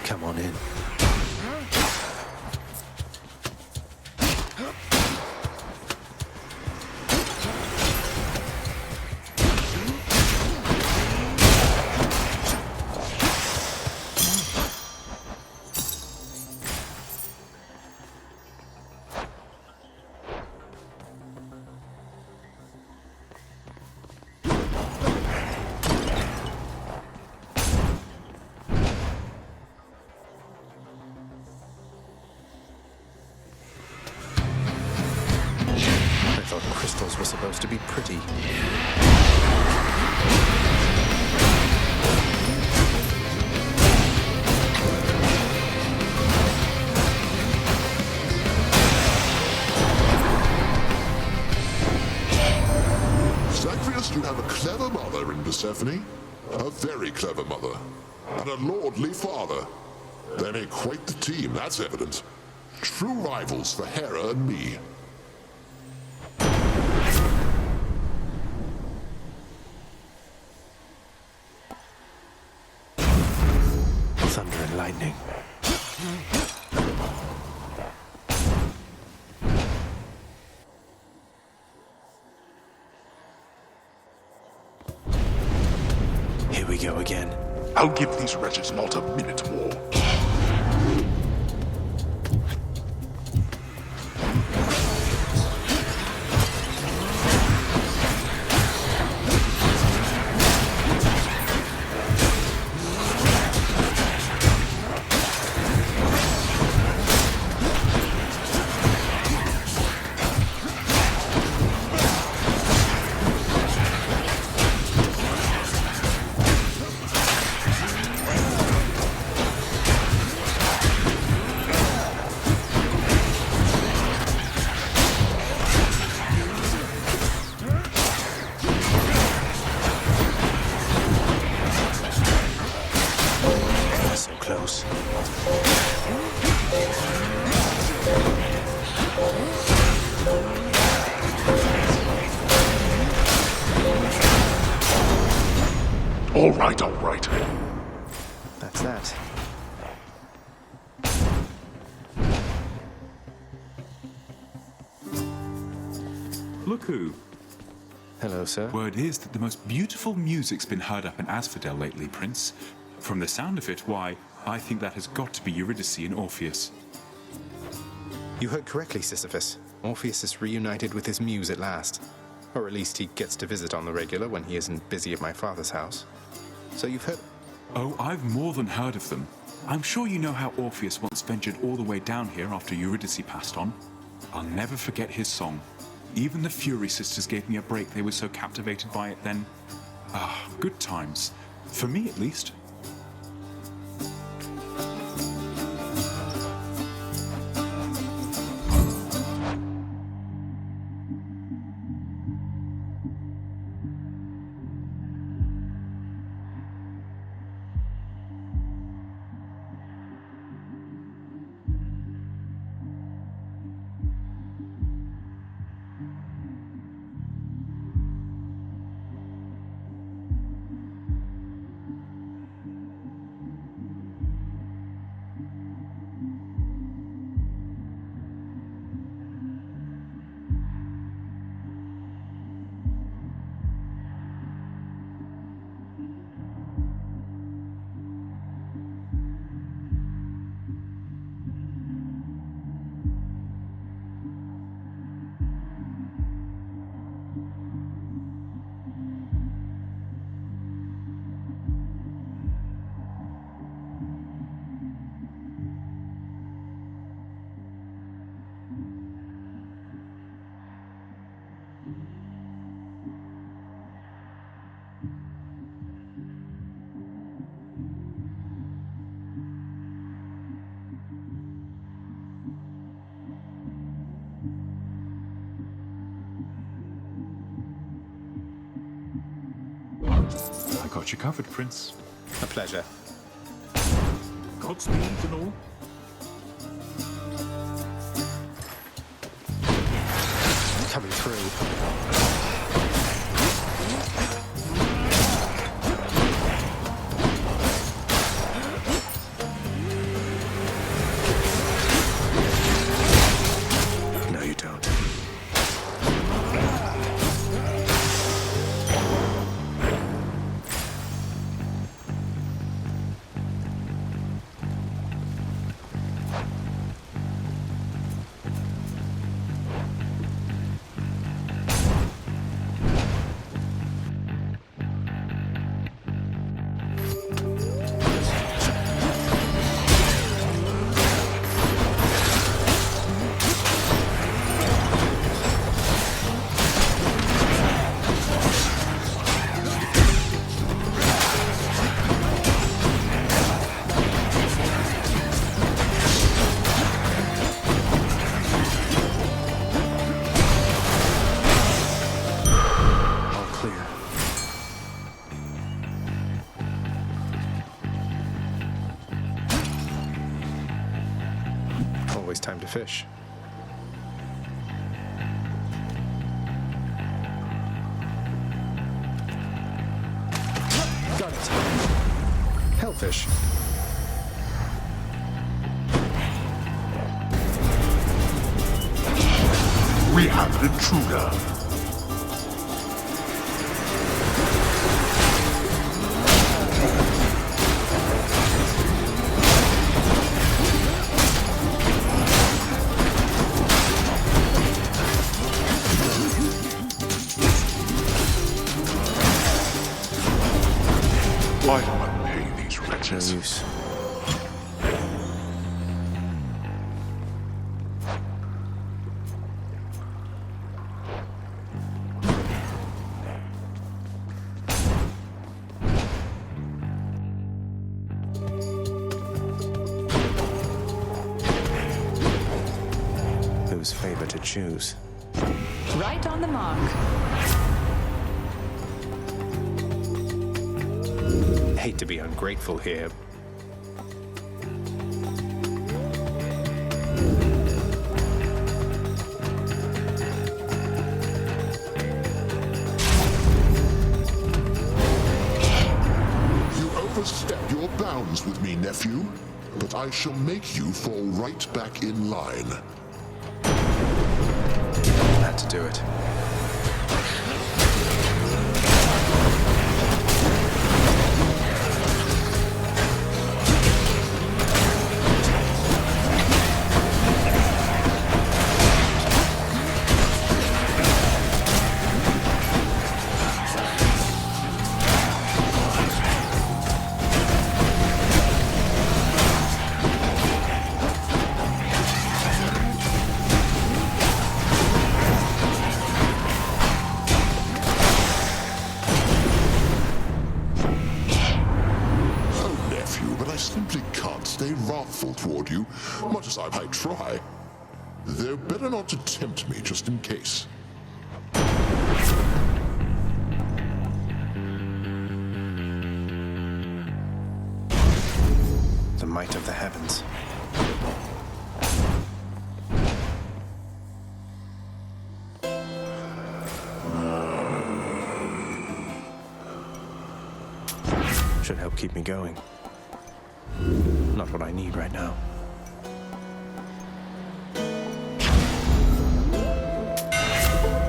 Come on in. Crystals were supposed to be pretty. Zagreus, you have a clever mother in Persephone. A very clever mother. And a lordly father. They make quite the team, that's evident. True rivals for Hera and me. Thunder and lightning. Here we go again. I'll give these wretches not a minute more. Close. All right, all right. That's that. Look who. Hello, sir. Word is that the most beautiful music's been heard up in Asphodel lately, Prince. From the sound of it, why, I think that has got to be Eurydice and Orpheus. You heard correctly, Sisyphus. Orpheus is reunited with his muse at last. Or at least he gets to visit on the regular when he isn't busy at my father's house. So you've heard... Oh, I've more than heard of them. I'm sure you know how Orpheus once ventured all the way down here after Eurydice passed on. I'll never forget his song. Even the Fury sisters gave me a break, they were so captivated by it then. Ah, good times. For me, at least. I got you covered, Prince. A pleasure. Godspeed and all. Coming through. always time to fish. Got it. Hellfish. We have an intruder. Why do I pay these No wretches? use. Whose favor to choose? Right on the mark. Hate to be ungrateful here. You overstep your bounds with me, nephew, but I shall make you fall right back in line. Had to do it. Oh, nephew, but I simply can't stay wrathful toward you, much as I might try. They're better not to tempt me, just in case. The might of the heavens. Should help keep me going. Not what I need right now.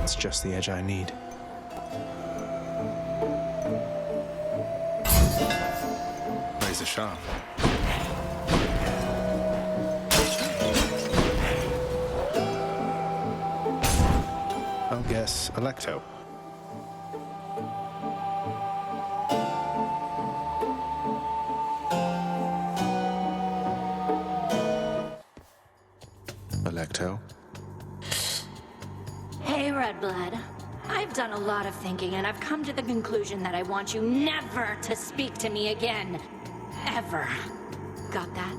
It's just the edge I need. Razor sharp. I'll guess Electo. Electo? Hey, Redblood. I've done a lot of thinking, and I've come to the conclusion that I want you never to speak to me again. Ever. Got that?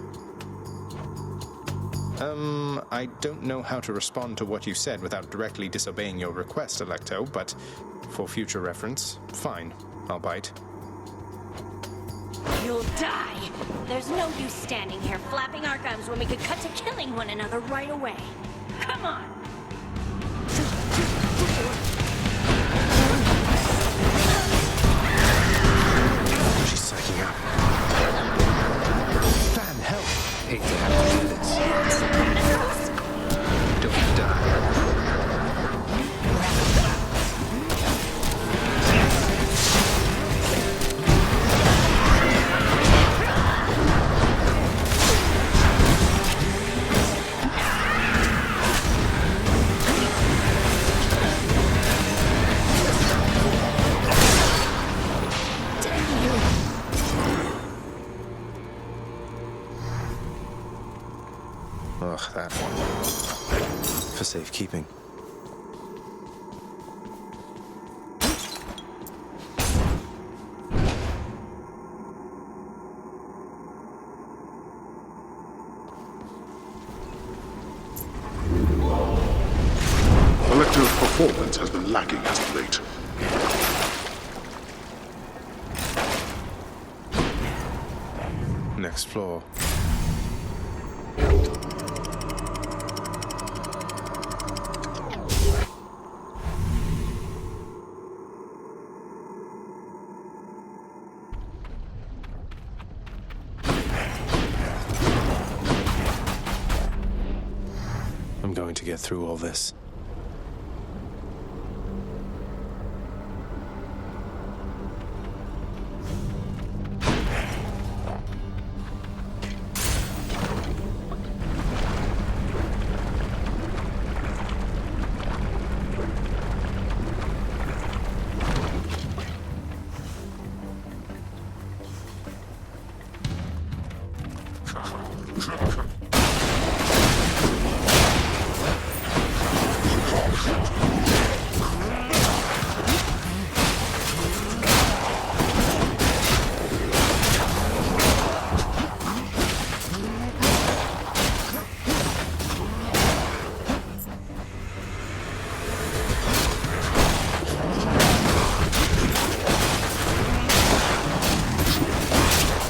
I don't know how to respond to what you said without directly disobeying your request, Electo, but for future reference, fine. I'll bite. You'll die. There's no use standing here flapping our gums when we could cut to killing one another right away. Come on. She's psyching up. Fan, help! Hate to have to do this. Don't die. Ugh, that one. For safekeeping. Electo's performance has been lacking as of late. Next floor. I'm going to get through all this.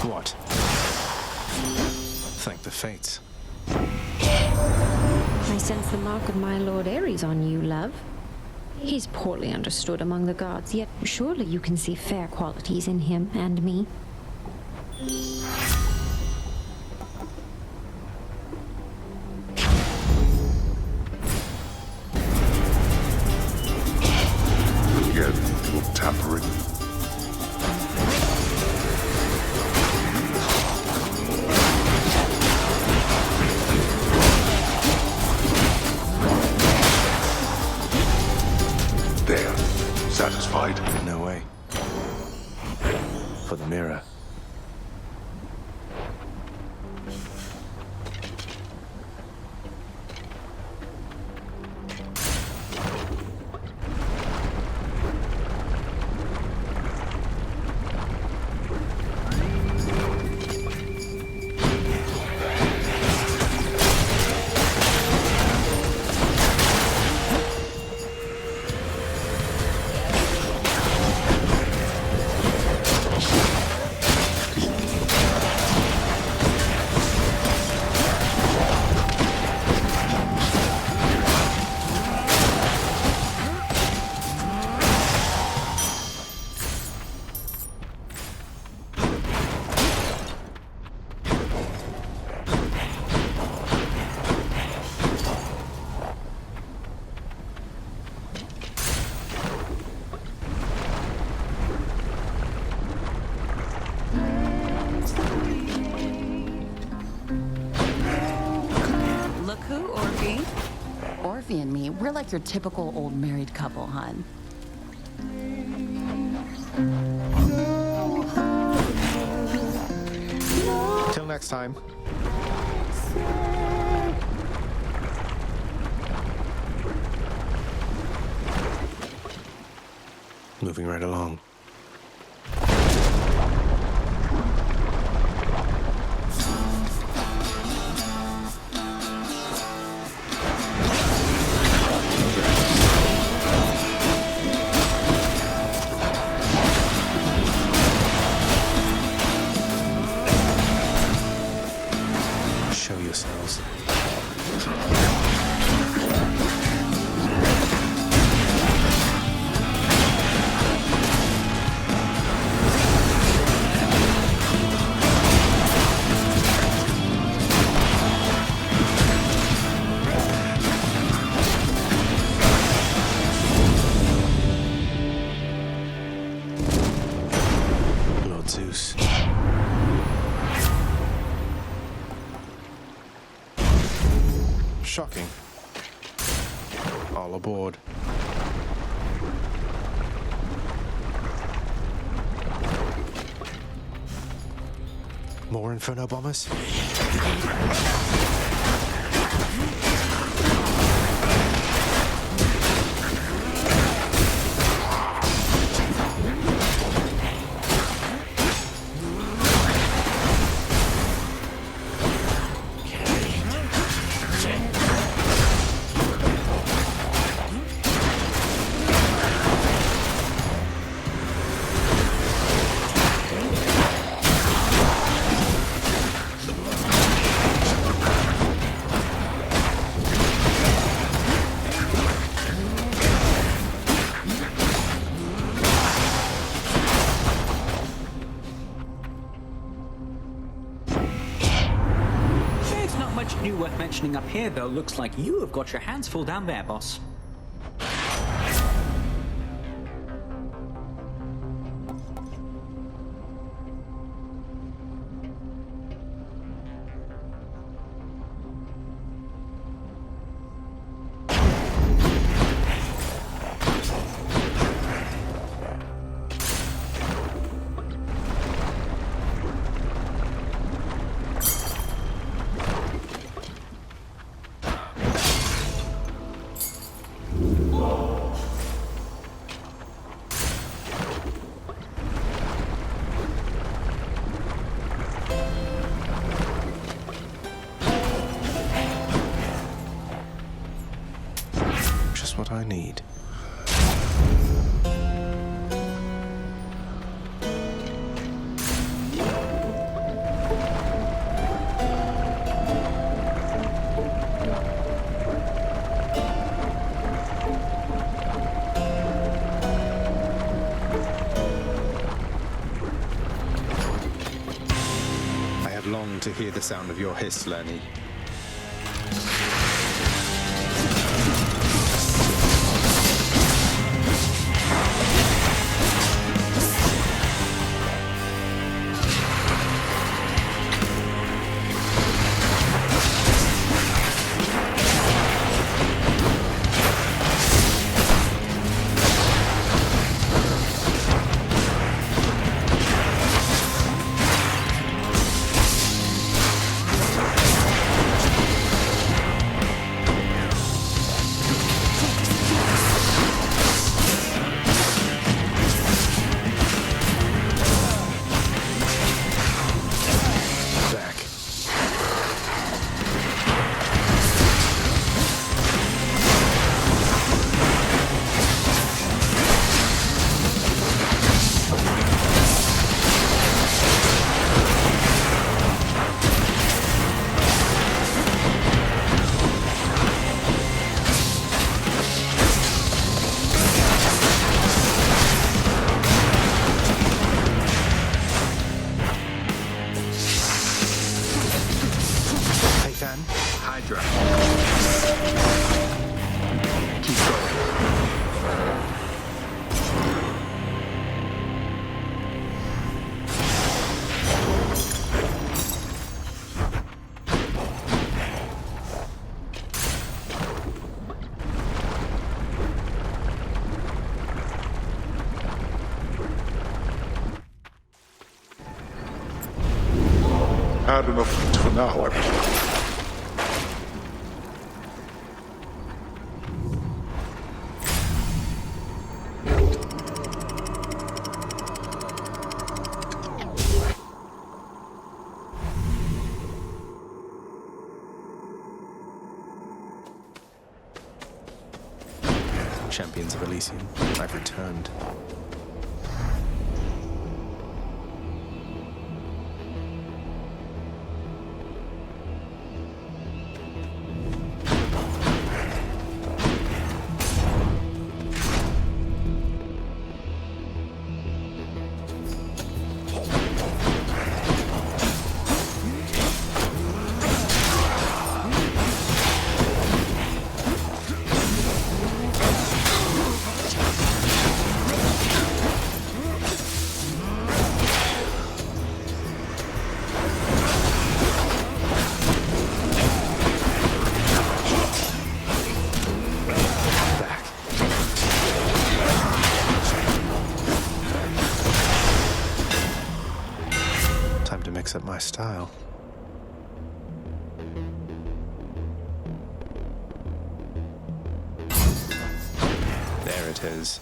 What? Thank the fates. I sense the mark of my Lord Ares on you, love. He's poorly understood among the gods, yet surely you can see fair qualities in him and me. Again, little tampering. There. Satisfied? No way. For the mirror. Look who, Orphe. Orphe and me, we're like your typical old married couple, hon. Till next time. Moving right along. Show yourselves. Lord Zeus. Shocking. All aboard. More Inferno bombers? much new worth mentioning up here, though. Looks like you have got your hands full down there, boss. What I need. I have longed to hear the sound of your hiss, Lenny. Hydra. Keep going. Had enough for now, everyone. Champions of Elysium, I've returned. Mix up my style. There it is.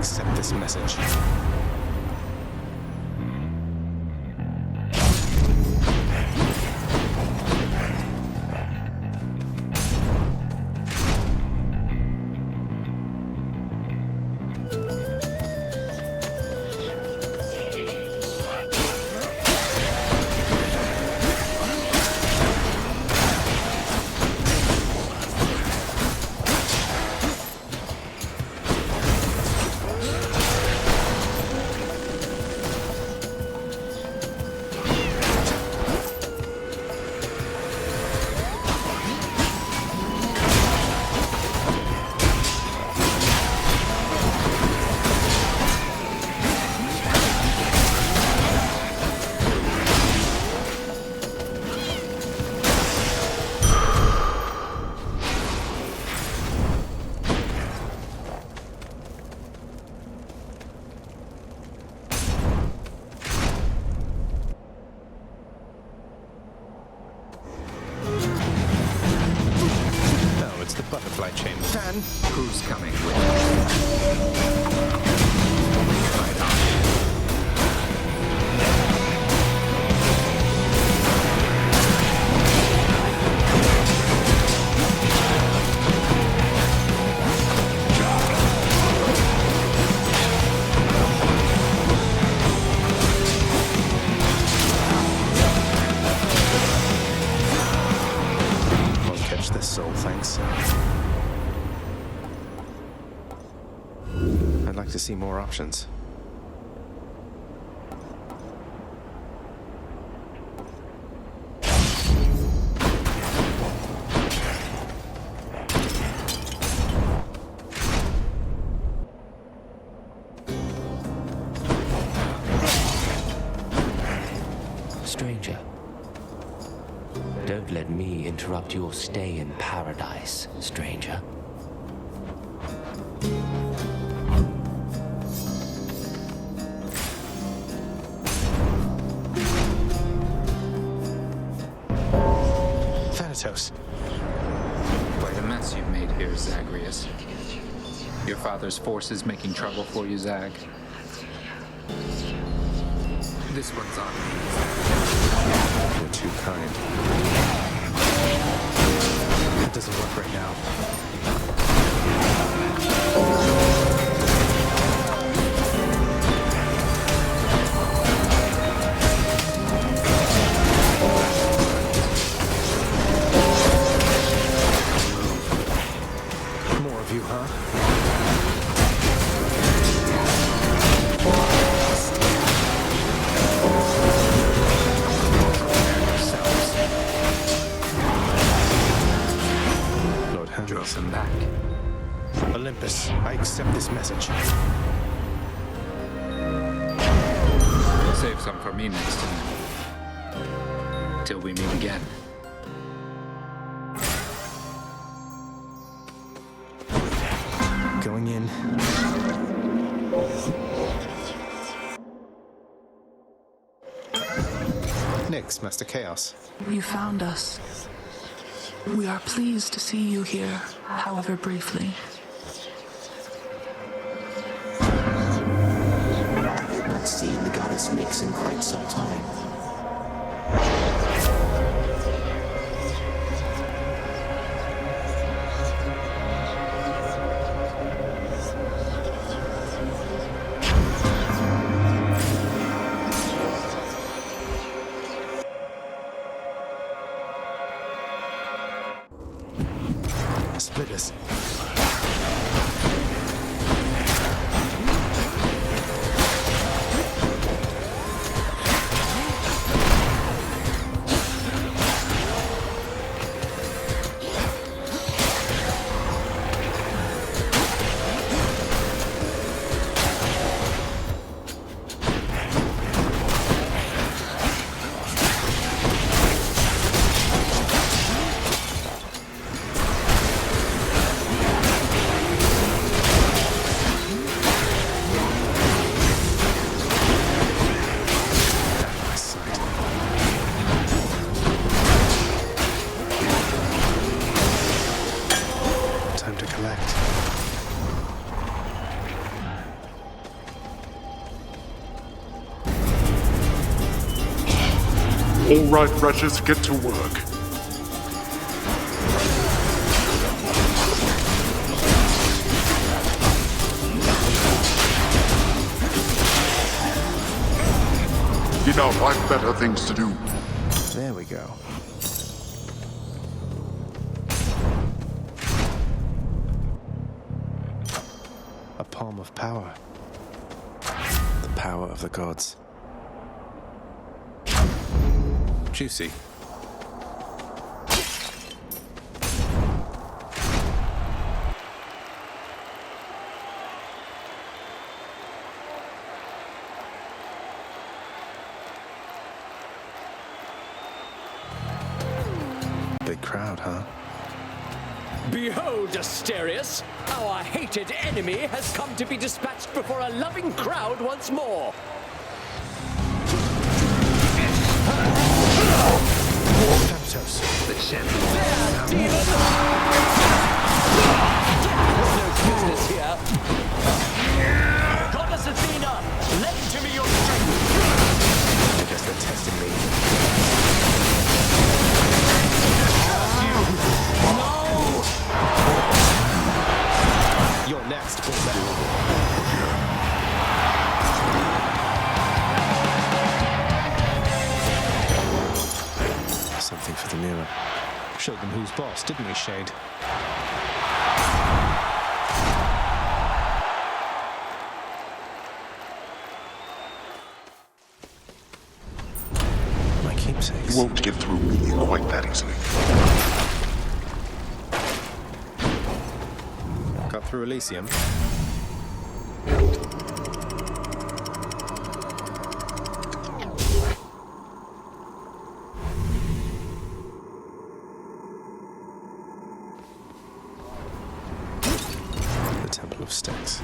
accept this message. Butterfly chain. Dan! Who's coming with me? Right on. Won't catch this soul, thanks. I'd like to see more options. Stranger, don't let me interrupt your stay in paradise, stranger. Thanatos. Quite a mess you've made here, Zagreus. Your father's forces making trouble for you, Zag. This one's on me. You're too kind. It doesn't work right now. More of you, huh? Lord Drove Hermes. them back. Olympus, I accept this message. Save some for me next time. Till we meet again. Going in. Nyx, Master Chaos. You found us. We are pleased to see you here, however briefly. Not seen the goddess Nyx in quite some time. Split us. right, wretches, get to work. Enough, I've better things to do. There we go. A palm of power. The power of the gods. Juicy. Big crowd, huh? Behold, Asterius! Our hated enemy has come to be dispatched before a loving crowd once more! Thanatos. The champion! There, demon! There's no business here! Goddess Athena, lend to me your strength! I guess they're testing me. No! You're next, Bullseye. Something for the mirror. Showed them who's boss, didn't we, Shade? My keepsakes. You won't get through me quite that easily. Got through Elysium. The Temple of Styx.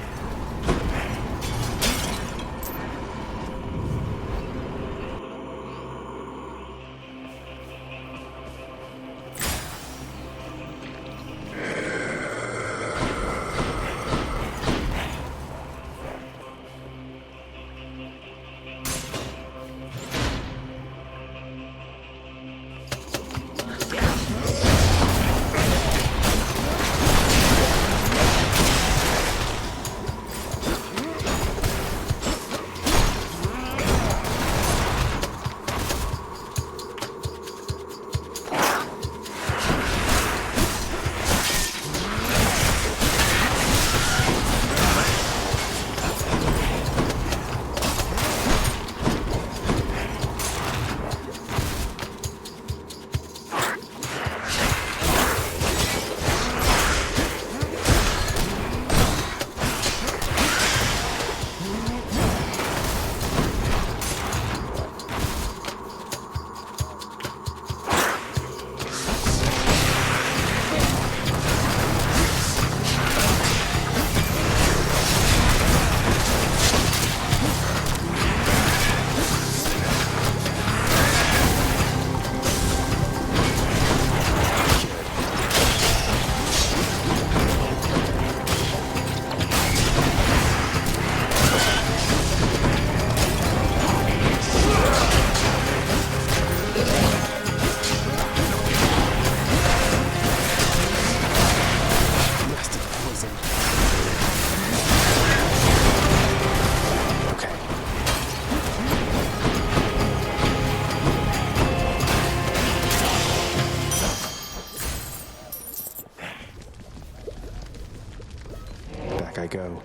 I go.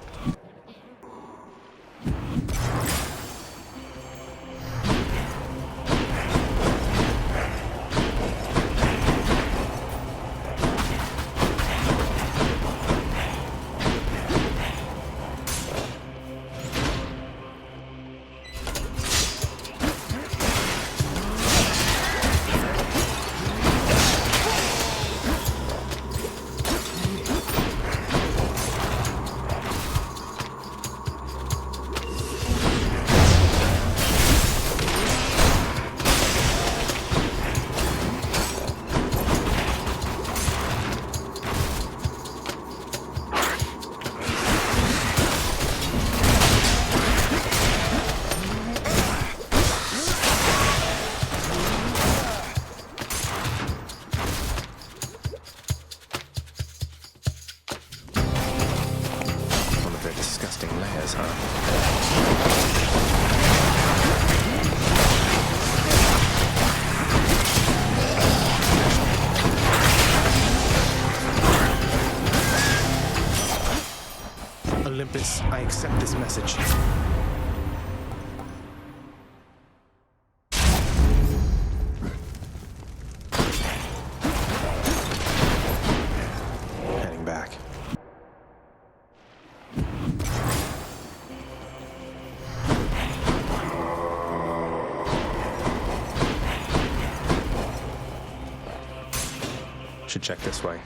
Olympus, huh? Olympus, I accept this message. Heading back. Should check this way.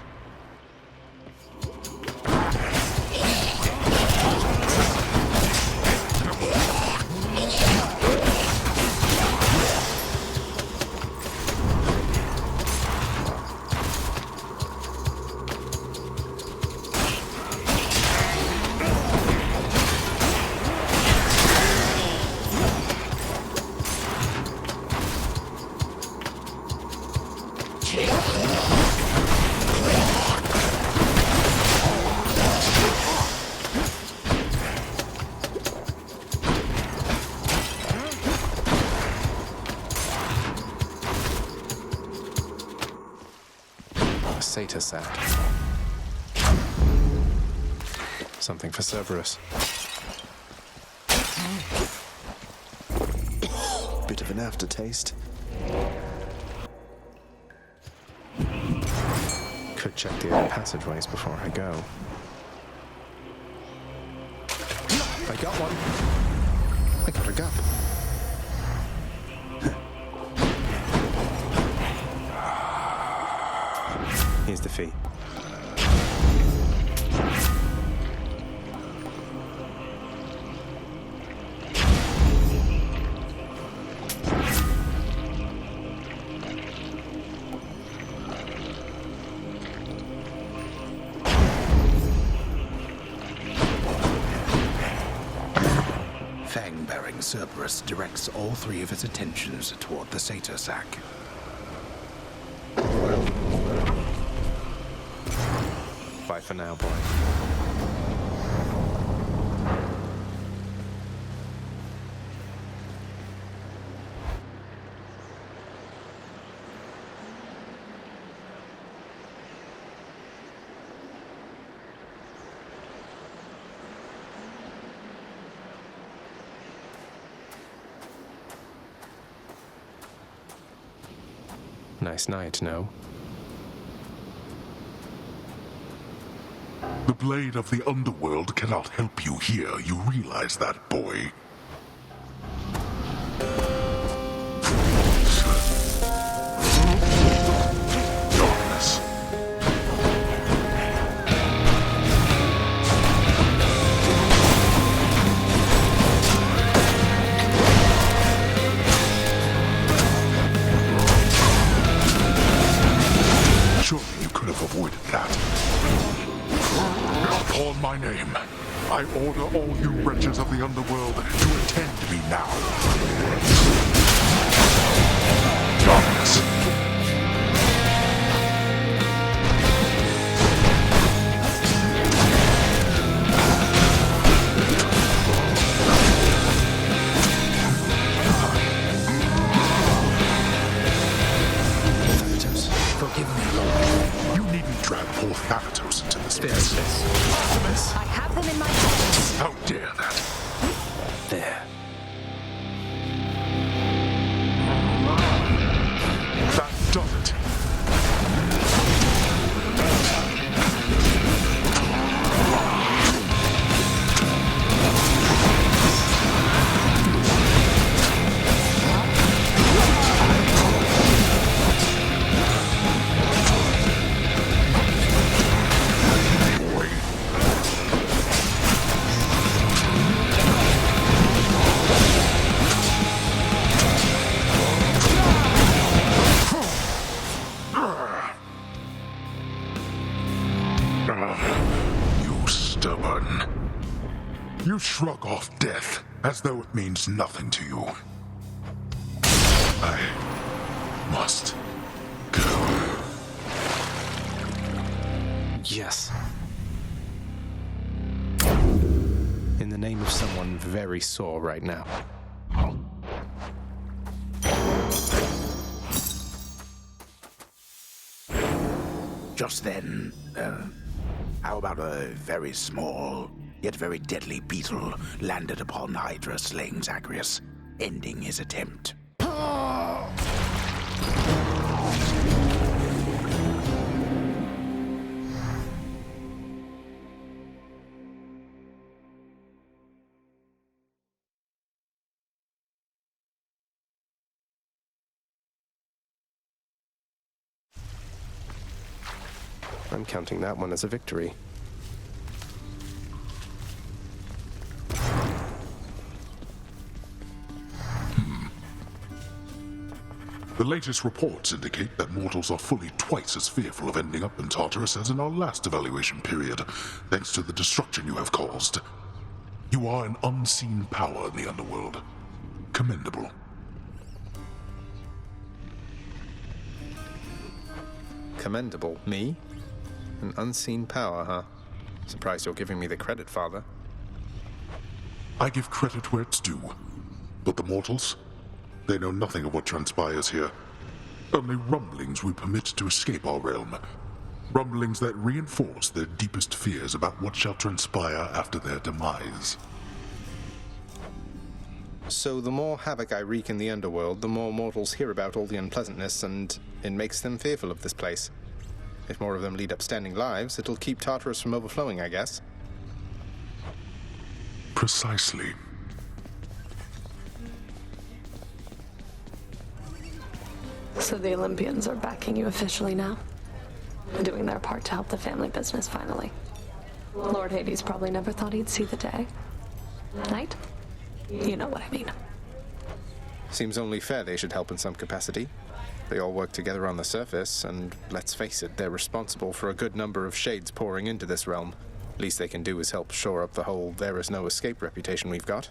Satyr sack. Something for Cerberus. Bit of an aftertaste. Could check the other passageways before I go. I got one. I got a gap. Here's the fee. Fang-bearing Cerberus directs all three of its attentions toward the Satyr sack. Bye for now, boy. Nice night, no? The blade of the underworld cannot help you here. You realize that, boy? Darkness. Surely you could have avoided that. Upon my name, I order all you wretches of the underworld to attend me now. Darkness. Thanatos, forgive me. You needn't drag poor Thanatos into this mess. Artemis. I have them in my hands. How dare that? There. That does it. You stubborn. You shrug off death as though it means nothing to you. I must go. Yes. in the name of someone very sore right now. Just then, how about a very small, yet very deadly beetle landed upon Hydra, slaying Zagreus, ending his attempt? I'm counting that one as a victory. The latest reports indicate that mortals are fully twice as fearful of ending up in Tartarus as in our last evaluation period, thanks to the destruction you have caused. You are an unseen power in the underworld. Commendable. Commendable? Me? An unseen power, huh? Surprised you're giving me the credit, Father. I give credit where it's due. But the mortals? They know nothing of what transpires here. Only rumblings we permit to escape our realm. Rumblings that reinforce their deepest fears about what shall transpire after their demise. So the more havoc I wreak in the underworld, the more mortals hear about all the unpleasantness, and it makes them fearful of this place. If more of them lead upstanding lives, it'll keep Tartarus from overflowing, I guess. Precisely. So the Olympians are backing you officially now? Doing their part to help the family business finally. Lord Hades probably never thought he'd see the day. Right? You know what I mean. Seems only fair they should help in some capacity. They all work together on the surface, and let's face it, they're responsible for a good number of shades pouring into this realm. Least they can do is help shore up the whole there-is-no-escape reputation we've got.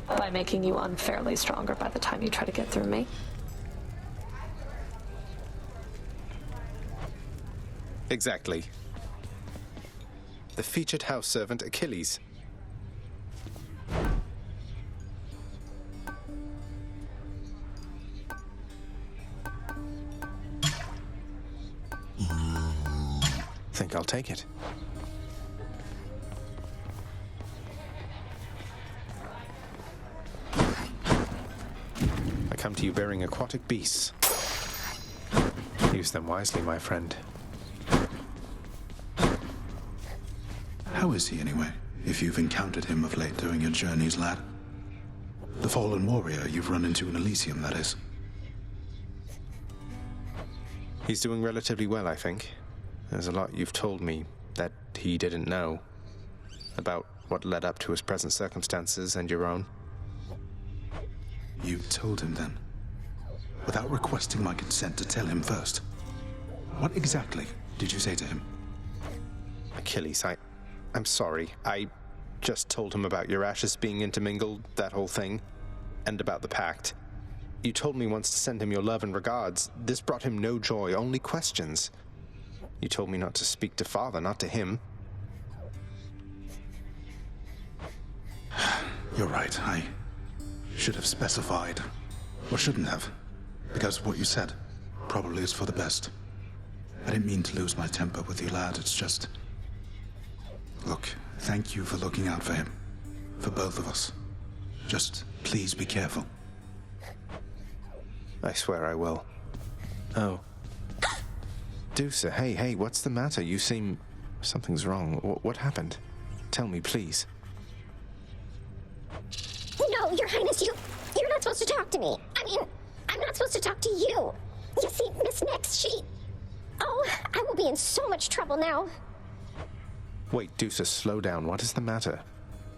By making you unfairly stronger by the time you try to get through me. Exactly. The featured house servant Achilles. Think I'll take it. I come to you bearing aquatic beasts. Use them wisely, my friend. How is he, anyway, if you've encountered him of late during your journeys, lad? The fallen warrior you've run into in Elysium, that is. He's doing relatively well, I think. There's a lot you've told me that he didn't know. About what led up to his present circumstances and your own. You told him then? Without requesting my consent to tell him first? What exactly did you say to him? Achilles, I'm sorry. I just told him about your ashes being intermingled, that whole thing, and about the pact. You told me once to send him your love and regards. This brought him no joy, only questions. You told me not to speak to Father, not to him. You're right. I should have specified. Or shouldn't have. Because what you said probably is for the best. I didn't mean to lose my temper with you, lad. It's just... Look, thank you for looking out for him. For both of us. Just please be careful. I swear I will. Oh. Dusa, hey, what's the matter? You seem... Something's wrong. What happened? Tell me, please. No, Your Highness, you're not supposed to talk to me. I mean, I'm not supposed to talk to you. You see, Miss Nyx, she... Oh, I will be in so much trouble now. Wait, Dusa, slow down. What is the matter?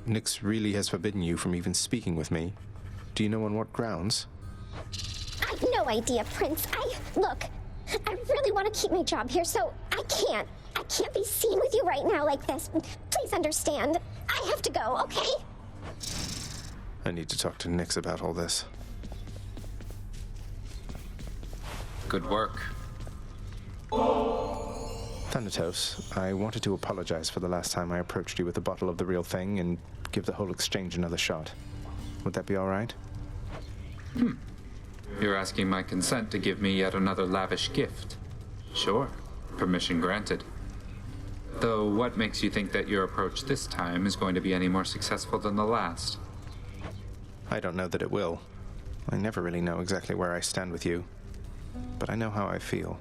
Nyx really has forbidden you from even speaking with me. Do you know on what grounds? I've no idea, Prince. Look, I really want to keep my job here, so I can't be seen with you right now like this. Please understand. I have to go, okay? I need to talk to Nyx about all this. Good work. Thanatos, I wanted to apologize for the last time I approached you with a bottle of the real thing and give the whole exchange another shot. Would that be all right? You're asking my consent to give me yet another lavish gift. Sure, permission granted. Though what makes you think that your approach this time is going to be any more successful than the last? I don't know that it will. I never really know exactly where I stand with you. But I know how I feel.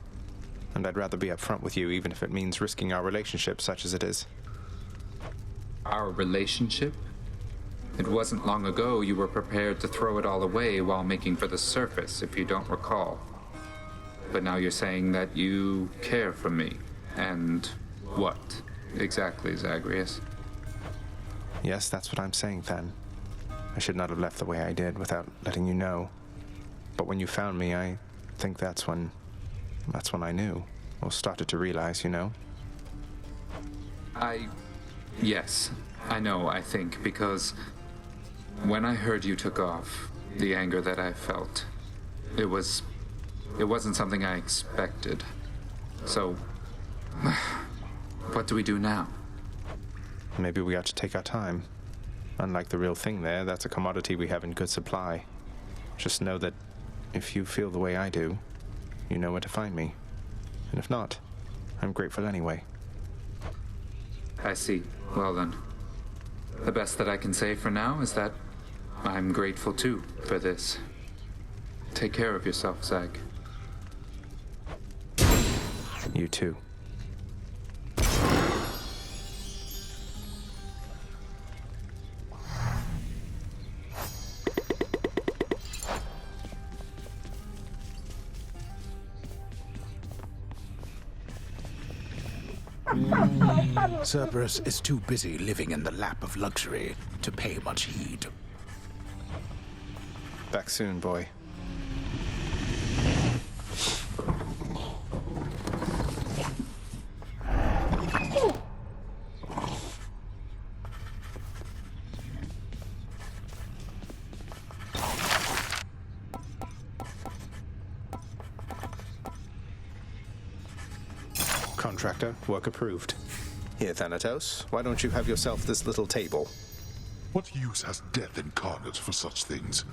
And I'd rather be upfront with you, even if it means risking our relationship such as it is. Our relationship? It wasn't long ago you were prepared to throw it all away while making for the surface, if you don't recall. But now you're saying that you care for me. And what exactly, Zagreus? Yes, that's what I'm saying, Than. I should not have left the way I did without letting you know. But when you found me, I think that's when I knew, or started to realize, you know? Yes, I know, I think, because when I heard you took off, the anger that I felt, it wasn't something I expected. So, what do we do now? Maybe we ought to take our time. Unlike the real thing there, that's a commodity we have in good supply. Just know that if you feel the way I do, you know where to find me. And if not, I'm grateful anyway. I see. Well then, the best that I can say for now is that I'm grateful too for this. Take care of yourself, Zag. You too. Cerberus is too busy living in the lap of luxury to pay much heed. Back soon, boy. Contractor, work approved. Here, Thanatos, why don't you have yourself this little table? What use has death incarnate for such things?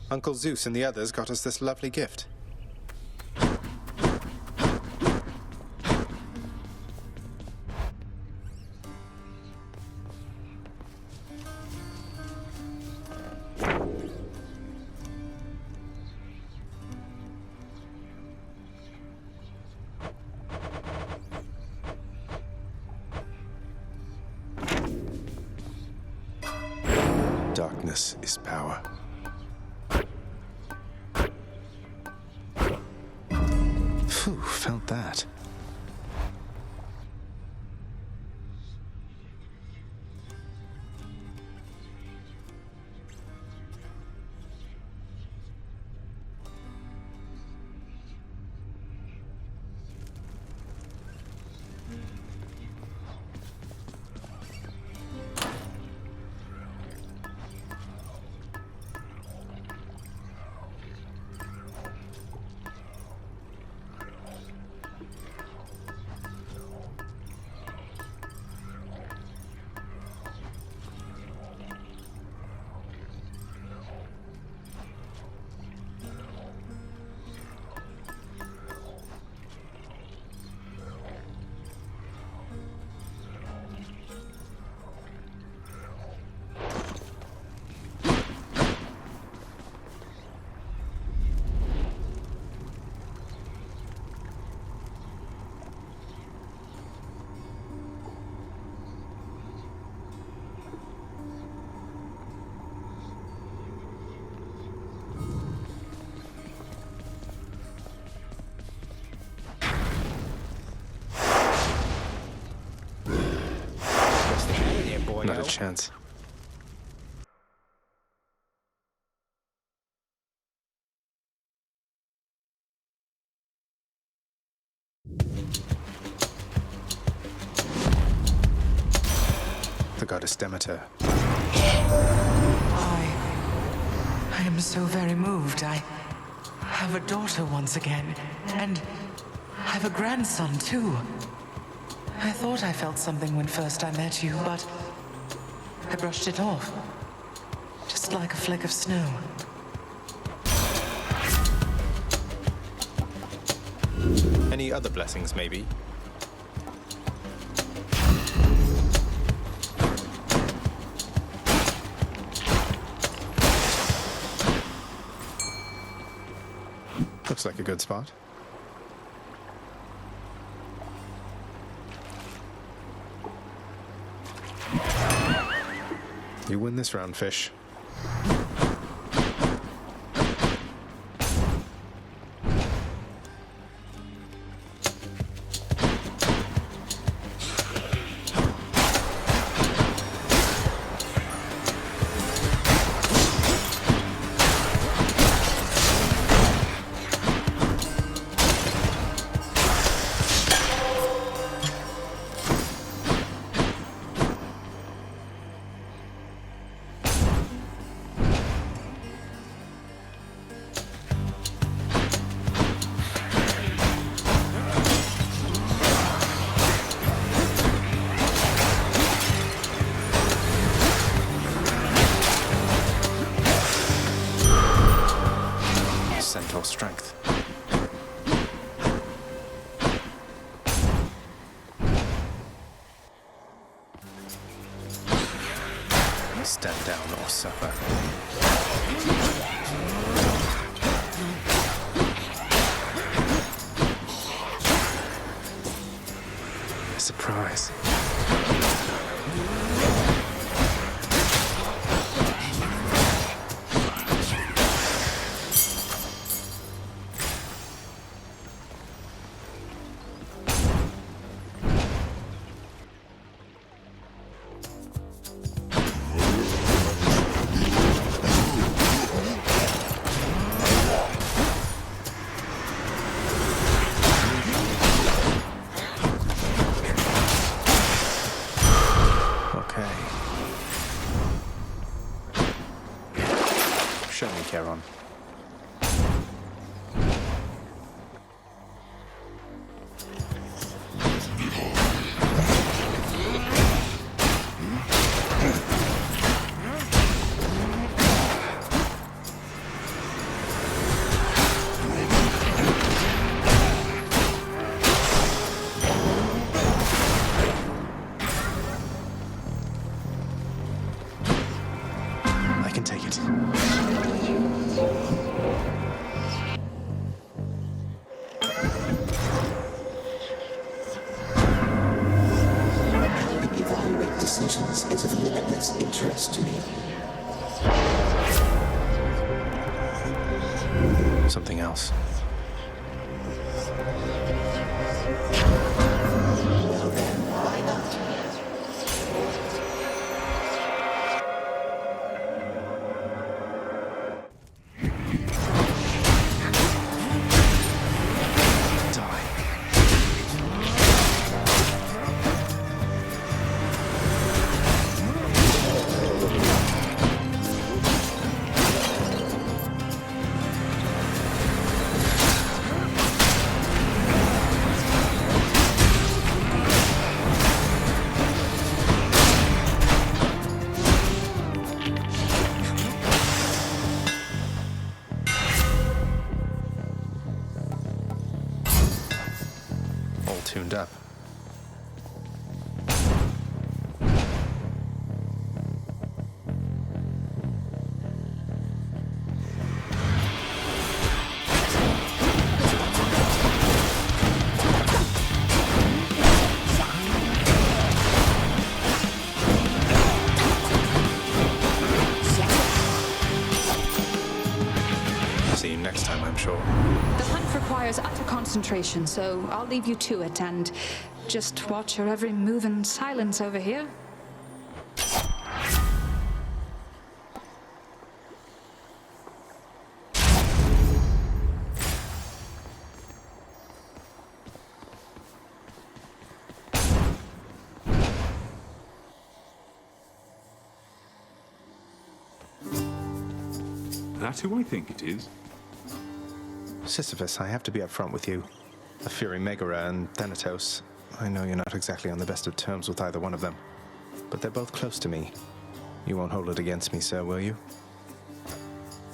Uncle Zeus and the others got us this lovely gift. Darkness is power. Phew, felt that. Not a chance. goddess Demeter. I am so very moved. I have a daughter once again, and I have a grandson too. I thought I felt something when first I met you, but I brushed it off. Just like a flake of snow. Any other blessings, maybe? Looks like a good spot. You win this round, fish. Centaur strength. Stand down or suffer. Surprise. Show me, Charon. I can take it. Evaluate decisions is of limitless interest to me. Something else. Well then, why not? Tuned up. See you next time, I'm sure. The hunt requires utter concentration, so I'll leave you to it and just watch your every move in silence over here. That who I think it is? Sisyphus, I have to be upfront with you. The Fury Megara and Thanatos, I know you're not exactly on the best of terms with either one of them, but they're both close to me. You won't hold it against me, sir, will you?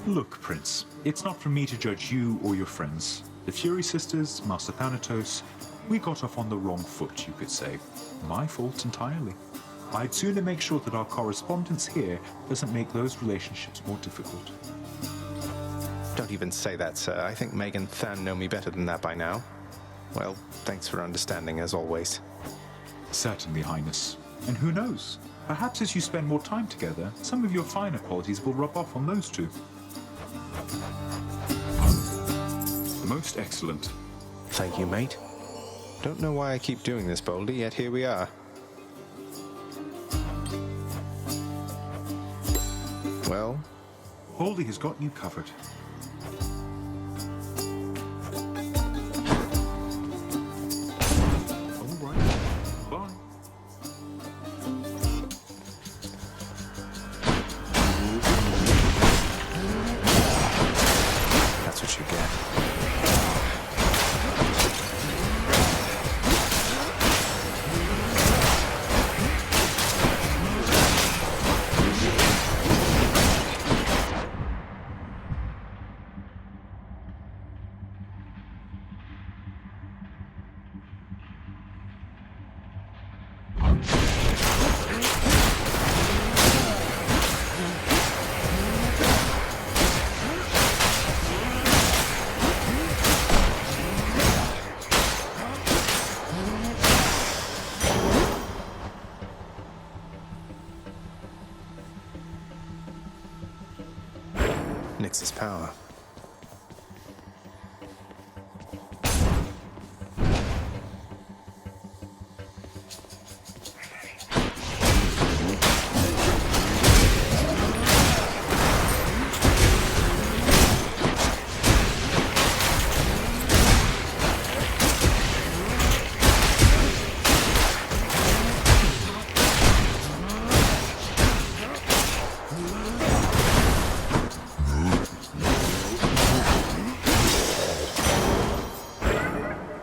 Look, Prince, it's not for me to judge you or your friends. The Fury Sisters, Master Thanatos, we got off on the wrong foot, you could say. My fault entirely. I'd sooner make sure that our correspondence here doesn't make those relationships more difficult. Don't even say that, sir. I think Meg and Than know me better than that by now. Well, thanks for understanding, as always. Certainly, Highness. And who knows? Perhaps as you spend more time together, some of your finer qualities will rub off on those two. Most excellent. Thank you, mate. Don't know why I keep doing this, Boldy, yet here we are. Well? Boldy has got you covered. All right. Bye. That's what you get. Nyx's power.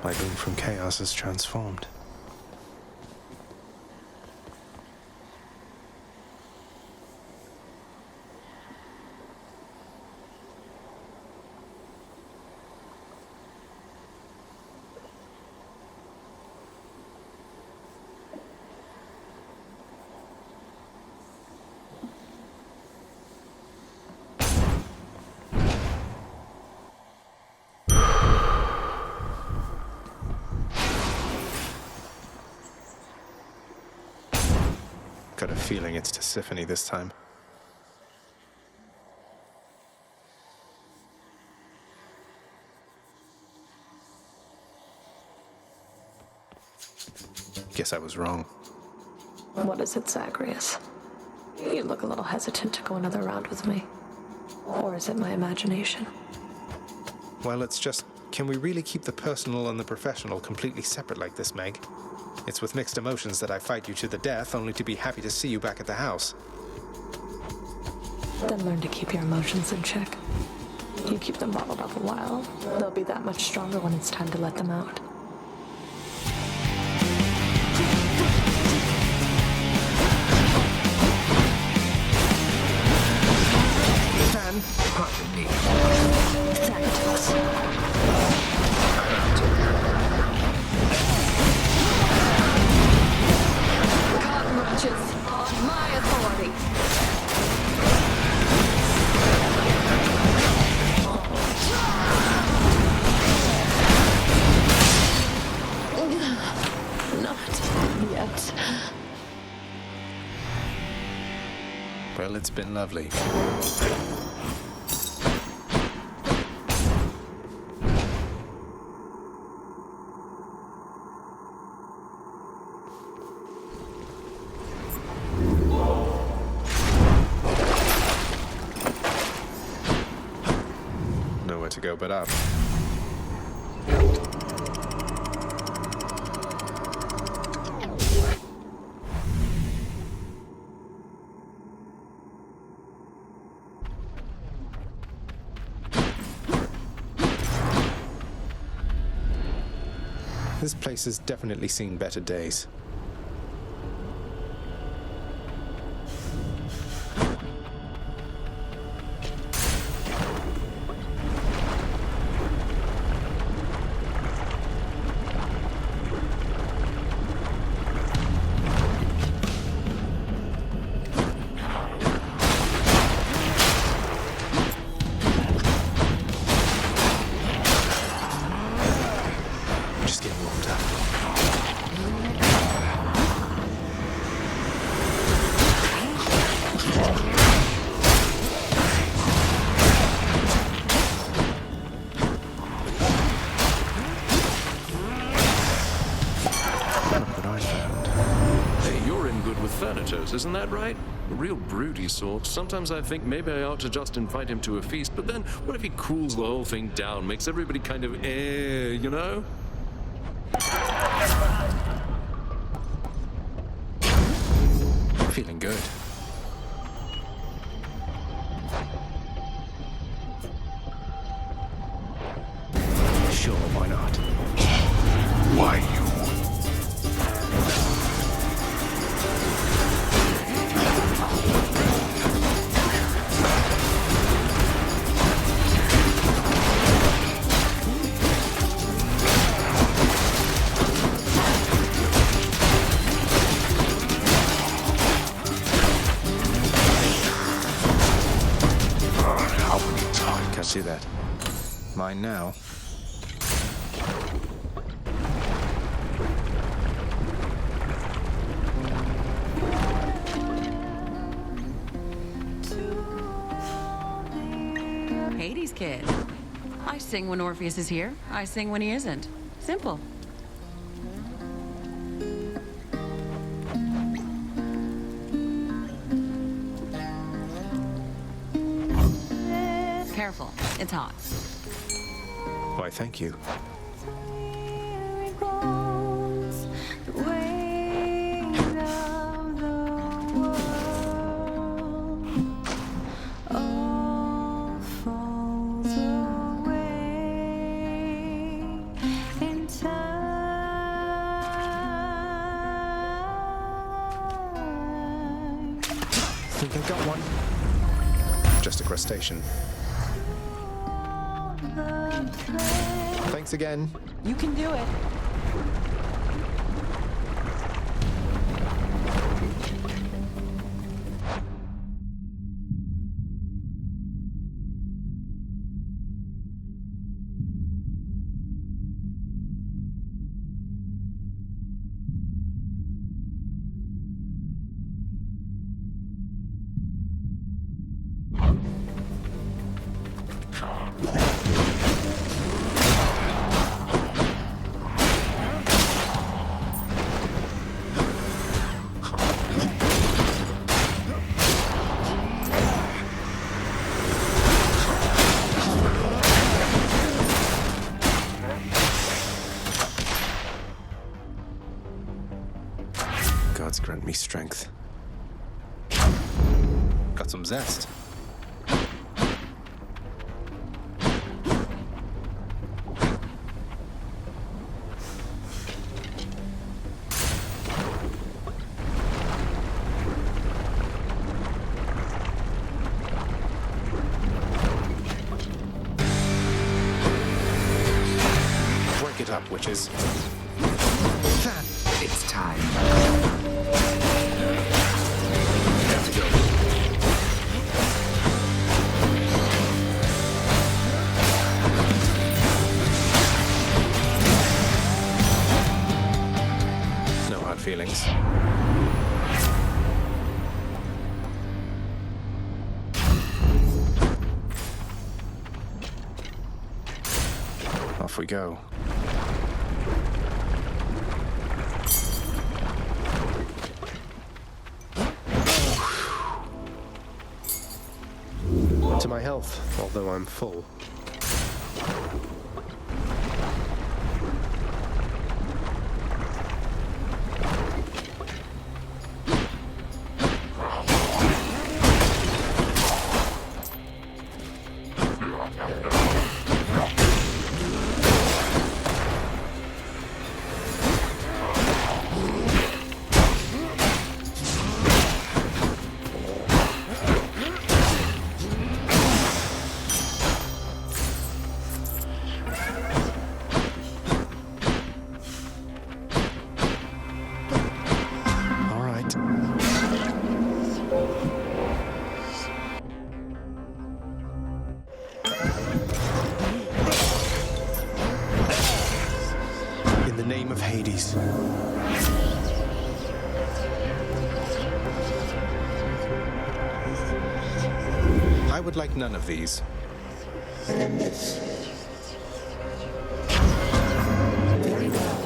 My being from chaos is transformed. Got a feeling it's Tisiphone this time. Guess I was wrong. What is it, Zagreus? You look a little hesitant to go another round with me. Or is it my imagination? Well, it's just, can we really keep the personal and the professional completely separate like this, Meg? It's with mixed emotions that I fight you to the death, only to be happy to see you back at the house. Then learn to keep your emotions in check. You keep them bottled up a while, they'll be that much stronger when it's time to let them out. Than, pardon me. Thanatos. On my authority. Not yet. Well, it's been lovely. Nowhere to go but up. This place has definitely seen better days. Just getting warmed up. Hey, you're in good with Thanatos, isn't that right? A real broody sort. Sometimes I think maybe I ought to just invite him to a feast, but then what if he cools the whole thing down, makes everybody kind of you know? Feeling good. Sure, why not? Why you? How many times? Can't see that. Mine now. Hades kid. I sing when Orpheus is here. I sing when he isn't. Simple. Careful. It's hot. Why, thank you. Think I got one? Just a crustacean. Thanks again. You can do it. Gods grant me strength. Got some zest. Break it up, witches. It's time. No hard feelings. Off we go. To my health, although I'm full. the name of Hades. I would like none of these. And this. Very well.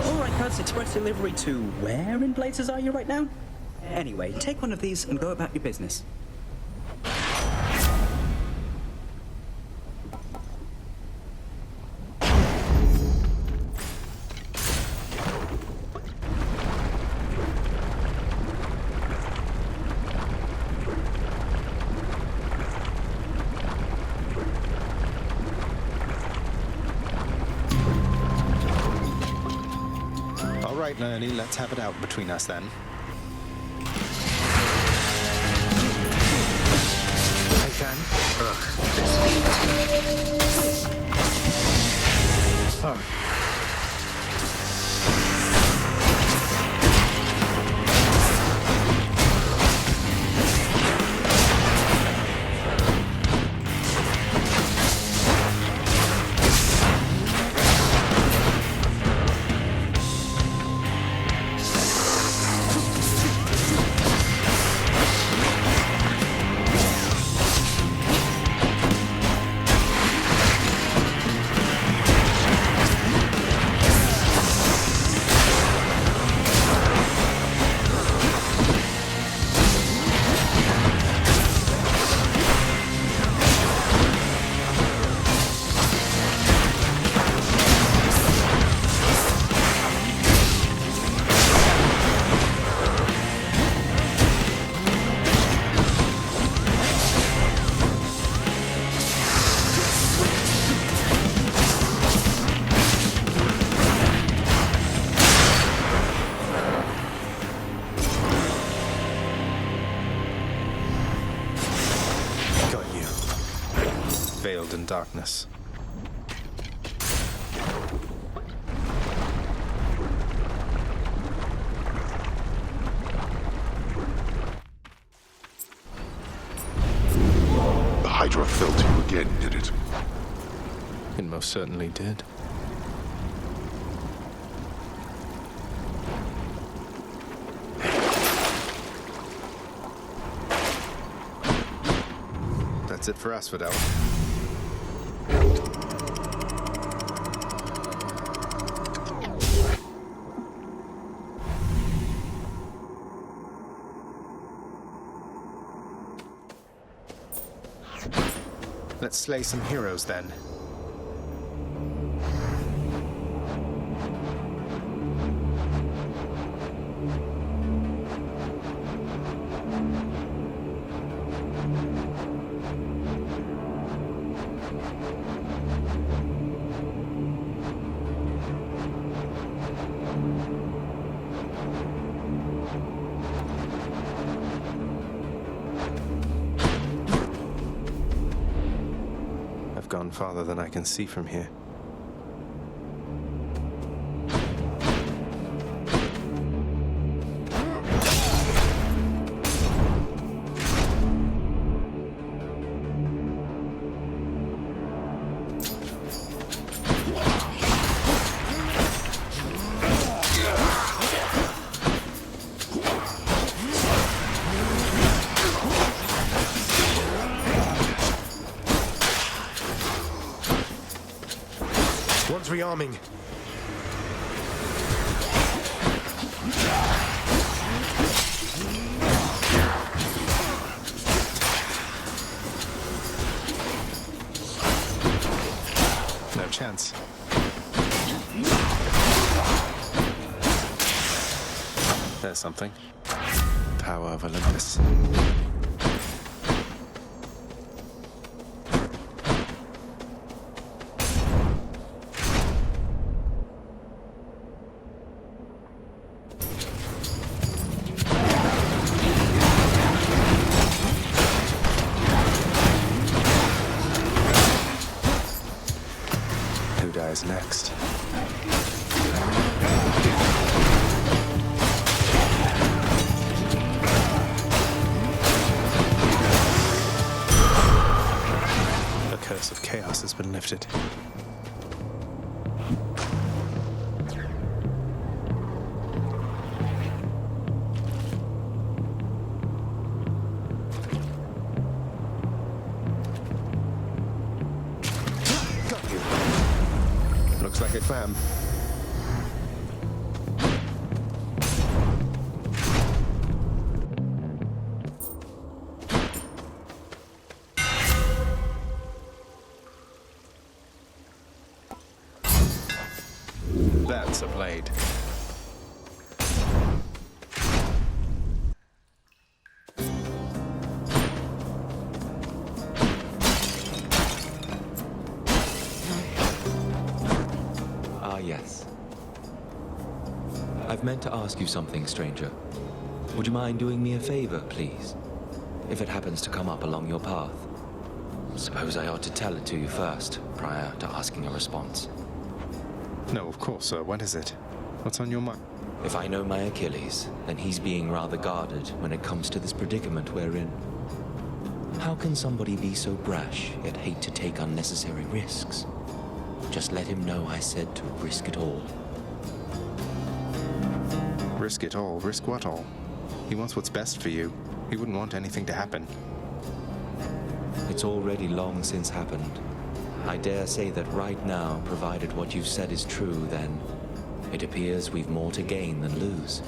Alright, Cuts, express delivery to where in places are you right now? Anyway, take one of these and go about your business. All right, Nerny, let's have it out between us then. I can. Oh. Veiled in darkness. The Hydra fell to you again, did it? It most certainly did. That's it for us, Fidel. Let's slay some heroes then. Gone farther than I can see from here. One's rearming. No chance. There's something. Power of Olympus. Who dies next? perfect plan. That's a blade. Yes. I've meant to ask you something, stranger. Would you mind doing me a favor, please? If it happens to come up along your path. Suppose I ought to tell it to you first, prior to asking a response. No, of course, sir. What is it? What's on your mind? If I know my Achilles, then he's being rather guarded when it comes to this predicament we're in. How can somebody be so brash, yet hate to take unnecessary risks? Just let him know I said to risk it all. Risk it all? Risk what all? He wants what's best for you. He wouldn't want anything to happen. It's already long since happened. I dare say that right now, provided what you've said is true, then it appears we've more to gain than lose.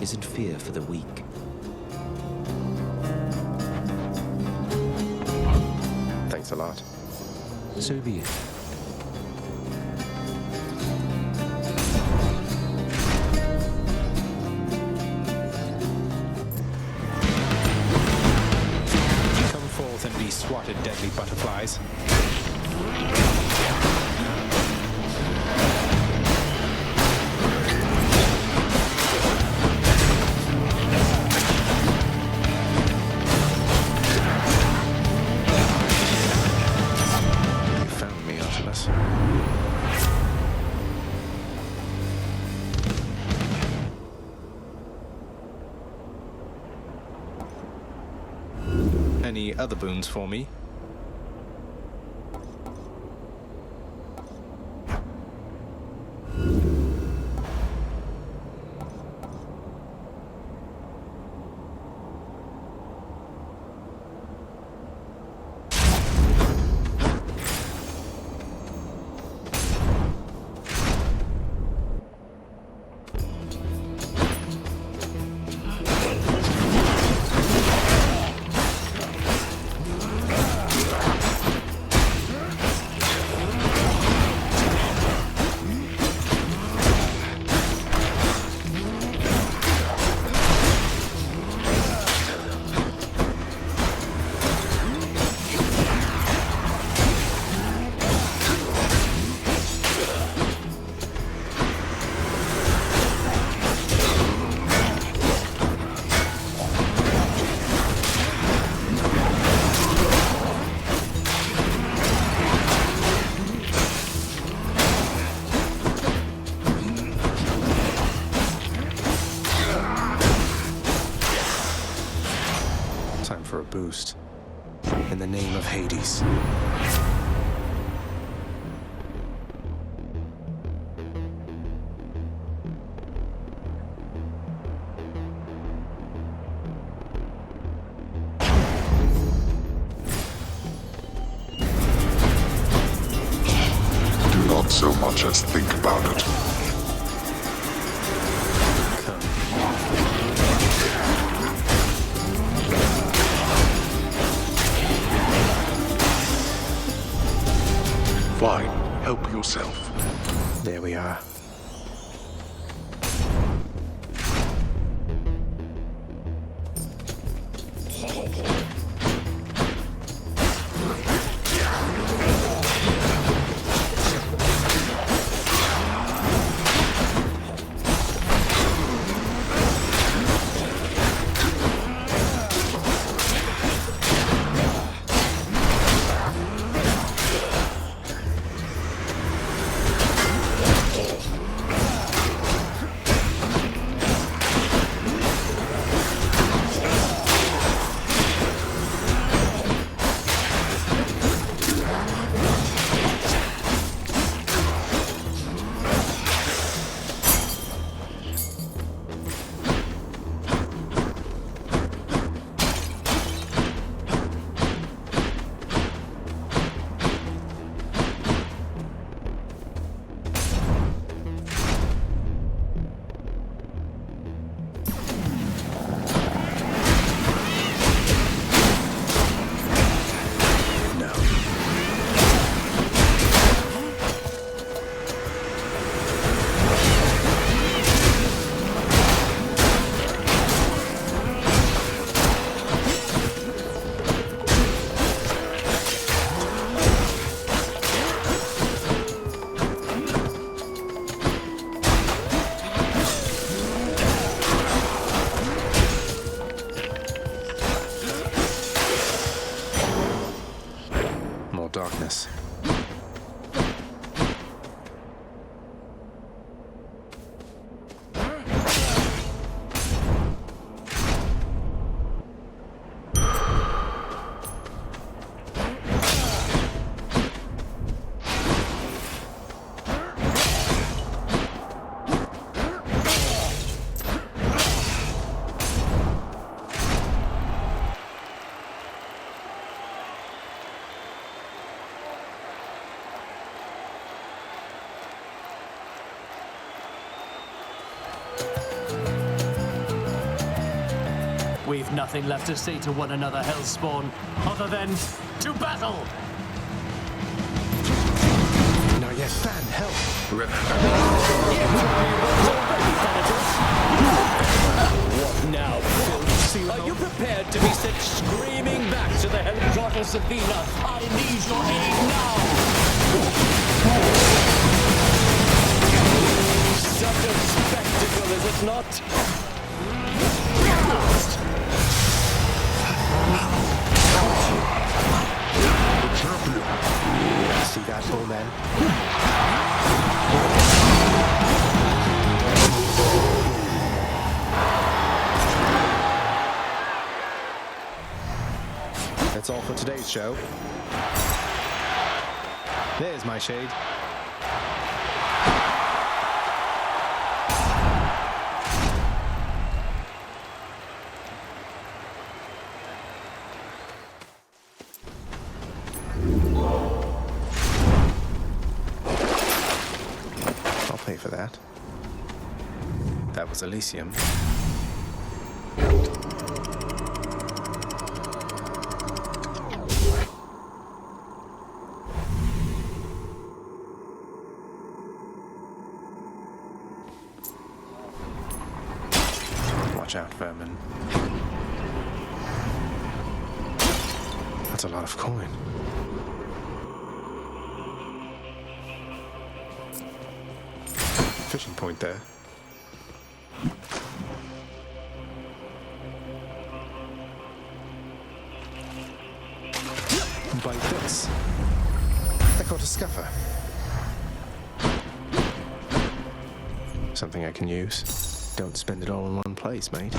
Isn't fear for the weak? Thanks a lot. So be it. And be swatted, deadly butterflies. You found me, Artemis. Any other boons for me? For a boost. In the name of Hades. Do not so much as think about it. Fine, help yourself. There we are. We've nothing left to say to one another, Hellspawn, other than to battle! Not yet. Fan, help! What now, Phil? Are you prepared to be sent screaming back to the hell goddess Athena? I need your aid now! Such a spectacle, is it not? See that, bull man? That's all for today's show. There's my shade. I'll pay for that. That was Elysium. Watch out, vermin. That's a lot of coin. Fishing point there. Bite this. I caught a scuffer. Something I can use. Don't spend it all in one place, mate.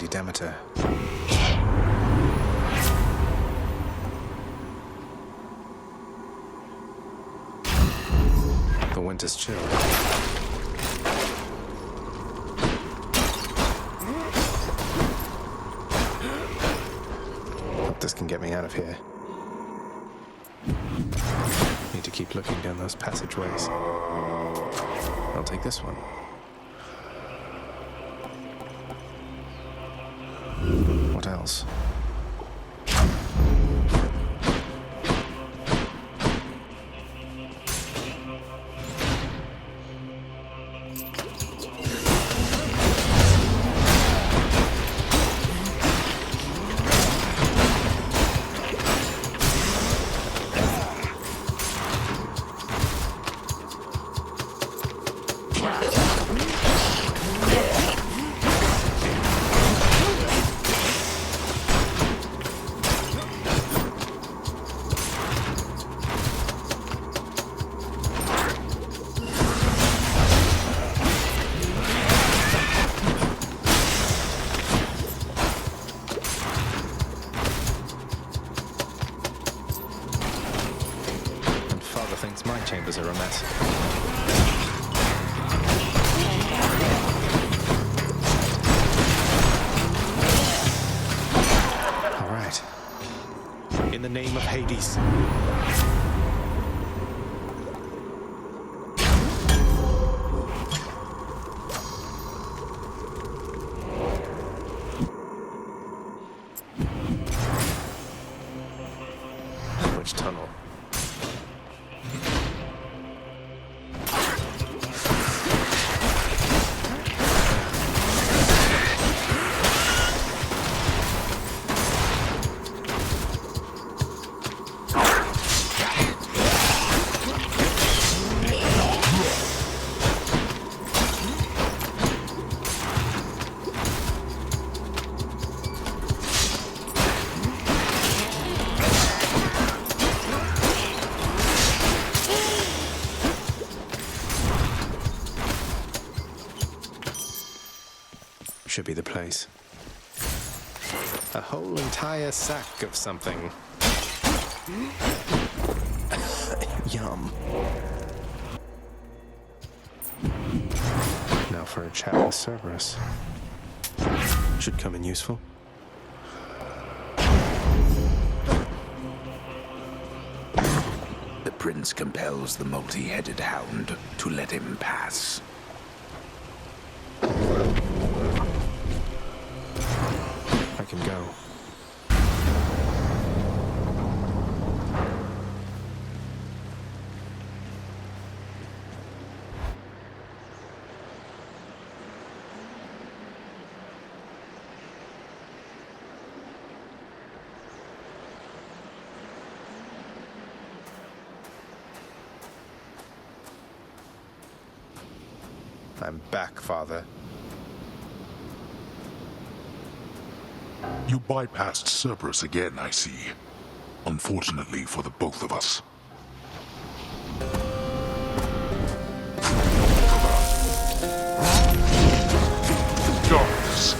Demeter. The winter's chill. Hope this can get me out of here. Need to keep looking down those passageways. I'll take this one. What else? chambers are a mess. All right. In the name of Hades. Which tunnel? Should be the place. A whole entire sack of something. Yum. Now for a chat with Cerberus. Should come in useful. The prince compels the multi-headed hound to let him pass. I can go. I'm back, Father. You bypassed Cerberus again, I see. Unfortunately for the both of us. Darkness.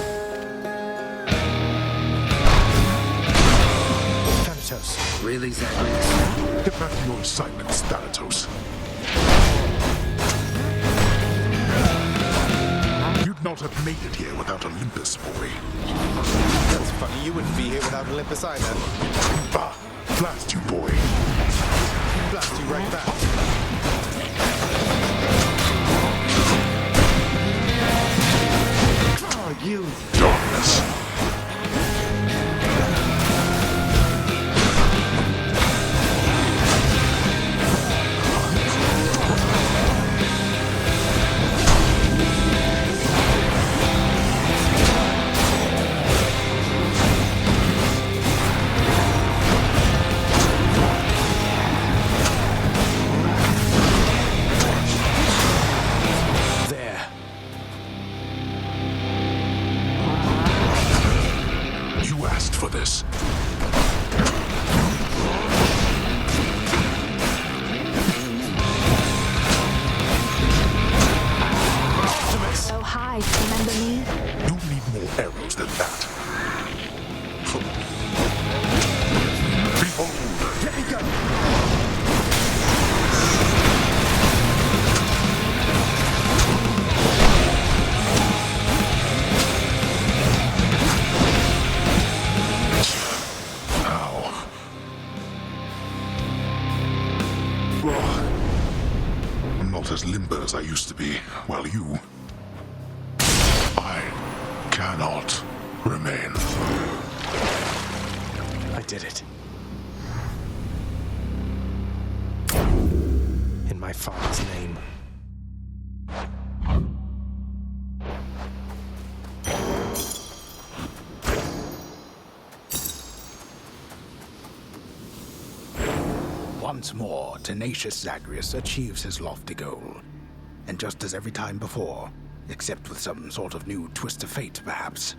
Thanatos. Really, Zagreus? Get back to your assignments, Thanatos. You'd not have made it here without Olympus, boy. That's funny. You wouldn't be here without Olympus either. Bah! Blast you, boy. Blast you right back. Oh, you... Darkness. For this. Oh, hi. Remember me? You need more arrows than that. Behold! Let me go! I'm not as limber as I used to be, while you... I cannot remain. I did it. In my father's name. Once more, tenacious Zagreus achieves his lofty goal. And just as every time before, except with some sort of new twist of fate, perhaps,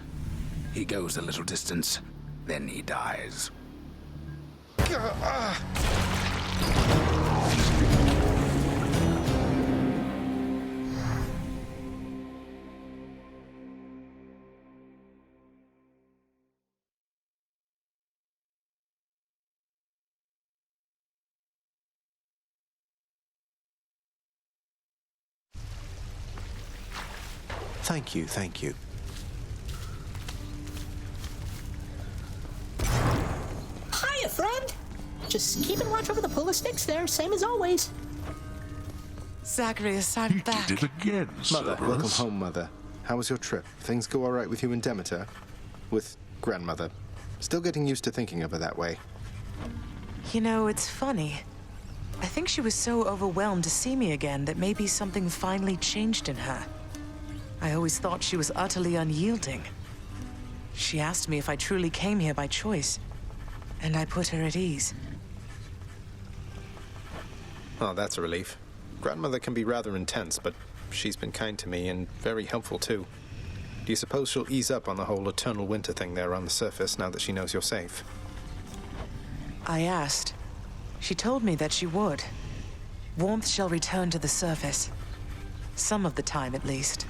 he goes a little distance, then he dies. Thank you, thank you. Hiya, friend. Just keeping watch over the pull of sticks there, same as always. Zagreus, I'm back. Did it again, Mother, Cerberus. welcome home, Mother. How was your trip? Things go all right with you and Demeter? With Grandmother? Still getting used to thinking of her that way. You know, it's funny. I think she was so overwhelmed to see me again that maybe something finally changed in her. I always thought she was utterly unyielding. She asked me if I truly came here by choice, and I put her at ease. Oh, that's a relief. Grandmother can be rather intense, but she's been kind to me and very helpful too. Do you suppose she'll ease up on the whole eternal winter thing there on the surface now that she knows you're safe? I asked. She told me that she would. Warmth shall return to the surface. Some of the time, at least.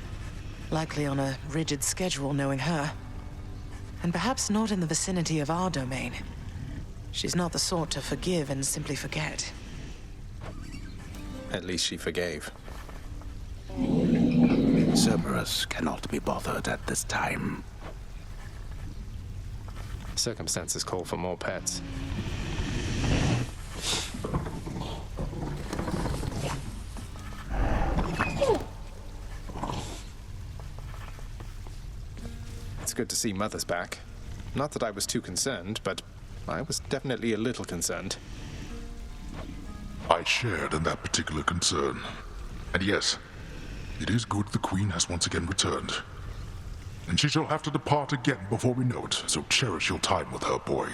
Likely on a rigid schedule, knowing her. And perhaps not in the vicinity of our domain. She's not the sort to forgive and simply forget. At least she forgave. Cerberus cannot be bothered at this time. Circumstances call for more pets. It's good to see Mother's back. Not that I was too concerned, but I was definitely a little concerned. I shared in that particular concern. And yes, it is good the Queen has once again returned. And she shall have to depart again before we know it, so cherish your time with her, boy.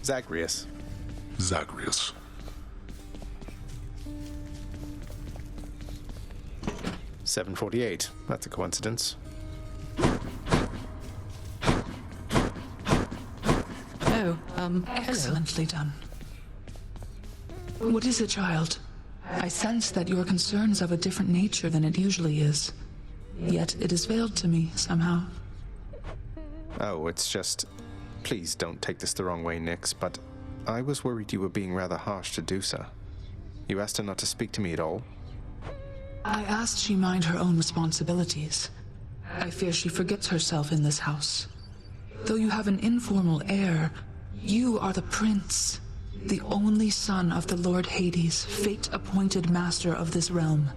Zagreus. Zagreus. $7:48. That's a coincidence. Oh, excellently done. What is it, child? I sense that your concern's of a different nature than it usually is. Yet it is veiled to me, somehow. Oh, it's just... Please don't take this the wrong way, Nyx, but I was worried you were being rather harsh to Dusa. You asked her not to speak to me at all? I asked she mind her own responsibilities. I fear she forgets herself in this house. Though you have an informal heir, you are the prince, the only son of the Lord Hades, fate-appointed master of this realm.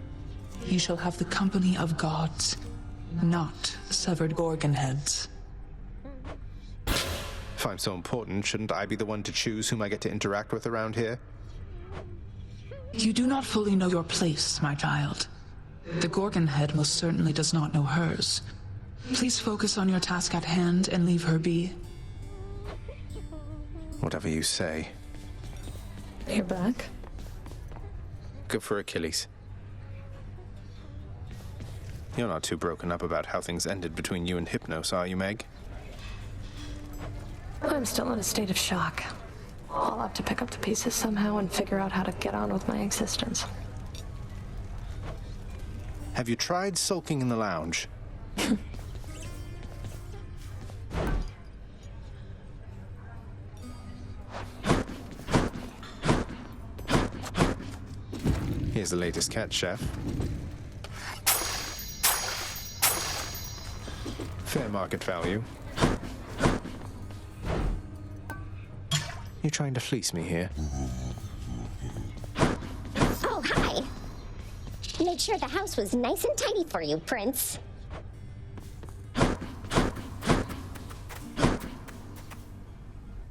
You shall have the company of gods, not severed gorgon heads. If I'm so important, shouldn't I be the one to choose whom I get to interact with around here? You do not fully know your place, my child. The gorgon head most certainly does not know hers. Please focus on your task at hand and leave her be. Whatever you say. You're back? Good for Achilles. You're not too broken up about how things ended between you and Hypnos, are you, Meg? I'm still in a state of shock. I'll have to pick up the pieces somehow and figure out how to get on with my existence. Have you tried sulking in the lounge? Here's the latest cat, Chef. Fair market value. You trying to fleece me here? Oh, hi. Made sure the house was nice and tidy for you, Prince.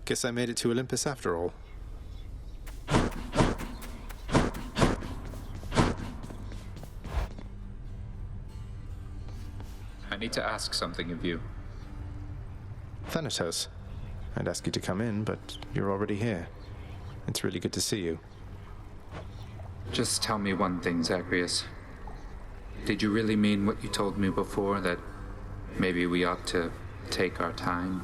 Guess I made it to Olympus after all. I need to ask something of you. Thanatos. I'd ask you to come in, but you're already here. It's really good to see you. Just tell me one thing, Zagreus. Did you really mean what you told me before, that maybe we ought to take our time?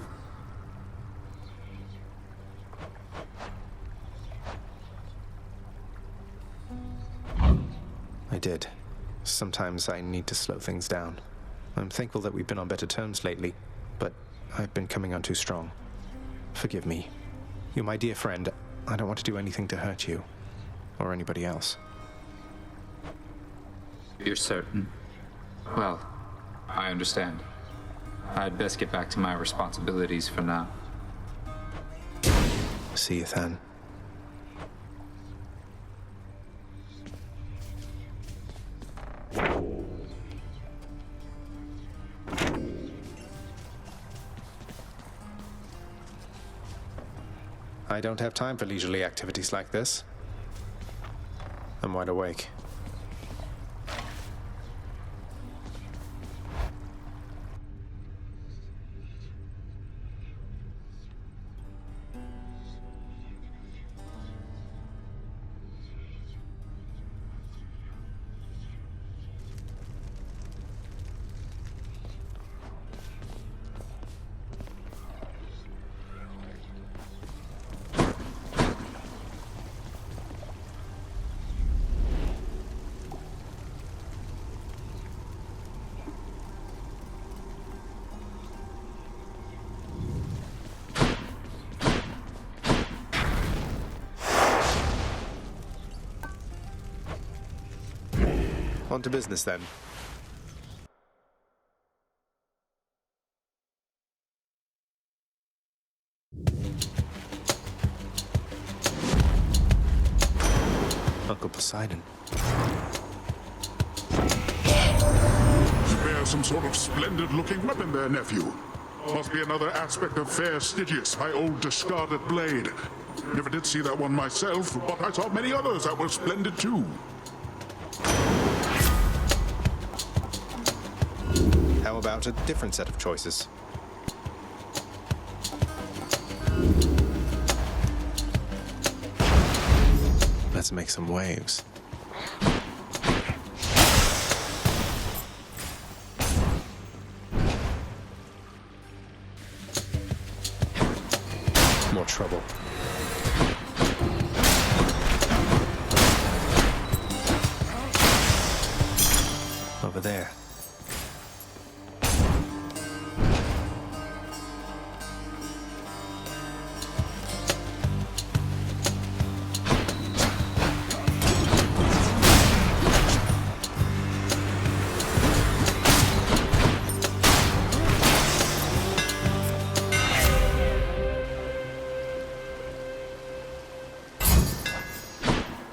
I did. Sometimes I need to slow things down. I'm thankful that we've been on better terms lately, but I've been coming on too strong. Forgive me. You're my dear friend. I don't want to do anything to hurt you. Or anybody else. You're certain? Well, I understand. I'd best get back to my responsibilities for now. See you then. I don't have time for leisurely activities like this. I'm wide awake. On to business then. Uncle Poseidon. You bear some sort of splendid-looking weapon there, nephew. Must be another aspect of fair Stygius, my old discarded blade. Never did see that one myself, but I saw many others that were splendid too. How about a different set of choices? Let's make some waves. More trouble. Over there.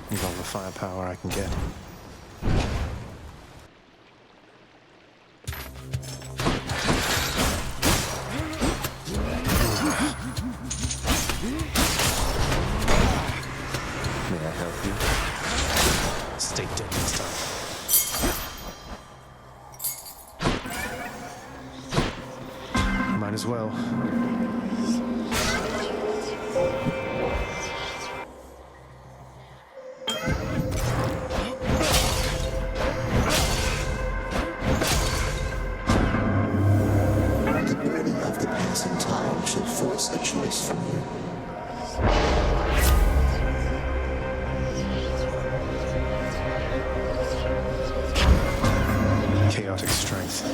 Need all the firepower I can get. May I help you? Stay dead this time. Might as well. The burning of the passing time should force a choice from you. Chaotic strength.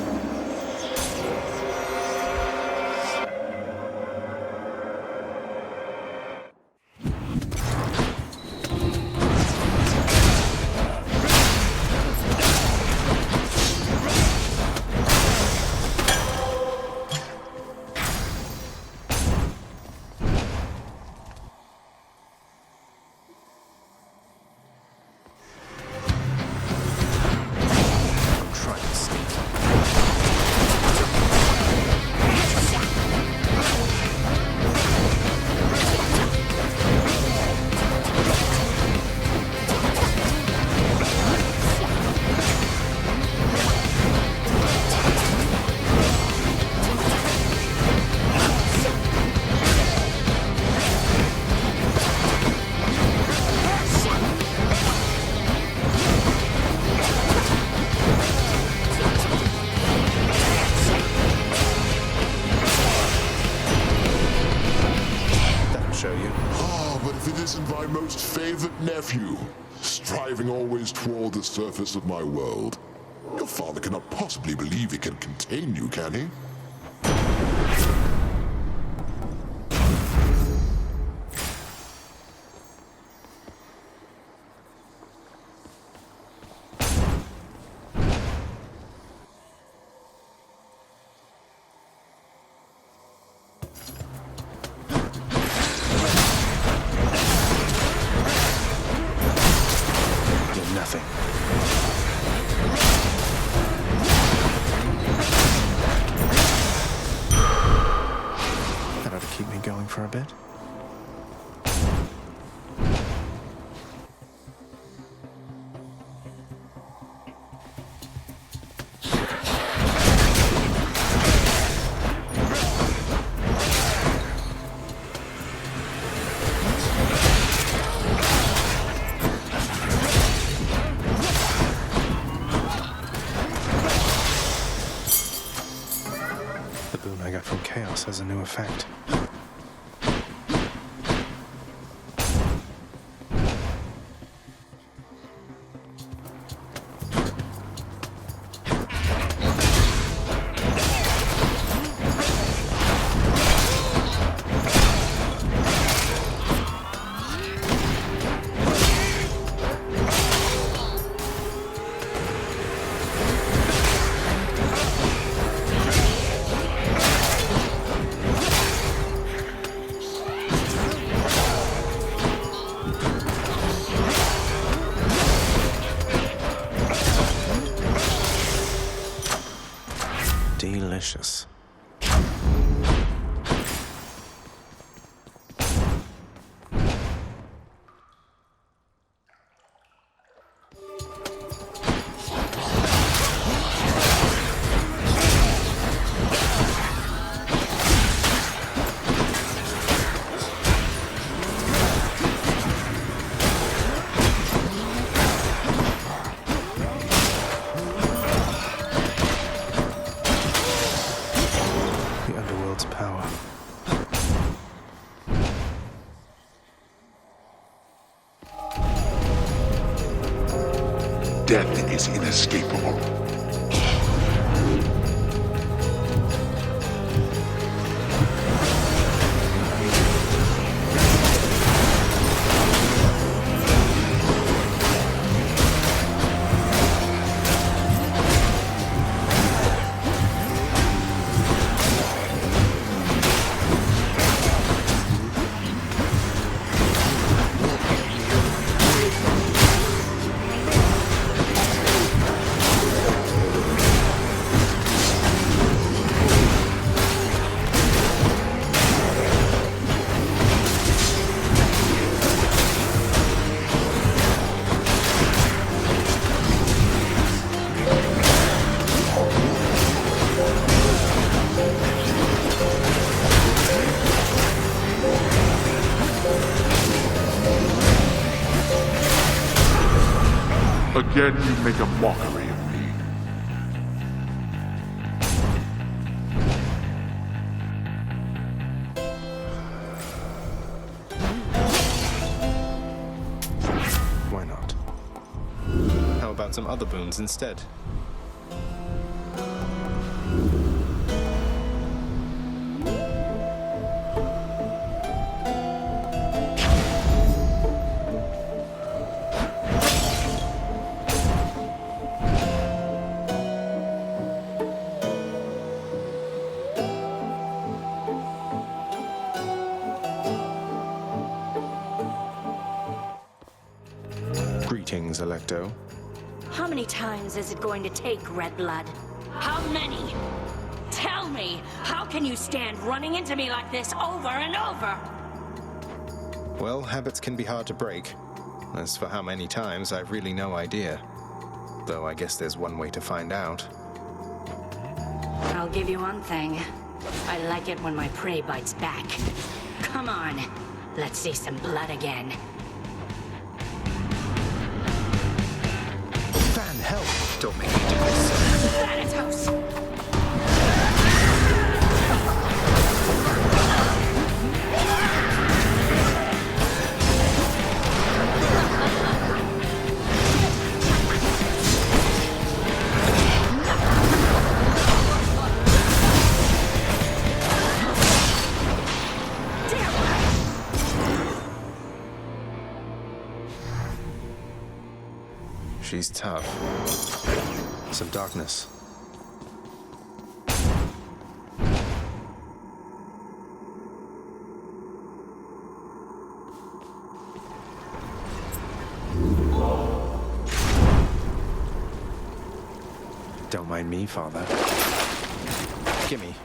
My most favored nephew, striving always toward the surface of my world. Your father cannot possibly believe he can contain you, can he? That ought to keep me going for a bit. The boon I got from Chaos has a new effect. Delicious. The underworld's power. Death is inescapable. Again, you make a mockery of me. Why not? How about some other boons instead? Greetings, Electo. How many times is it going to take, Redblood? How many? Tell me, how can you stand running into me like this over and over? Well, habits can be hard to break. As for how many times, I've really no idea. Though I guess there's one way to find out. I'll give you one thing. I like it when my prey bites back. Come on, let's see some blood again. Van, help! Don't make me do this. Thanatos! She's tough. Some darkness. Don't mind me, Father. Gimme.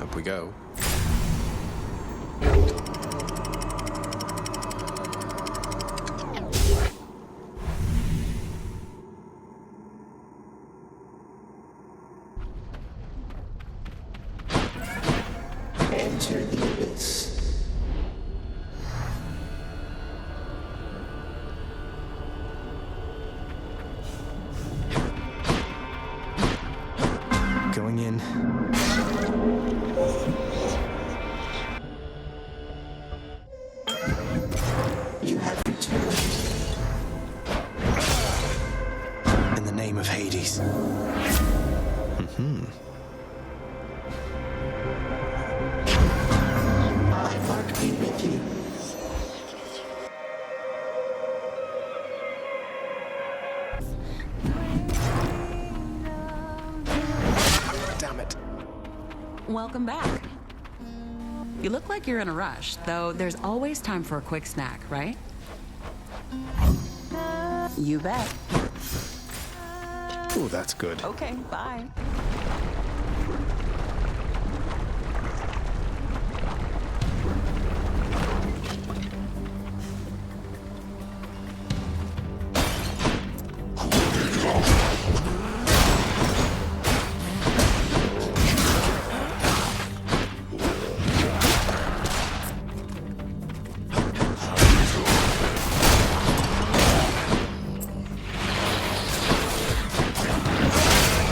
Up we go. Enter the abyss. Going in. You have returned. In the name of Hades. Mm-hmm. My mark be with you. Damn it. Welcome back. You look like you're in a rush, though there's always time for a quick snack, right? You bet. Oh, that's good. Okay, bye.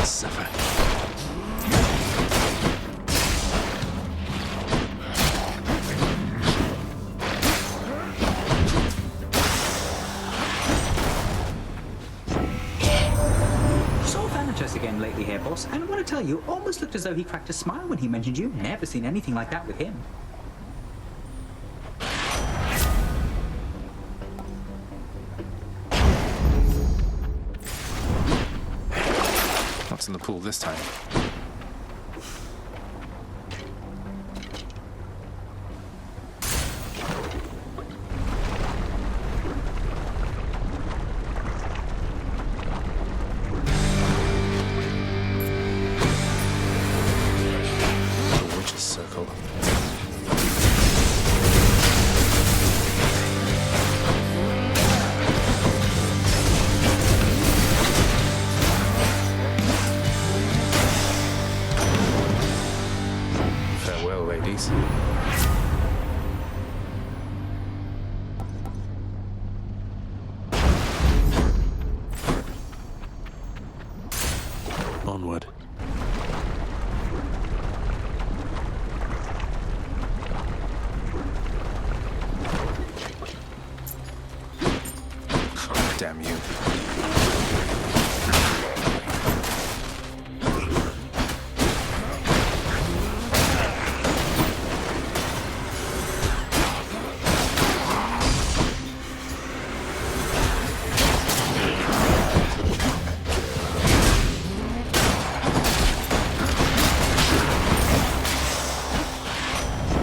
Suffer. Saw Thanatos again lately here, boss, and I want to tell you, almost looked as though he cracked a smile when he mentioned you. Never seen anything like that with him. What's in the pool this time? The witch's circle. Farewell, ladies. Onward. Damn you.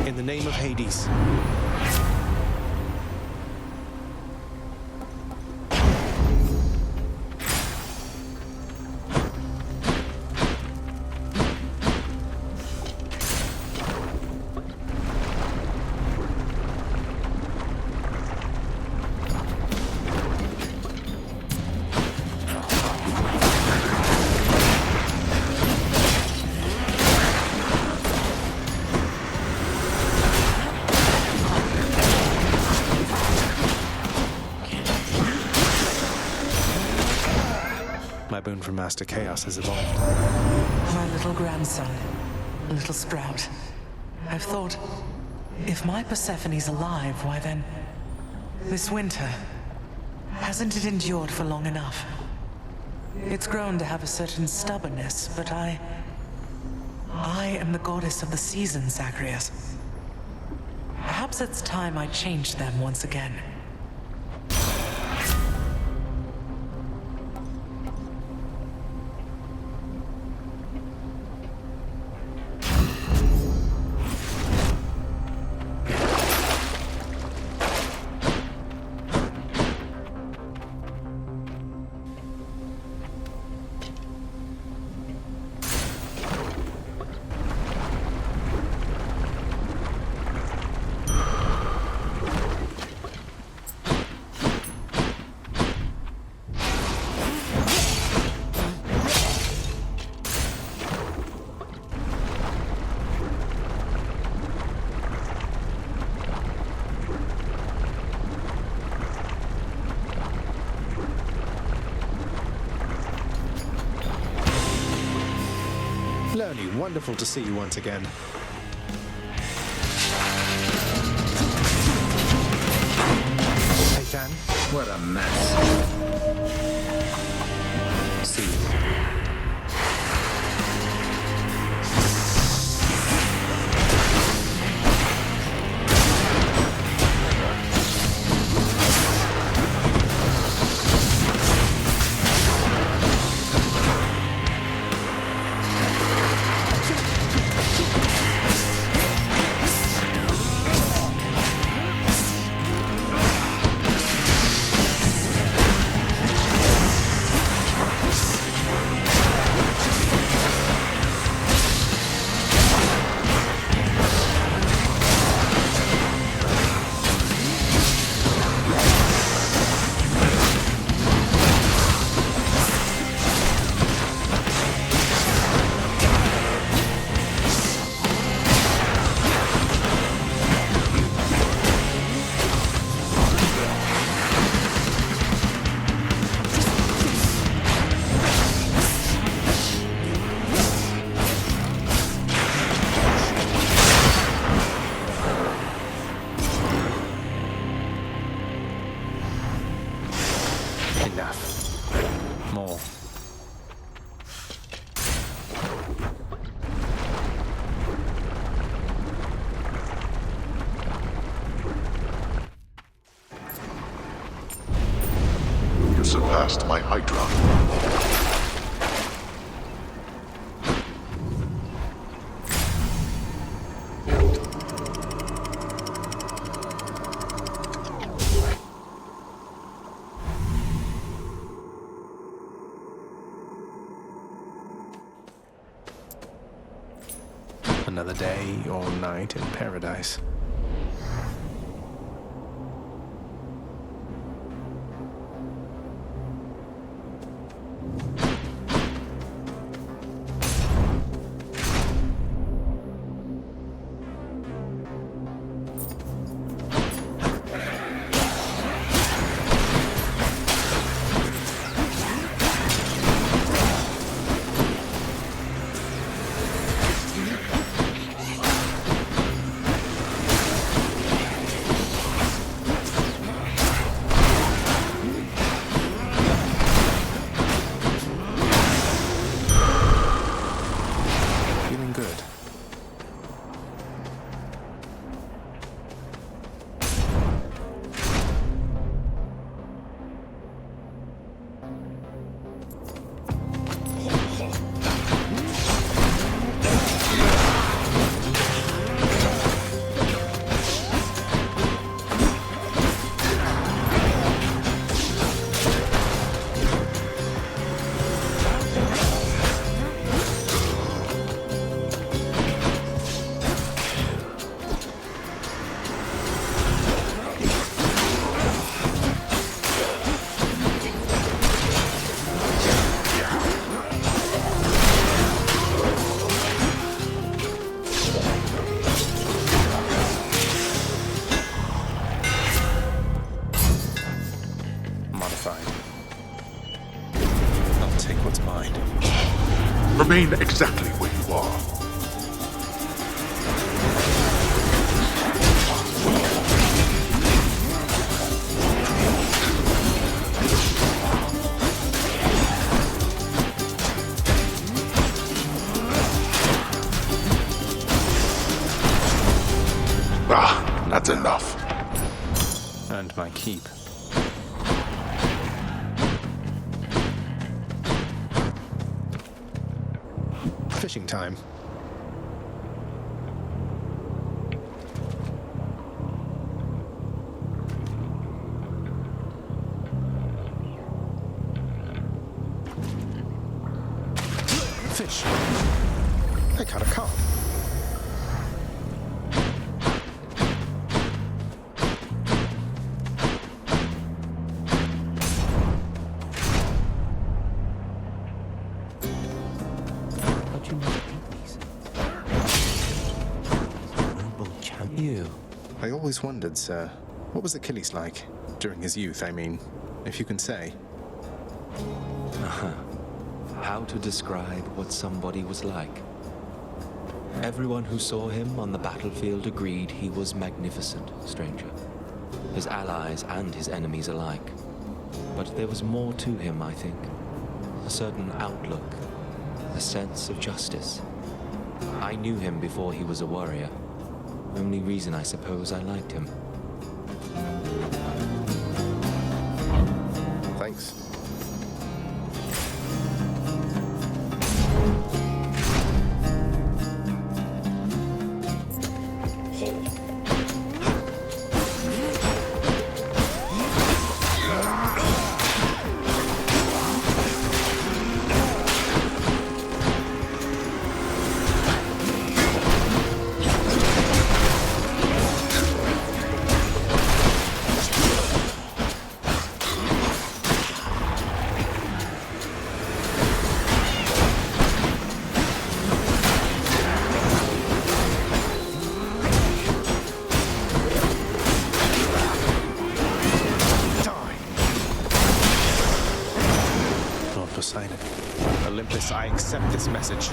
In the name of Hades. My boon from Master Chaos has evolved. My little grandson, little Sprout. I've thought, if my Persephone's alive, why then, this winter, hasn't it endured for long enough? It's grown to have a certain stubbornness, but I am the goddess of the seasons, Zagreus. Perhaps it's time I changed them once again. Bernie, wonderful to see you once again. Hey, Van. What a mess. See you. Enough. More. You surpassed my Hydra. Another day or night in paradise. I'll take what's mine. Remain exactly where you are. That's enough. And my keep. Fishing time. Fish. I caught a carp. I always wondered, sir, what was Achilles like? During his youth, I mean, if you can say. How to describe what somebody was like? Everyone who saw him on the battlefield agreed he was magnificent, stranger. His allies and his enemies alike. But there was more to him, I think. A certain outlook, a sense of justice. I knew him before he was a warrior. Only reason I suppose I liked him. Thanks. Poseidon. Olympus, I accept this message.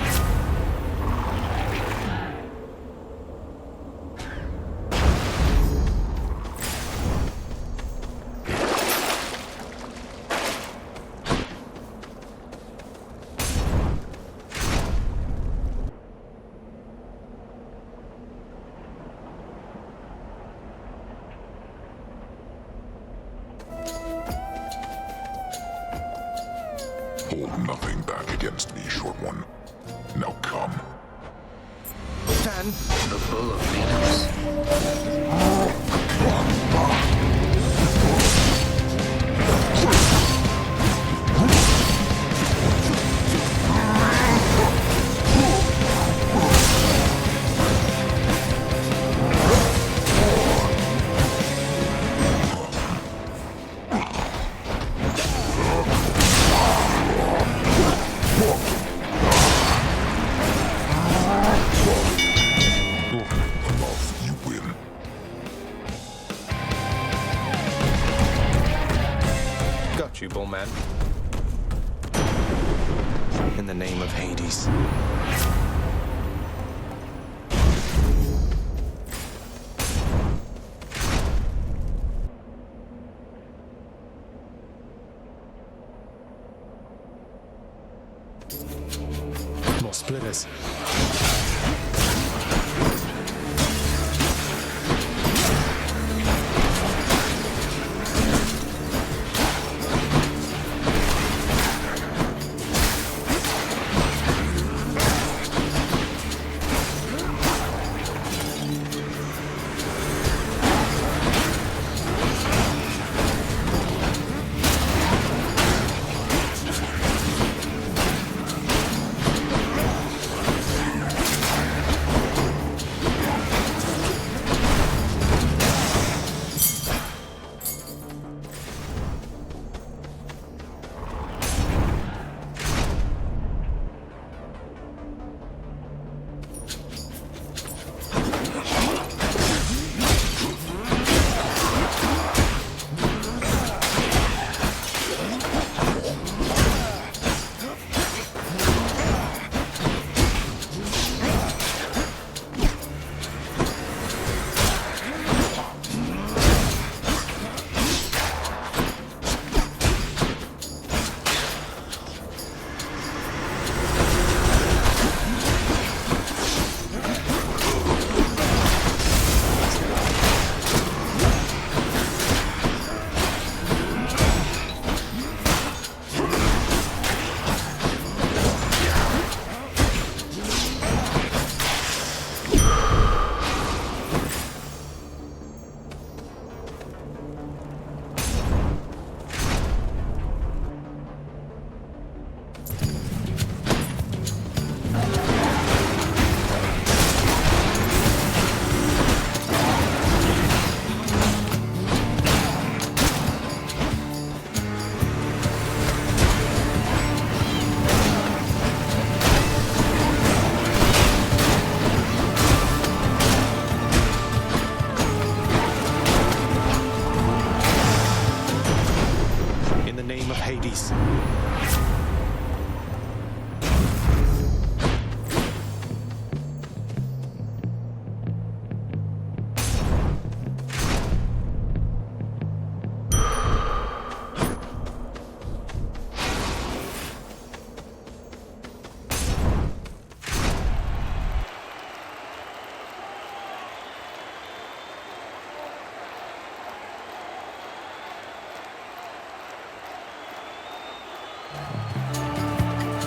Hold nothing back against me, Short One. Now come. Dan! The Bull of Venus. You, Bullman. In the name of Hades. More splitters.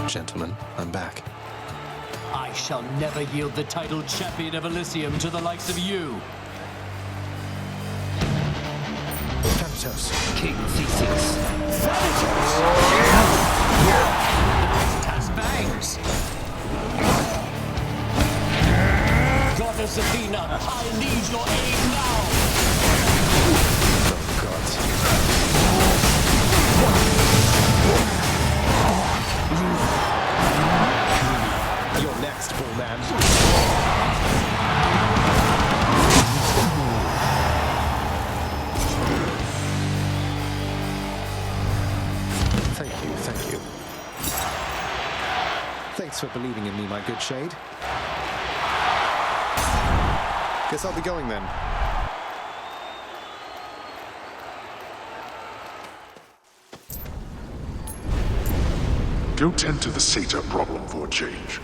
Gentlemen, I'm back. I shall never yield the title champion of Elysium to the likes of you. Thanatos. King Theseus. Thanatos! Has bangs! Goddess Athena, I need your aid now! Oh, God. You're next, bull man. Thank you. Thanks for believing in me, my good shade. Guess I'll be going then. Go tend to the Satyr problem for a change.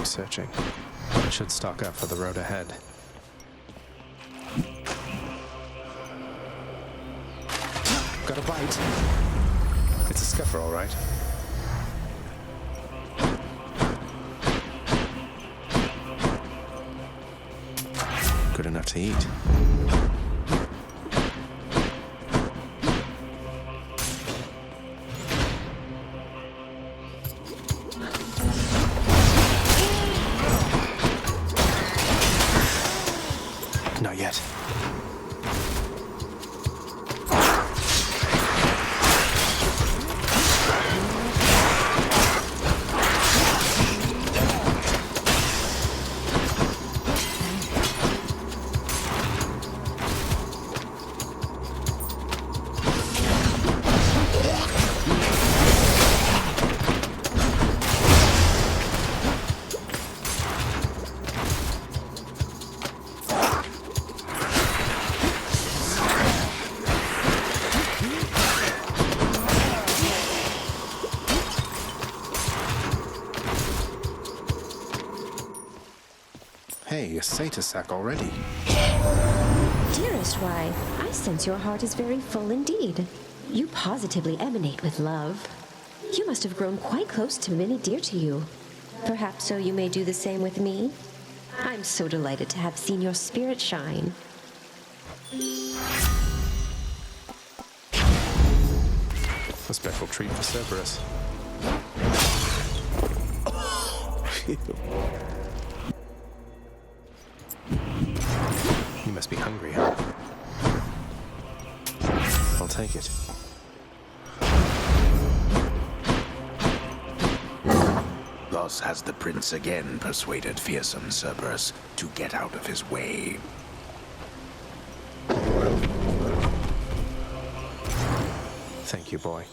Searching. I should stock up for the road ahead. Got a bite. It's a scuffer, all right. Good enough to eat. Not yet. Hey, a satyr sack already. Dearest, why, I sense your heart is very full indeed. You positively emanate with love. You must have grown quite close to many dear to you. Perhaps so you may do the same with me? I'm so delighted to have seen your spirit shine. A special treat for Cerberus. You must be hungry, huh? I'll take it. Thus has the prince again persuaded fearsome Cerberus to get out of his way. Thank you, boy.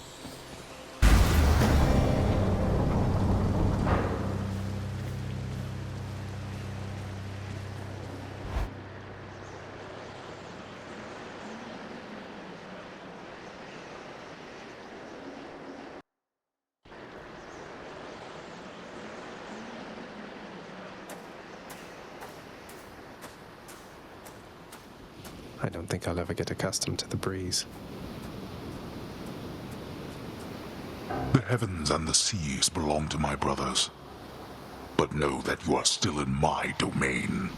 I don't think I'll ever get accustomed to the breeze. The heavens and the seas belong to my brothers. But know that you are still in my domain.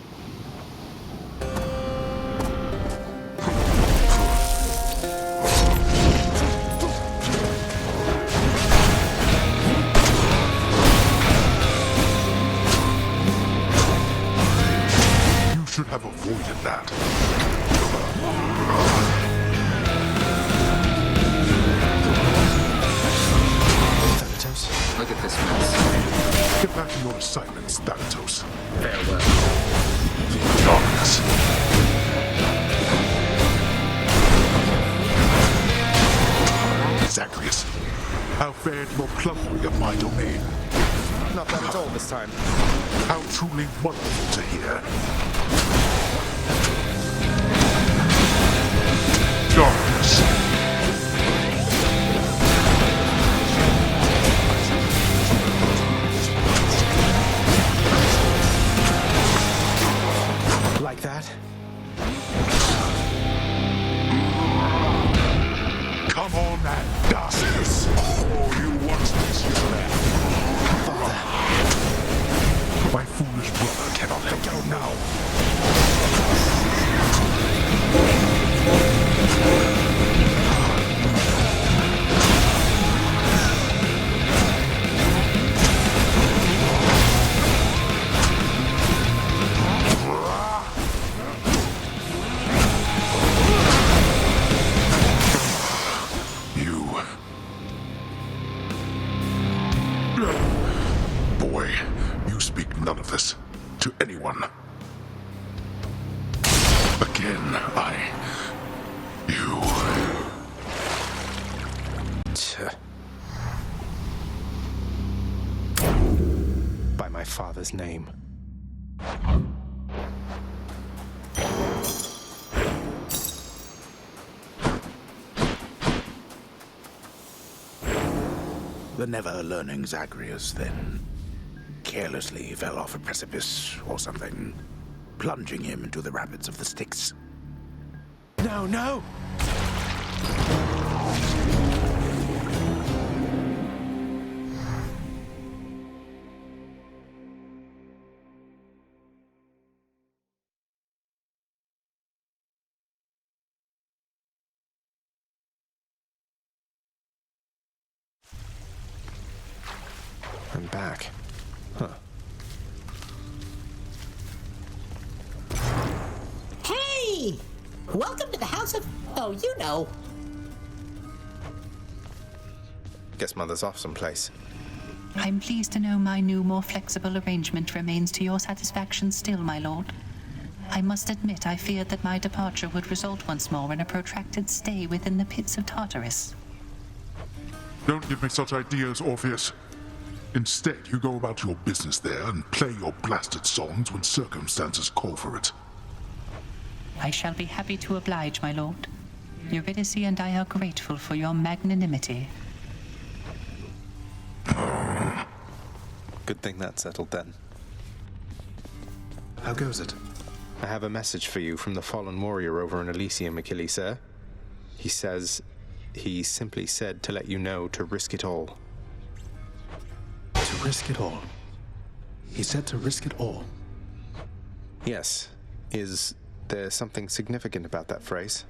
You should have avoided that. Look at this mess. Get back to your assignments, Thanatos. Farewell. The darkness. Zagreus, how fared your plundering of my domain? Not bad at all this time. How truly wonderful to hear. Darkness. Like that? Come on, that darkness. Oh, you want this, you left. My foolish brother cannot help you now. Boy, you speak none of this to anyone. Again, you. By my father's name. The never-learning Zagreus, then, carelessly fell off a precipice or something, plunging him into the rapids of the Styx. No, no! I'm back. Huh. Hey! Welcome to the House of... Oh, you know. Guess Mother's off someplace. I'm pleased to know my new, more flexible arrangement remains to your satisfaction still, my lord. I must admit I feared that my departure would result once more in a protracted stay within the pits of Tartarus. Don't give me such ideas, Orpheus. Instead, you go about your business there and play your blasted songs when circumstances call for it. I shall be happy to oblige, my lord. Eurydice and I are grateful for your magnanimity. Good thing that's settled then. How goes it? I have a message for you from the fallen warrior over in Elysium, Achilles, sir. He simply said to let you know to risk it all. To risk it all? He said to risk it all? Yes. Is there something significant about that phrase?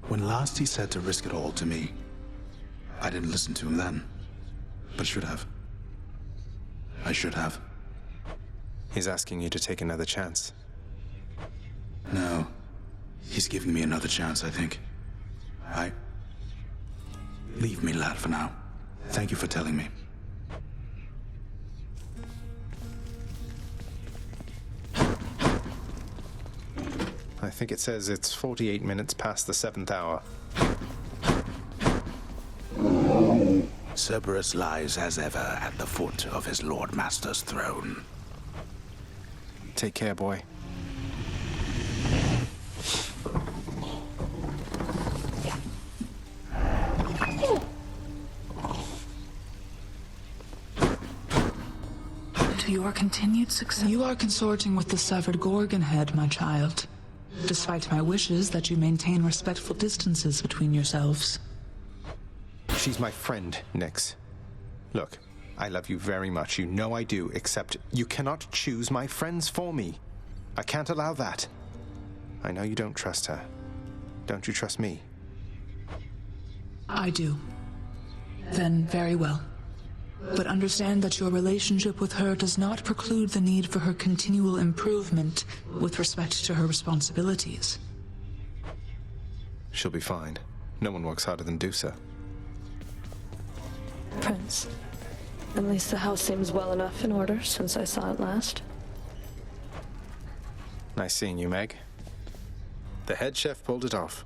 When last he said to risk it all to me, I didn't listen to him then, but should have. I should have. He's asking you to take another chance. No. He's giving me another chance, I think. Leave me, lad, for now. Thank you for telling me. I think it says it's 48 minutes past the 7th hour. Cerberus lies as ever at the foot of his Lord Master's throne. Take care, boy. To your continued success. You are consorting with the severed Gorgon head, my child. Despite my wishes that you maintain respectful distances between yourselves. She's my friend, Nyx. Look, I love you very much. You know I do, except you cannot choose my friends for me. I can't allow that. I know you don't trust her. Don't you trust me? I do. Then very well. But understand that your relationship with her does not preclude the need for her continual improvement with respect to her responsibilities. She'll be fine. No one works harder than Dusa. Prince, at least the house seems well enough in order since I saw it last. Nice seeing you, Meg. The head chef pulled it off.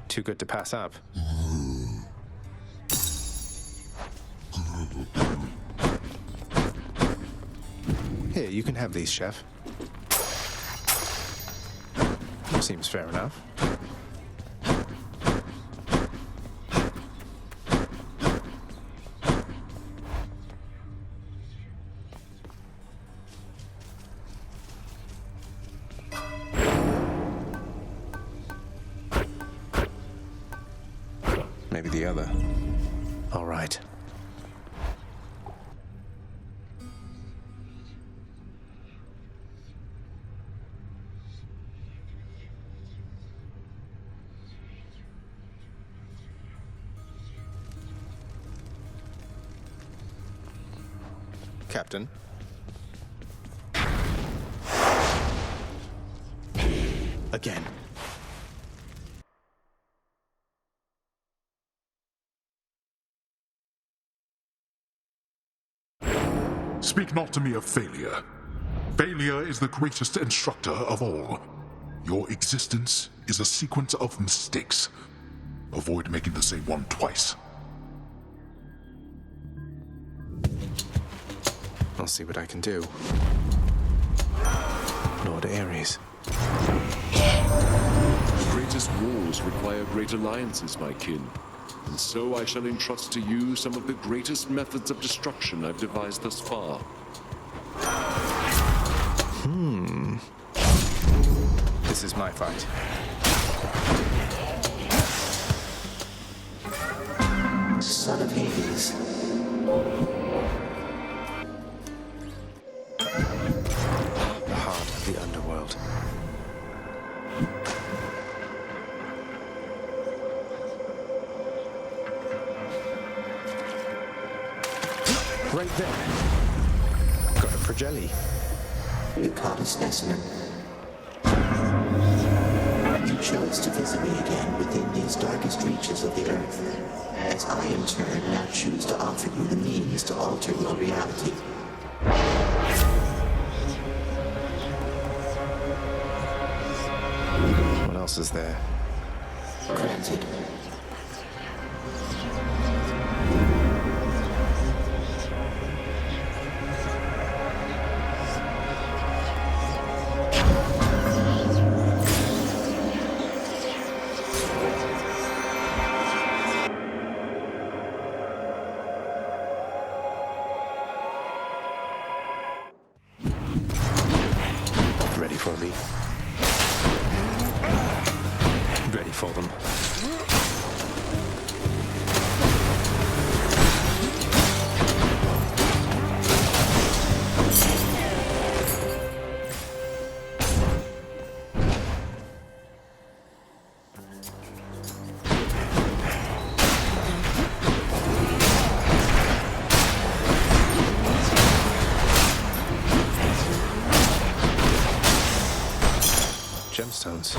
Too good to pass up. Here, you can have these, chef. Seems fair enough. Maybe the other. All right. Captain. Again. Speak not to me of failure. Failure is the greatest instructor of all. Your existence is a sequence of mistakes. Avoid making the same one twice. I'll see what I can do. Lord Ares. The greatest wars require great alliances, my kin. And so I shall entrust to you some of the greatest methods of destruction I've devised thus far. This is my fight. Son of Hades. The heart of the underworld. Right there. Got a Fragile. You caught a specimen. You chose to visit me again within these darkest reaches of the earth, as I in turn now choose to offer you the means to alter your reality. What else is there? Granted. for them. Gemstones.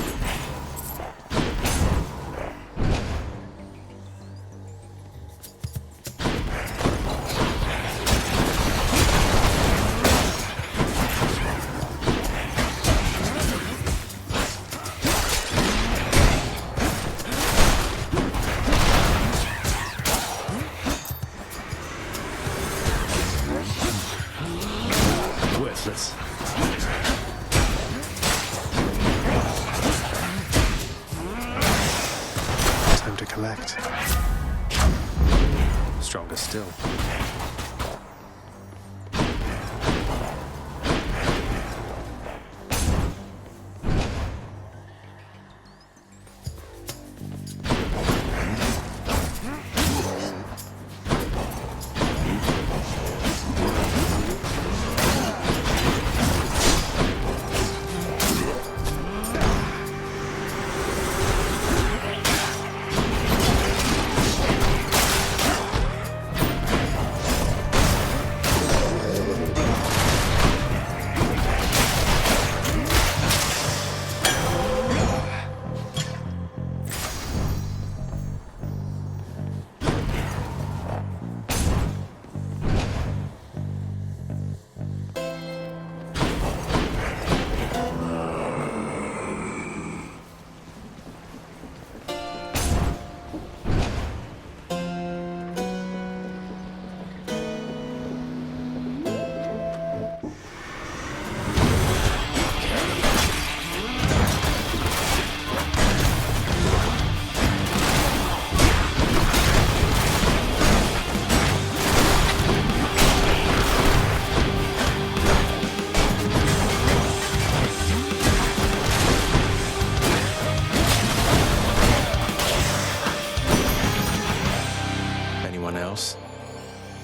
Worthless. Time to collect. Stronger still.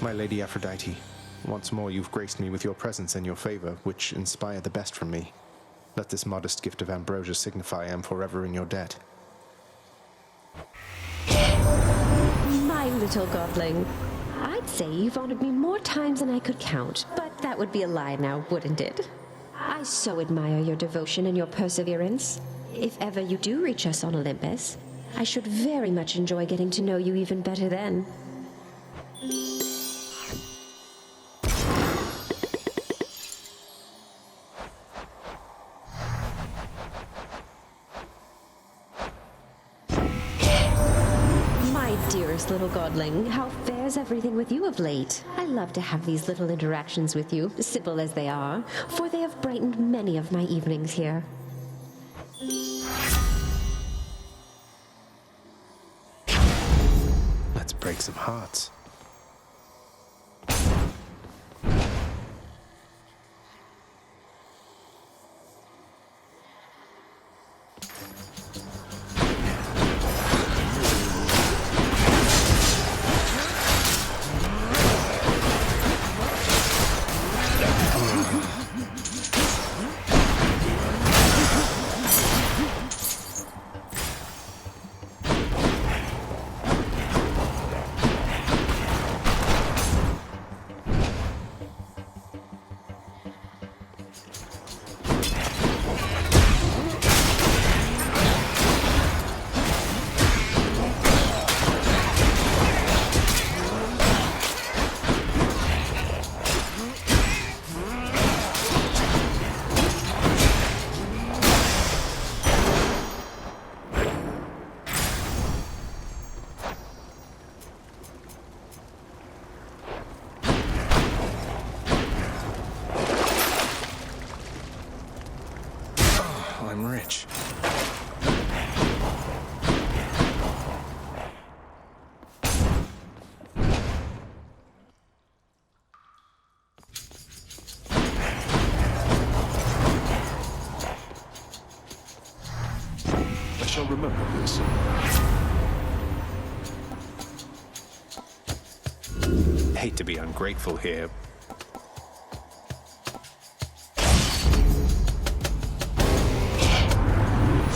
My Lady Aphrodite, once more you've graced me with your presence and your favor, which inspire the best from me. Let this modest gift of ambrosia signify I am forever in your debt. My little godling. I'd say you've honored me more times than I could count, but that would be a lie now, wouldn't it? I so admire your devotion and your perseverance. If ever you do reach us on Olympus, I should very much enjoy getting to know you even better then. Dearest little godling, how fares everything with you of late? I love to have these little interactions with you, simple as they are, for they have brightened many of my evenings here. Let's break some hearts. shall remember this. Hate to be ungrateful here.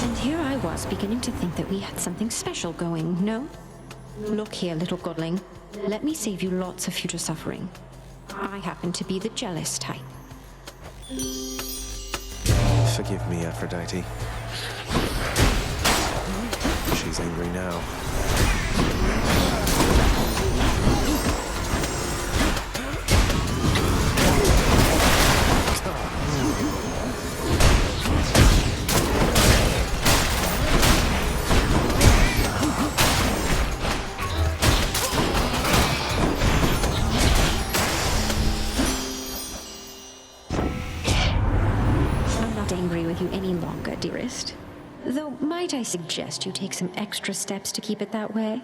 And here I was beginning to think that we had something special going, no? Look here, little godling. Let me save you lots of future suffering. I happen to be the jealous type. Forgive me, Aphrodite. She's angry now. Angry with you any longer, dearest. Though, might I suggest you take some extra steps to keep it that way?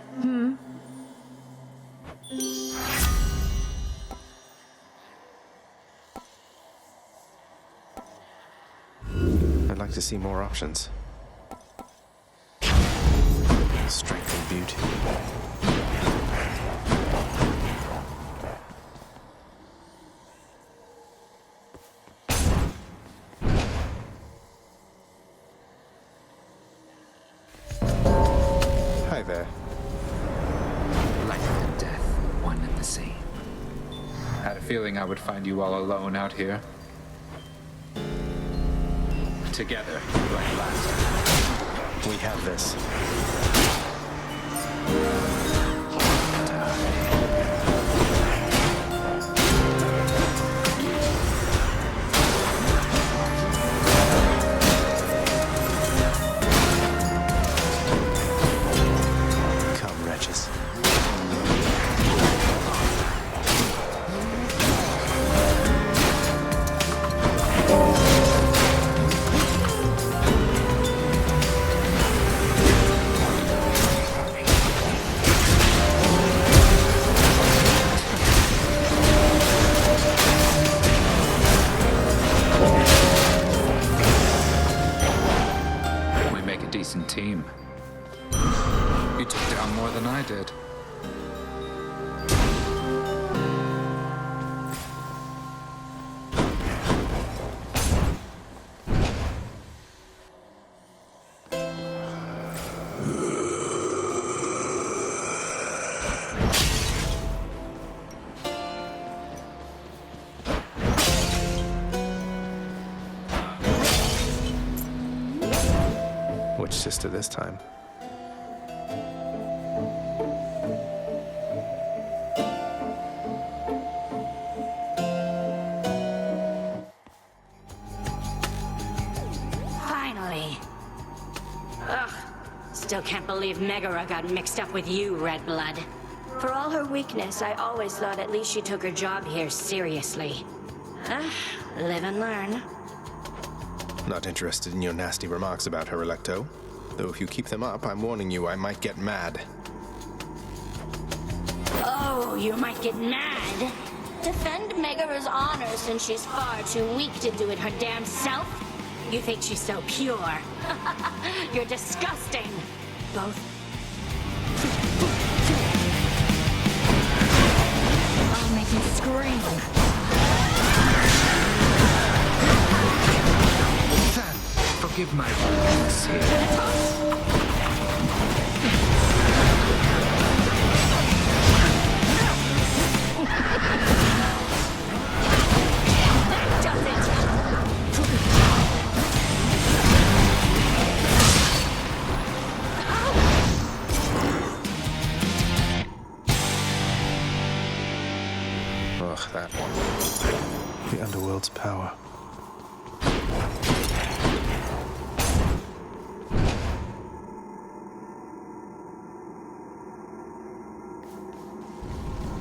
I'd like to see more options. Strength and beauty. Hi there. Life and death, one and the same. Had a feeling I would find you all alone out here. Together, like last time. We have this. Come, wretches. We make a decent team. You took down more than I did. Which sister this time? Finally. Ugh. Still can't believe Megara got mixed up with you, Redblood. For all her weakness, I always thought at least she took her job here seriously. Live and learn. Not interested in your nasty remarks about her, Electo. Though if you keep them up, I'm warning you, I might get mad. Oh, you might get mad? Defend Megara's honor since she's far too weak to do it her damn self? You think she's so pure? You're disgusting. Both. I'll make you scream. Forgive my rudeness here. Ugh, that one. The Underworld's power.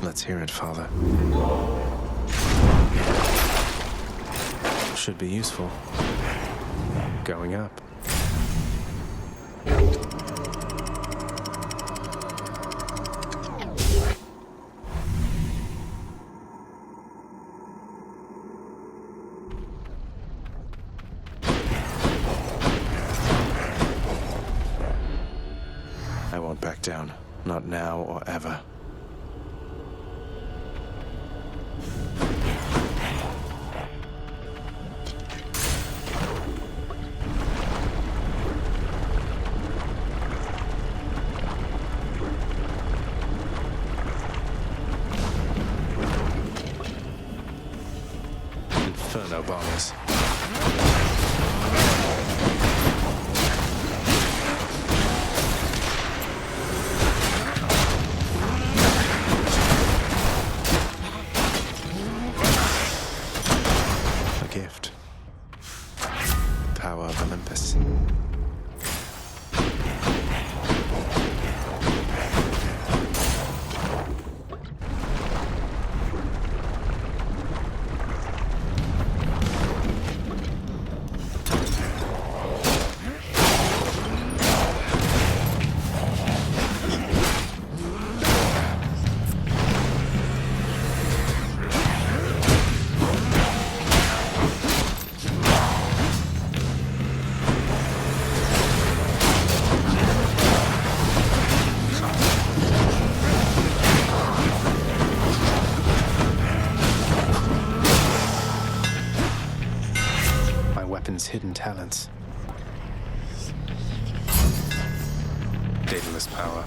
Let's hear it, Father. Should be useful. Going up. I won't back down. Not now or ever. Inferno bombers. A gift. Power of Olympus. Hidden talents. Daedalus power.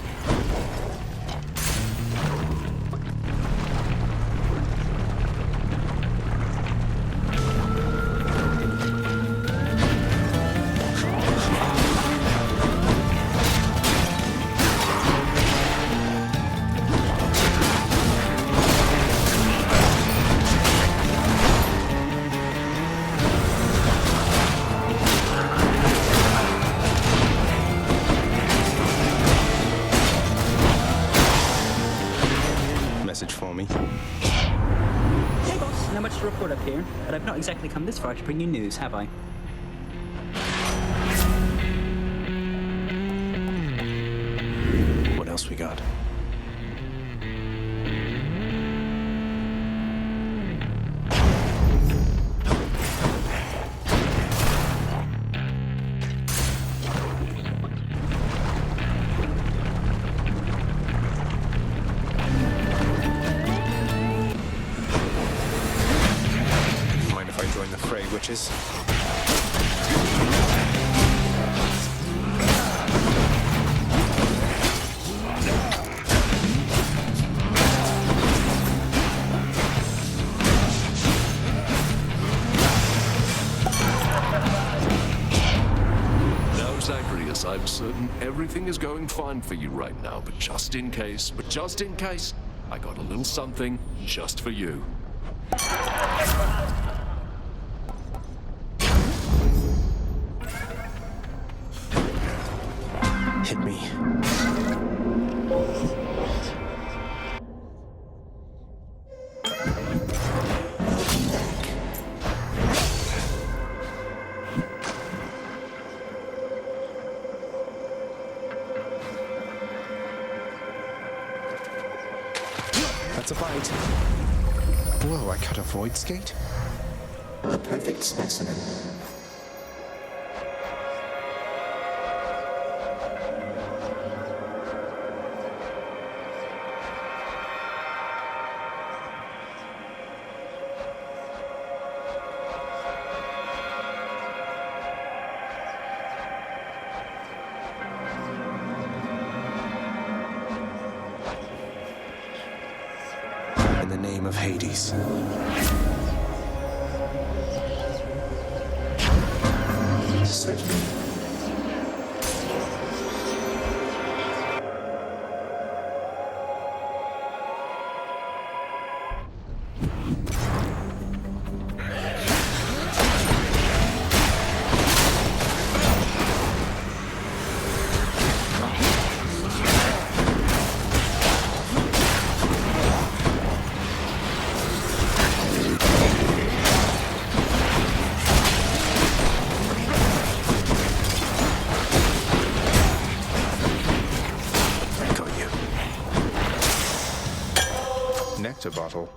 For me. Hey boss, not much to report up here, but I've not exactly come this far to bring you news, have I? What else we got? Witches. Now, Zagreus, I'm certain everything is going fine for you right now, but just in case, I got a little something just for you. Hit me. That's a bite. Whoa, I cut a void skate? A perfect specimen. In the name of Hades. Certainly. Nectar bottle.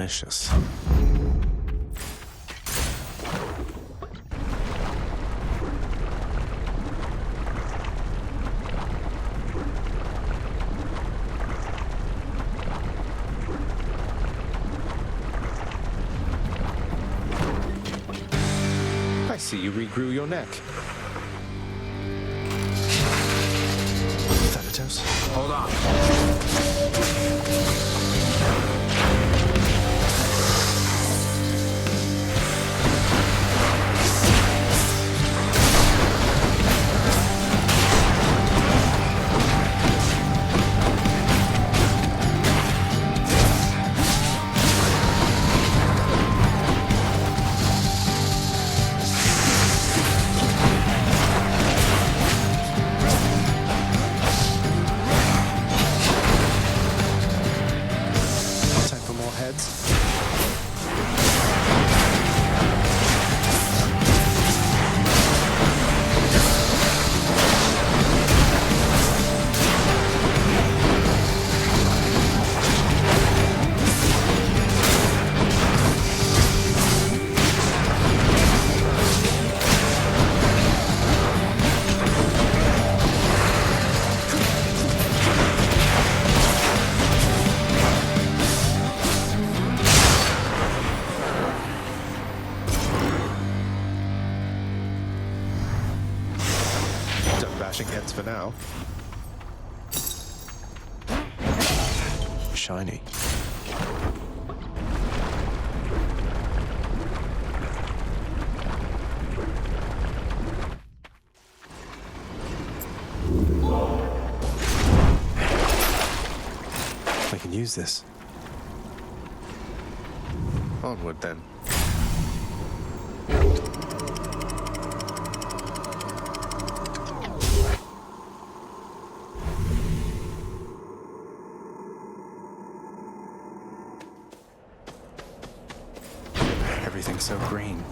delicious. I see you regrew your neck. Thanatos? Hold on. Bashing heads for now. Shiny. I can use this. Onward then. Everything's so green.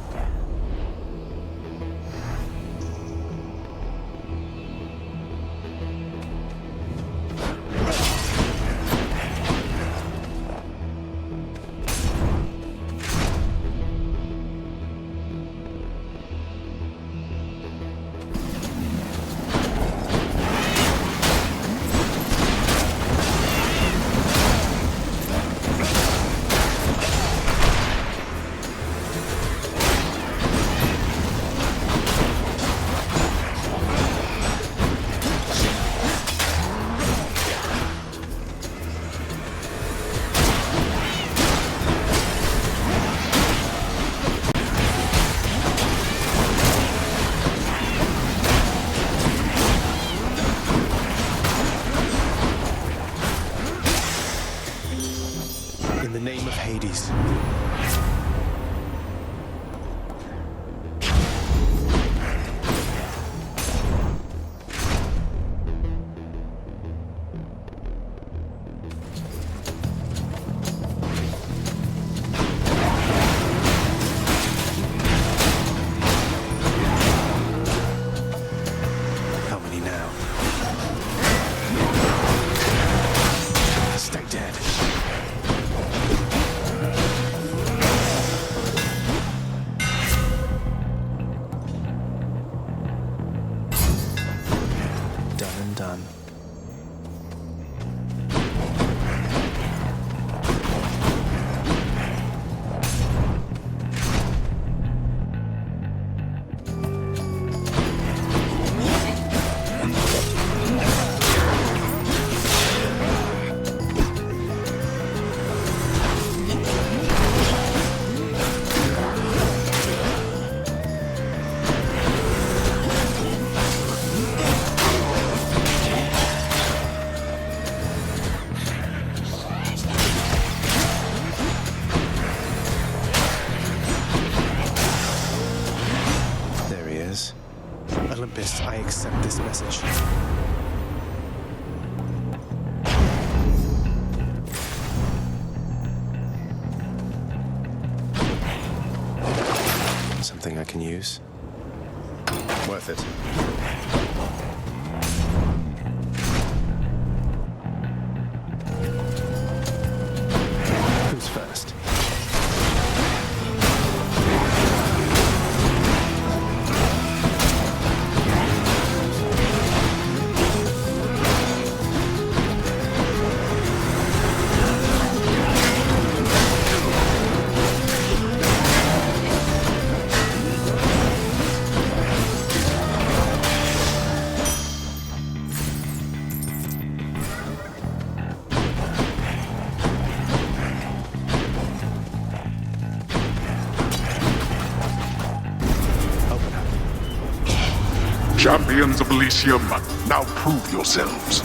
In the name of Hades. How many now? Stay dead. Done. Olympus, I accept this message. Something I can use. Worth it. Who's first? Champions of Elysium, now prove yourselves.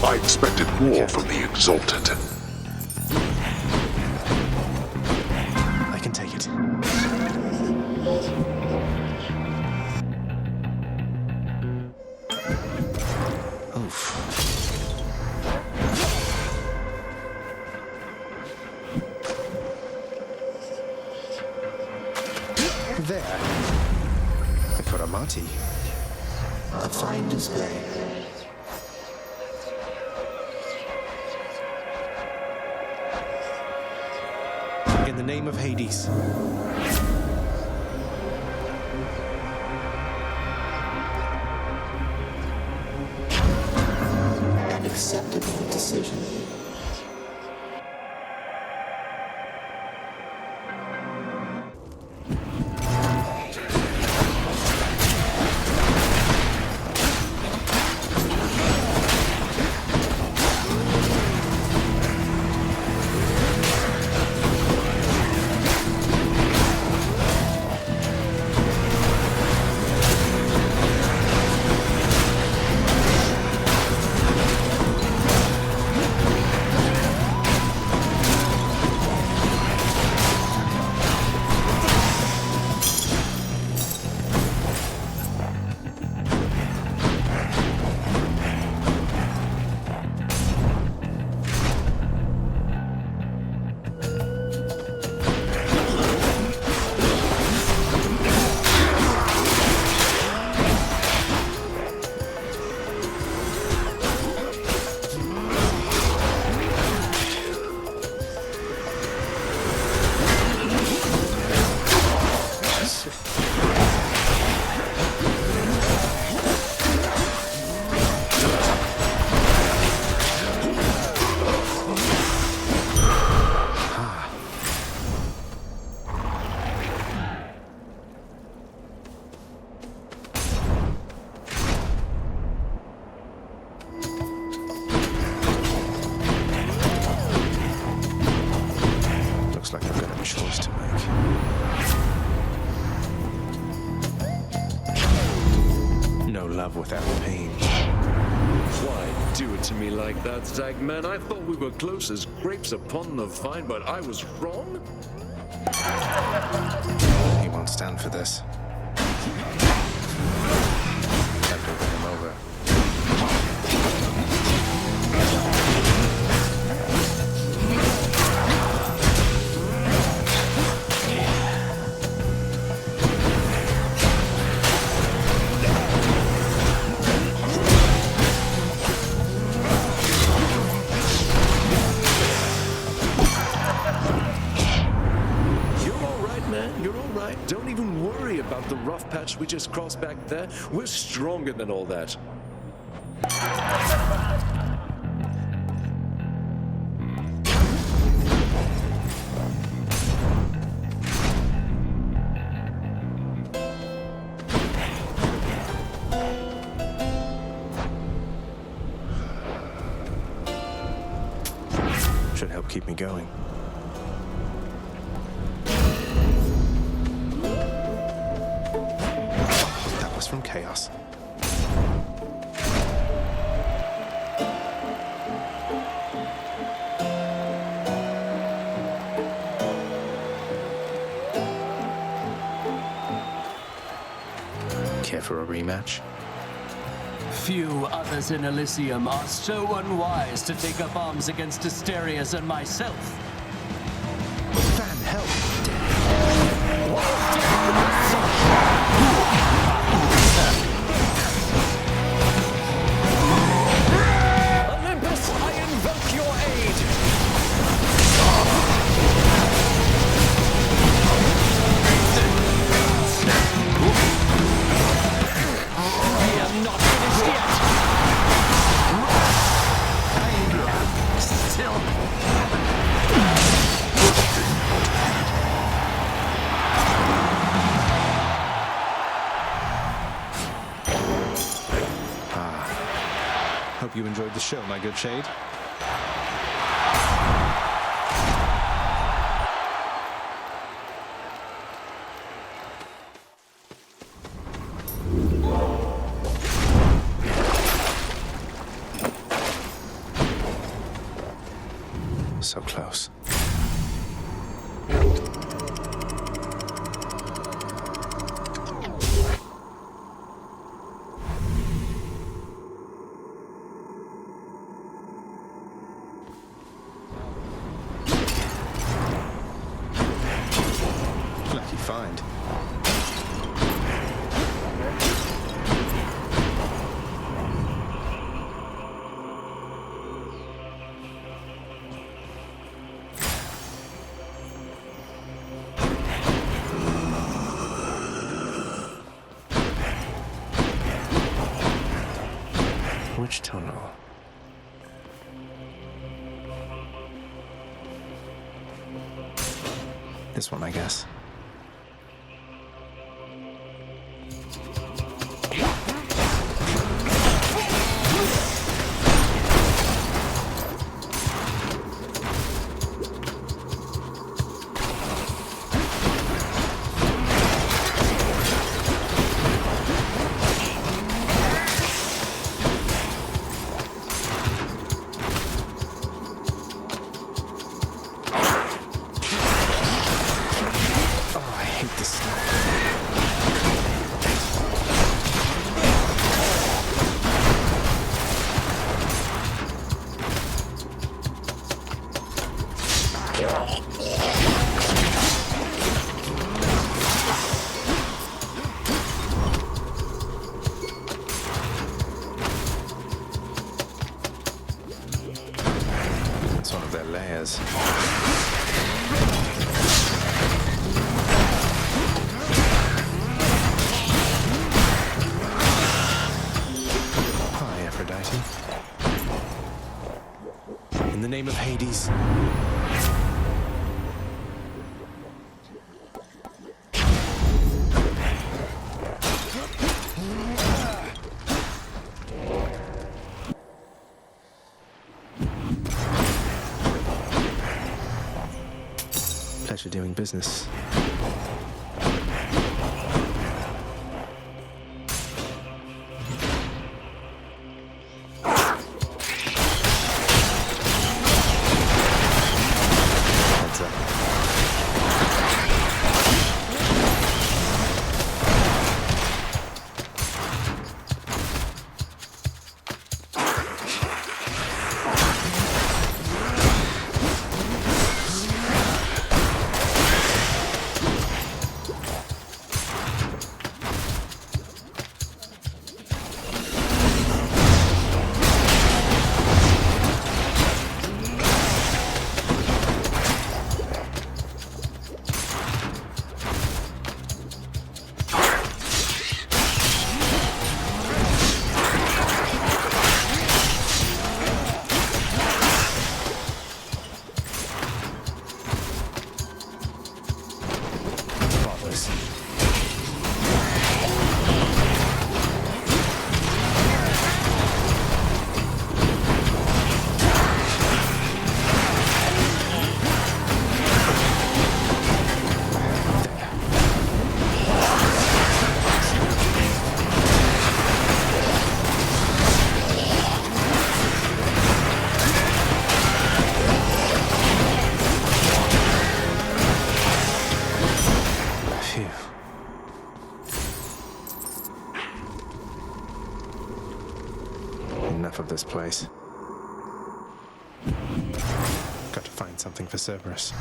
I expected more from the Exalted. I can take it. Oof. There. For Amati. A fine display. In the name of Hades. An acceptable decision. Like I've got a choice to make. No love without pain. Why do it to me like that, Zagman? I thought we were close as grapes upon the vine, but I was wrong? He won't stand for this. Time to win him over. Don't even worry about the rough patch we just crossed back there. We're stronger than all that. Should help keep me going. From chaos. Care for a rematch? Few others in Elysium are so unwise to take up arms against Asterius and myself. Van, help! Olympus, I invoke your aid! I am not finished yet! I am still enjoyed the show, my good shade. So close. Lucky find. Which tunnel? This one, I guess. It's one of their layers. Hi, Aphrodite. In the name of Hades. Pleasure doing business. Heads up. Enough of this place. Got to find something for Cerberus.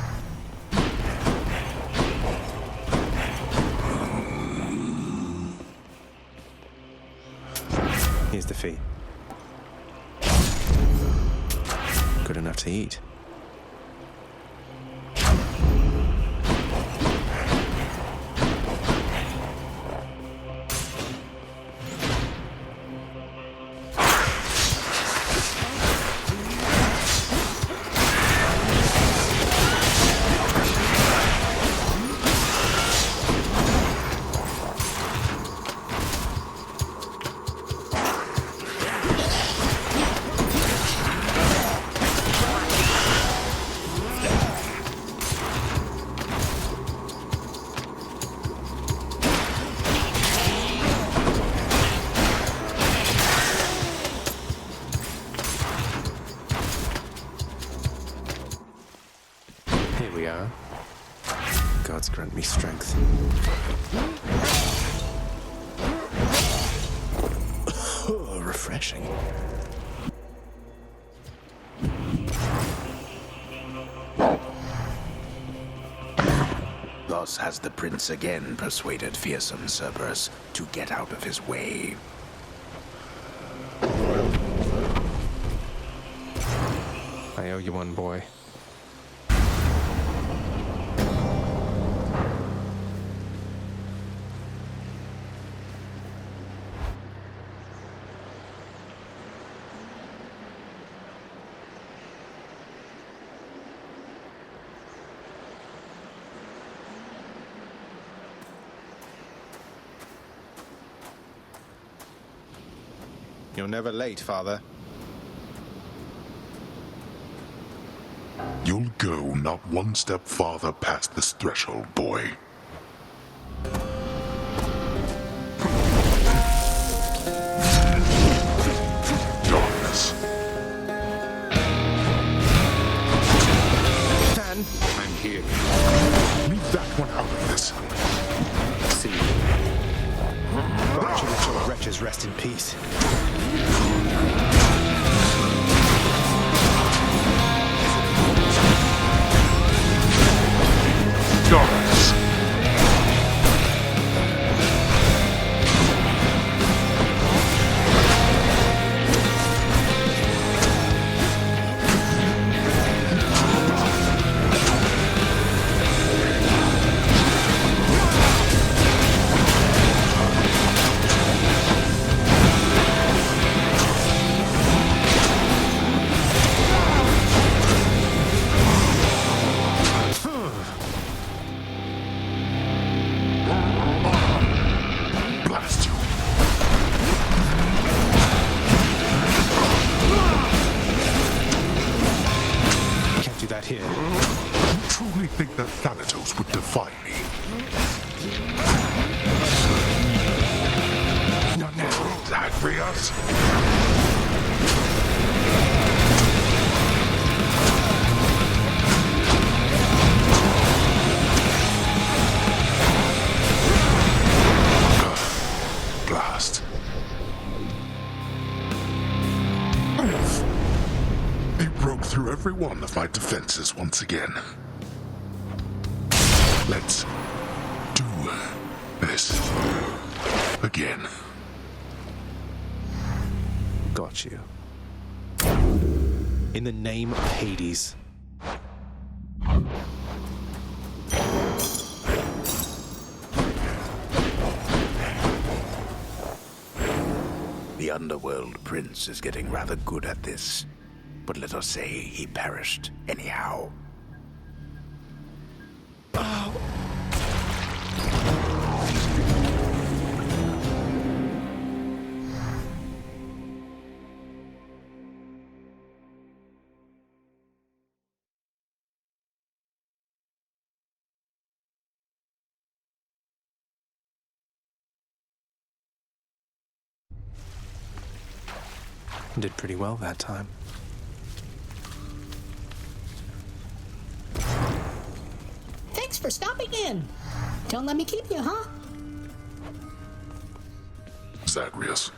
Here's the fee. Good enough to eat. we are. Gods grant me strength. Refreshing. Thus has the prince again persuaded fearsome Cerberus to get out of his way. I owe you one, boy. You're never late, Father. You'll go not one step farther past this threshold, boy. Darkness. Dan! I'm here. Leave that one out of this. See. Why don't you let your wretches rest in peace? Darkness. Blast you. Can't do that here. You truly think that Thanatos would defy me? Not now, Zagreus. Blast. He broke through every one of my defenses once again. Let's do this again. Got you. In the name of Hades. The Underworld Prince is getting rather good at this, but let us say he perished anyhow. Did pretty well that time. Thanks for stopping in. Don't let me keep you, huh? Zagreus.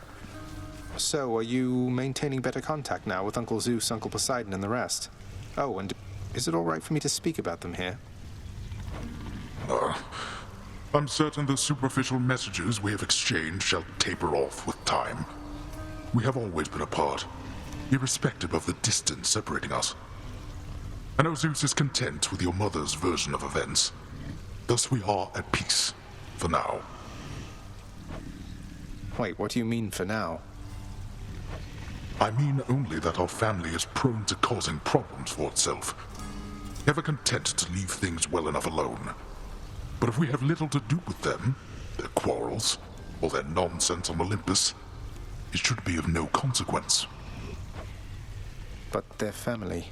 So, are you maintaining better contact now with Uncle Zeus, Uncle Poseidon, and the rest? Oh, and is it all right for me to speak about them here? I'm certain the superficial messages we have exchanged shall taper off with time. We have always been apart, irrespective of the distance separating us. I know Zeus is content with your mother's version of events. Thus we are at peace, for now. Wait, what do you mean for now? I mean only that our family is prone to causing problems for itself, never content to leave things well enough alone. But if we have little to do with them, their quarrels, or their nonsense on Olympus, it should be of no consequence. But their family.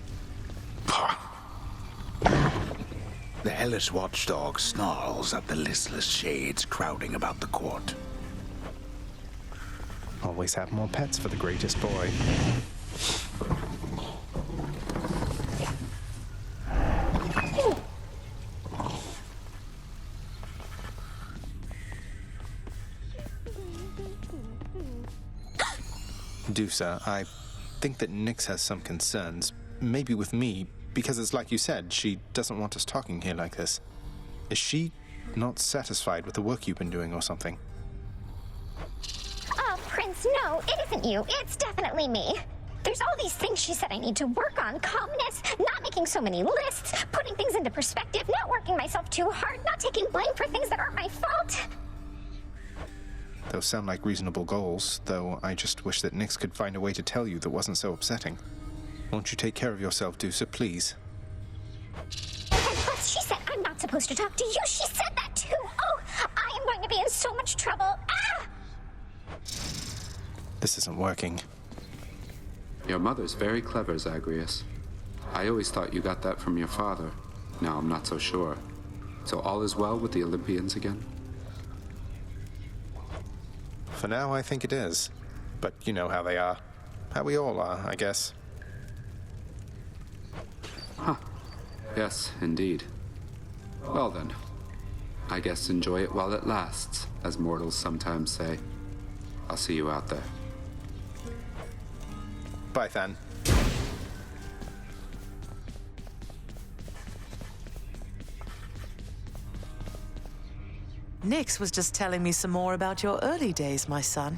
The hellish watchdog snarls at the listless shades crowding about the court. Always have more pets for the greatest boy. Dusa, I think that Nyx has some concerns. Maybe with me, because it's like you said, she doesn't want us talking here like this. Is she not satisfied with the work you've been doing or something? Oh, Prince, no, it isn't you. It's definitely me. There's all these things she said I need to work on. Calmness, not making so many lists, putting things into perspective, not working myself too hard, not taking blame for things that aren't my fault. Those sound like reasonable goals, though I just wish that Nyx could find a way to tell you that wasn't so upsetting. Won't you take care of yourself, Dusa, please? And plus, she said I'm not supposed to talk to you. She said that too. Oh, I am going to be in so much trouble. Ah! This isn't working. Your mother's very clever, Zagreus. I always thought you got that from your father. Now I'm not so sure. So all is well with the Olympians again? For now, I think it is. But you know how they are. How we all are, I guess. Huh. Yes, indeed. Well then, I guess enjoy it while it lasts, as mortals sometimes say. I'll see you out there. Bye, Than. Nyx was just telling me some more about your early days, my son.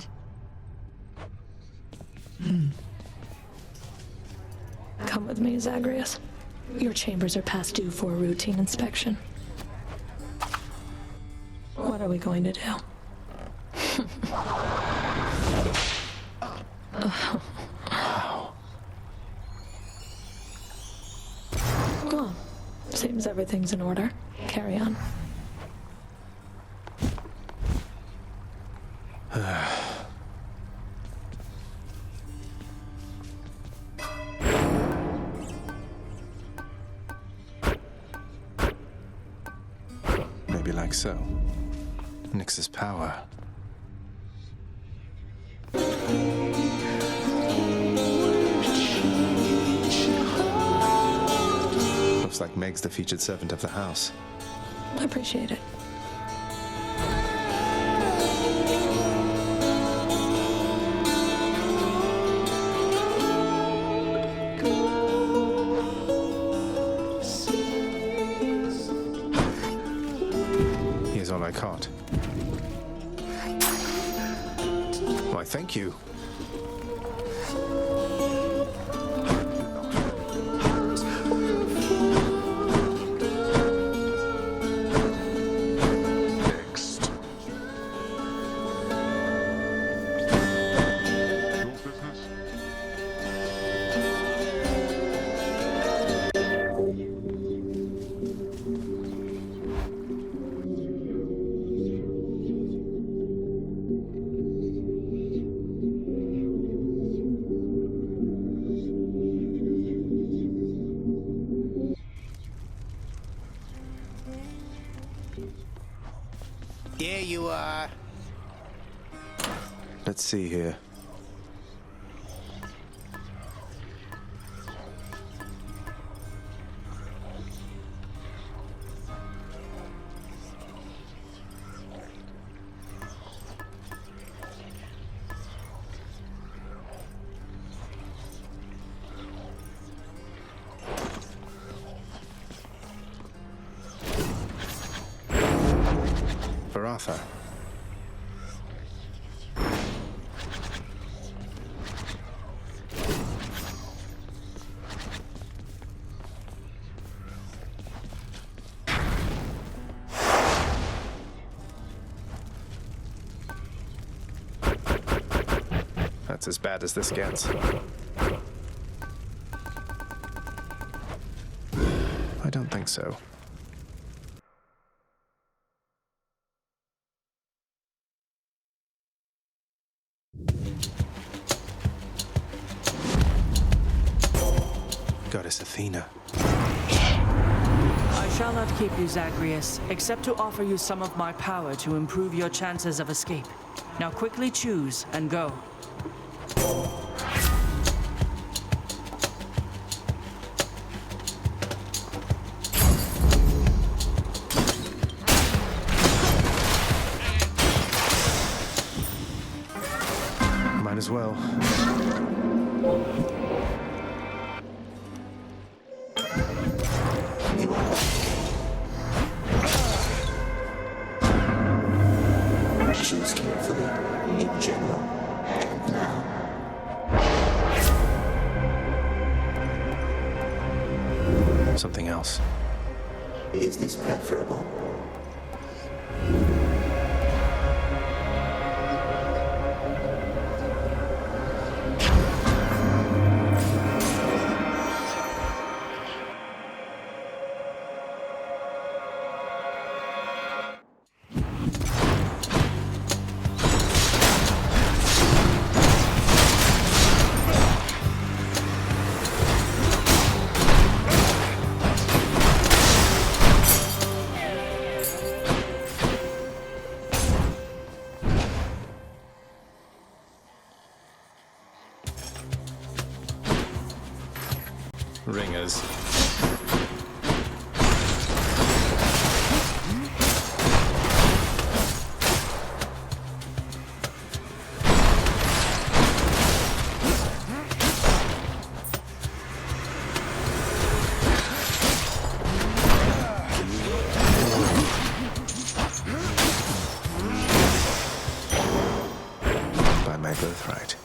Come with me, Zagreus. Your chambers are past due for a routine inspection. What are we going to do? Well, seems everything's in order. Carry on. Maybe like so. Nyx's power. Looks like Meg's the featured servant of the house. I appreciate it. Here's all I caught. Why, thank you. There you are. Let's see here. Varatha. That's as bad as this gets. I don't think so. Goddess Athena. I shall not keep you, Zagreus, except to offer you some of my power to improve your chances of escape. Now quickly choose and go. Might as well. something else. Is this preferable? Ringers. By my birthright.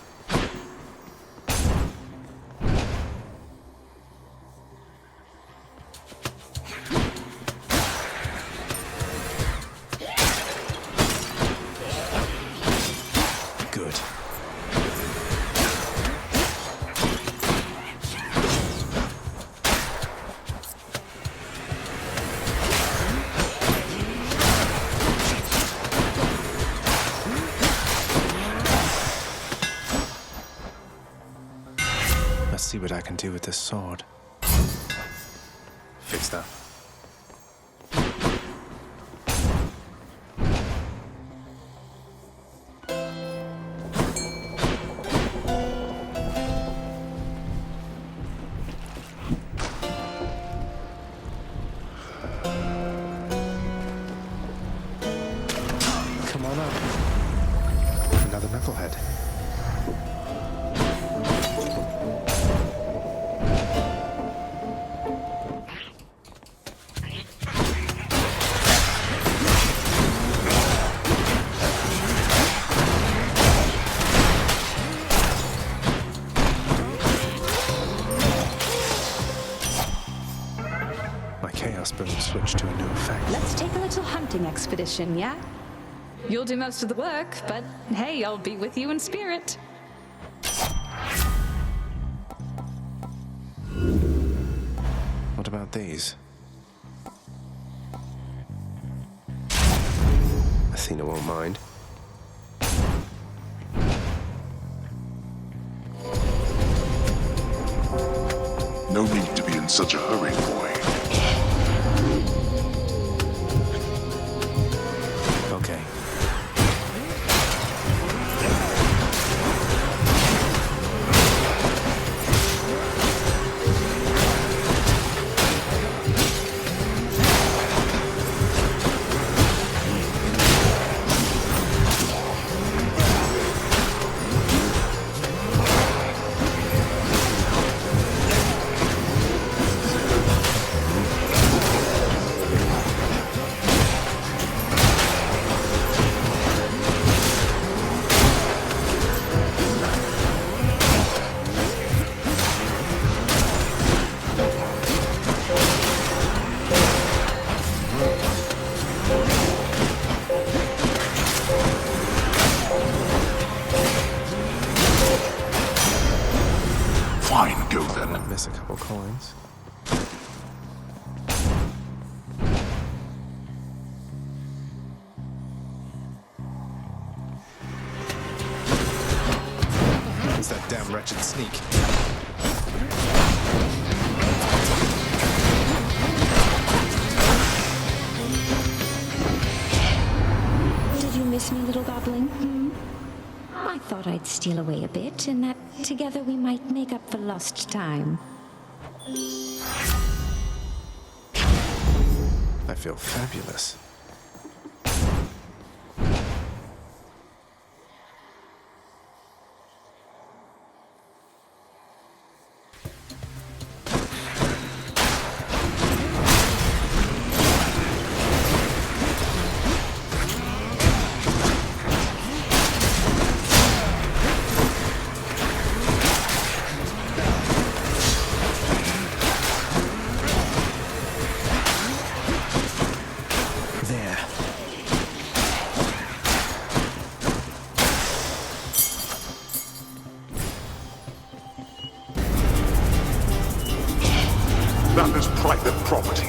Good. Let's see what I can do with this sword. Fix that. Come on up. Another knucklehead. My chaos boom switched to a new effect. Let's take a little hunting expedition, yeah? You'll do most of the work, but hey, I'll be with you in spirit. What about these? Athena won't mind. No need to be in such a hurry, boy. Okay. Fine, go then. Miss a couple coins. Who's that damn wretched sneak? Did you miss me, little goblin? I thought I'd steal away a bit, and that together we might make up for lost time. I feel fabulous. private property.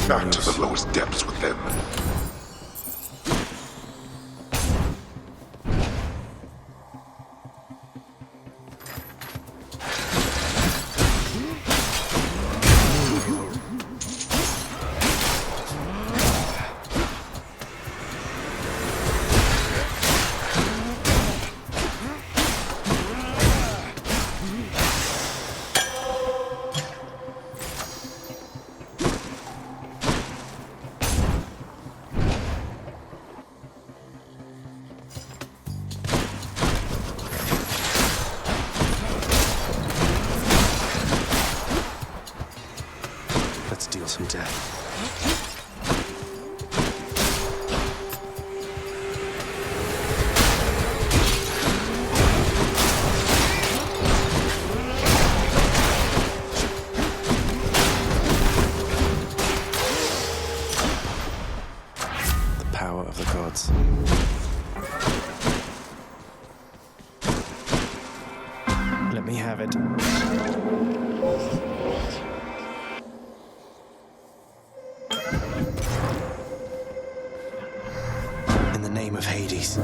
Back to the lowest depths with them. Let's deal some death. The power of the gods. Let me have it. In the name of Hades.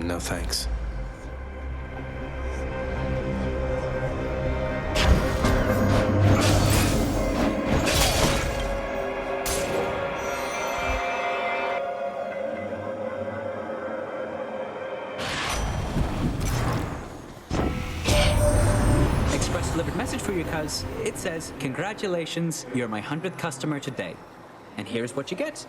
No thanks. Express delivered message for you, cuz. It says, congratulations, you're my 100th customer today. And here's what you get.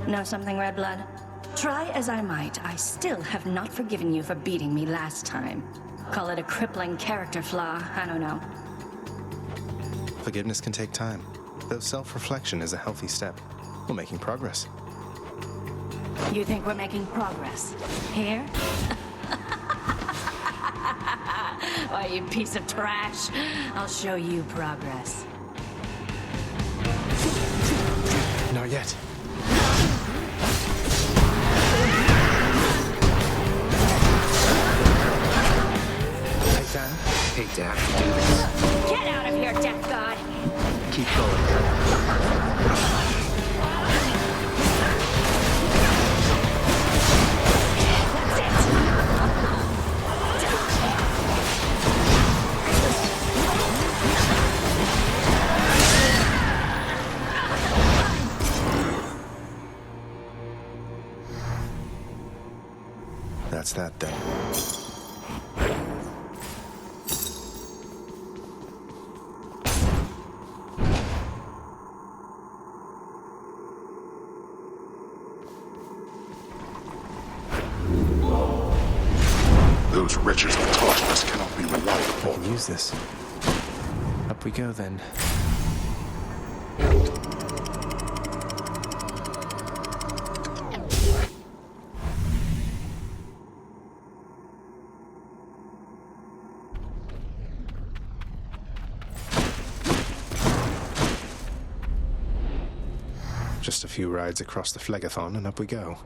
Know something, Redblood? Try as I might, I still have not forgiven you for beating me last time. Call it a crippling character flaw, I don't know. Forgiveness can take time, though self-reflection is a healthy step. We're making progress. You think we're making progress? Here? Why, you piece of trash. I'll show you progress. Not yet. Hate to have to do this. Get out of here, Death God! Keep going. That's that then. Those wretches that tortured us cannot be relied upon. I can use this. Up we go then. Just a few rides across the Phlegathon and up we go.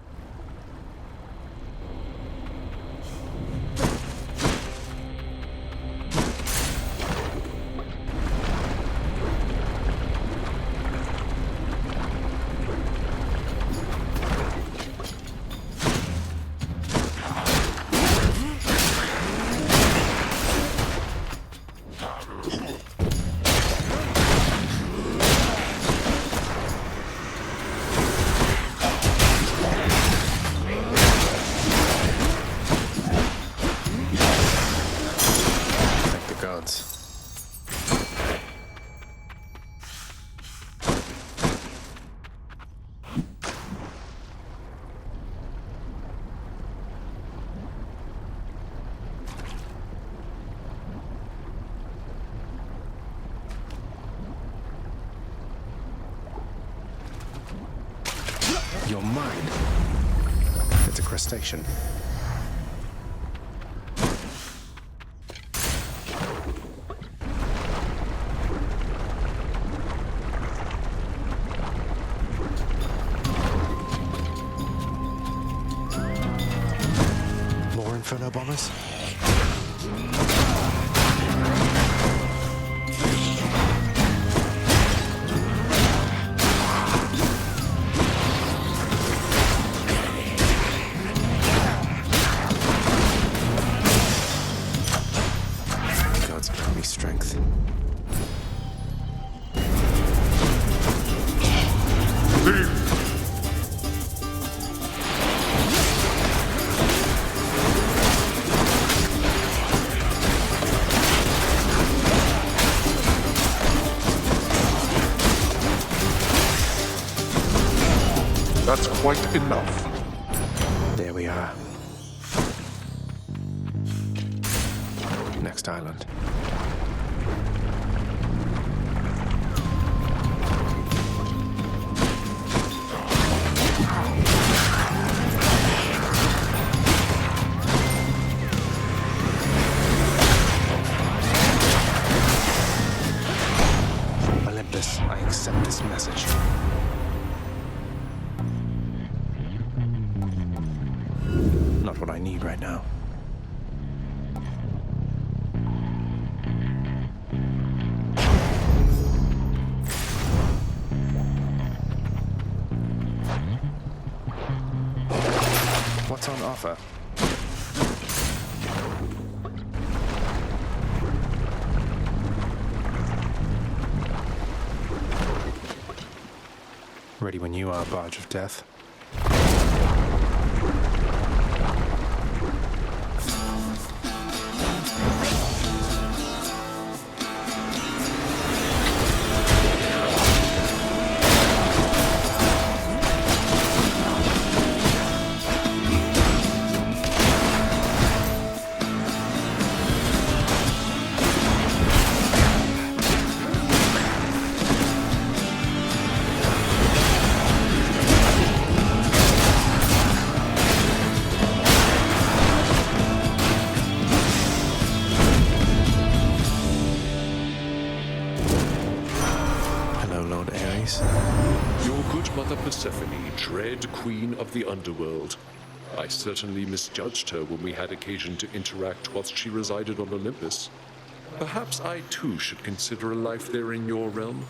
You're mine. It's a crustacean. More Inferno bombers? God's given me strength. That's quite enough. There we are. Next island. Olympus, I accept this message. Not what I need right now. What's on offer? Ready when you are, Barge of Death. Your good mother Persephone, dread queen of the underworld. I certainly misjudged her when we had occasion to interact whilst she resided on Olympus. Perhaps I too should consider a life there in your realm.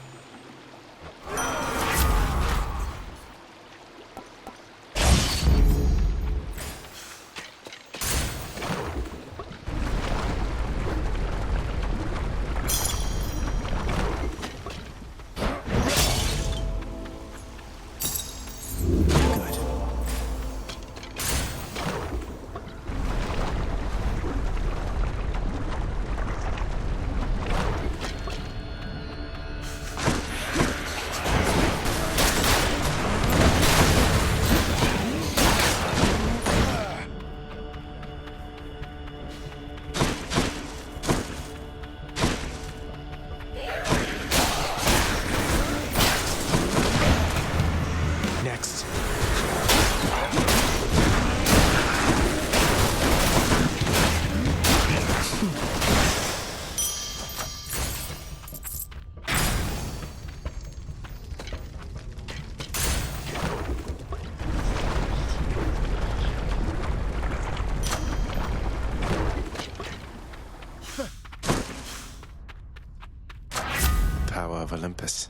Power of Olympus.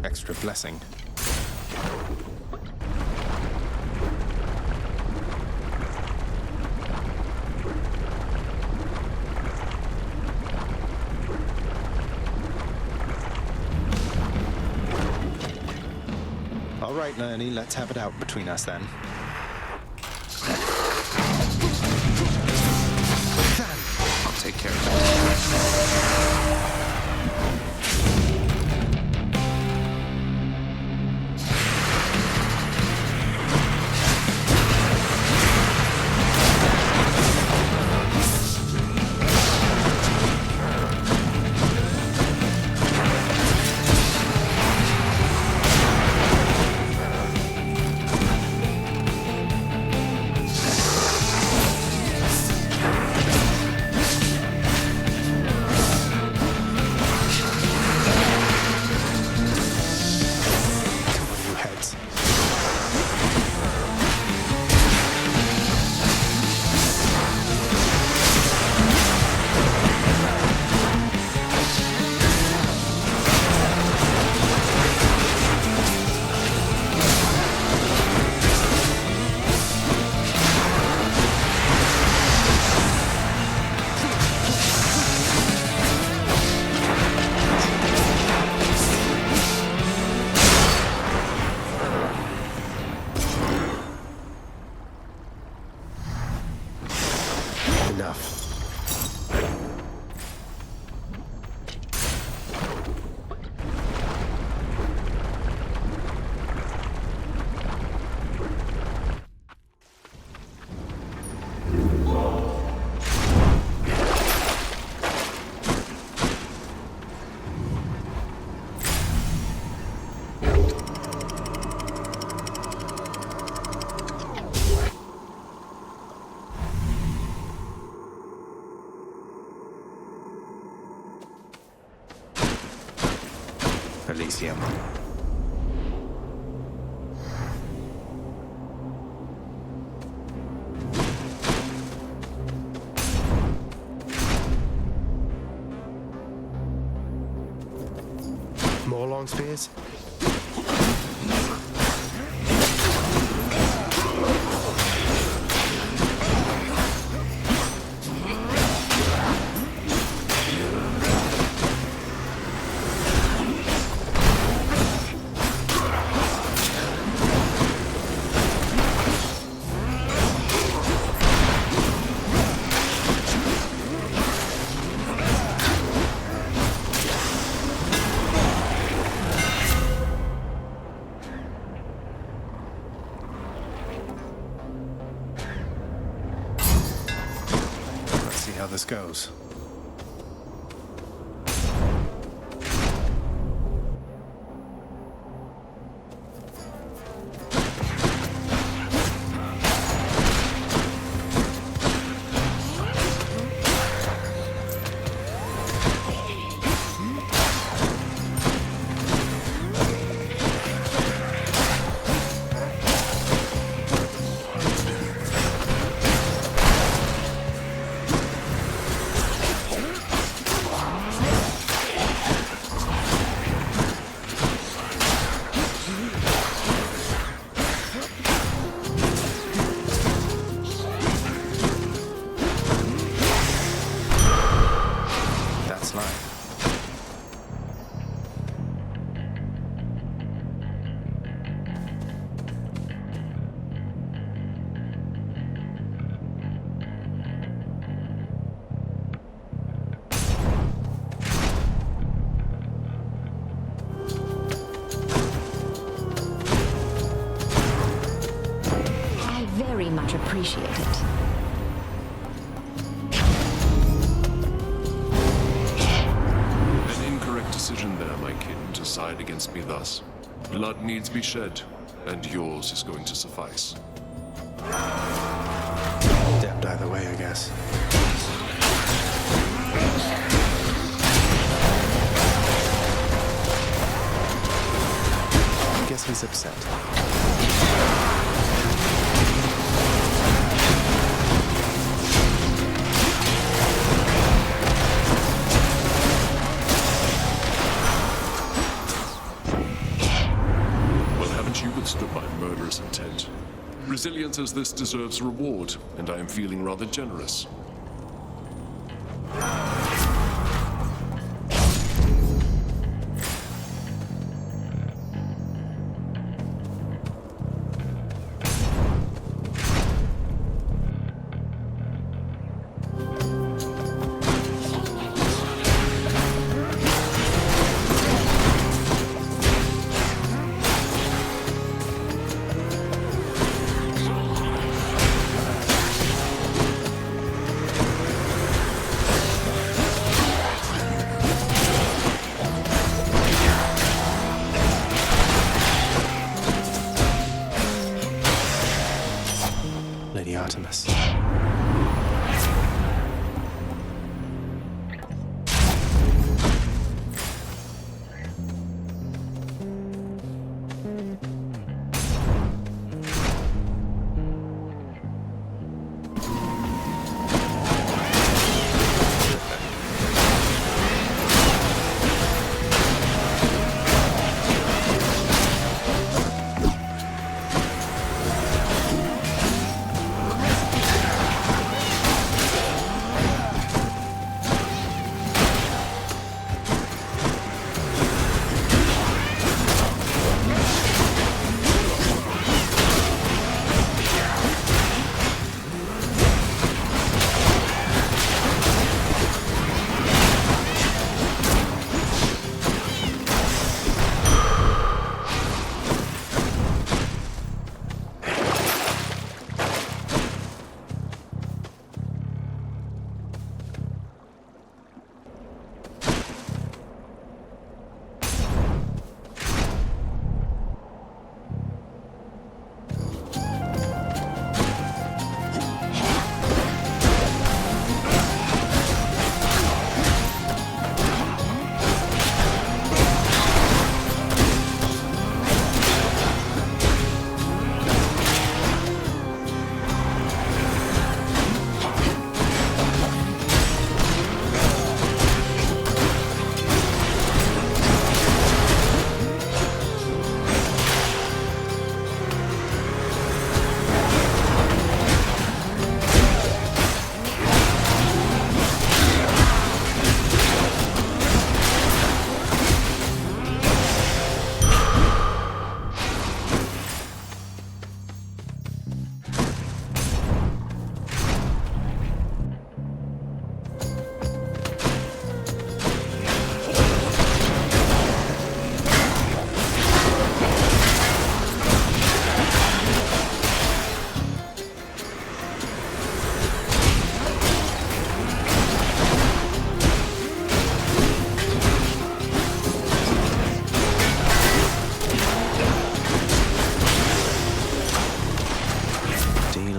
Extra blessing. All right, Lernie, let's have it out between us then. I'll take care of that. Enough. Elysium. More long spears? How this goes. Very much appreciate it. An incorrect decision there, my kin, to side against me thus. Blood needs be shed, and yours is going to suffice. Damned either way, I guess. I guess he's upset. You withstood my murderous intent. Resilience as this deserves reward, and I am feeling rather generous. Lady Artemis.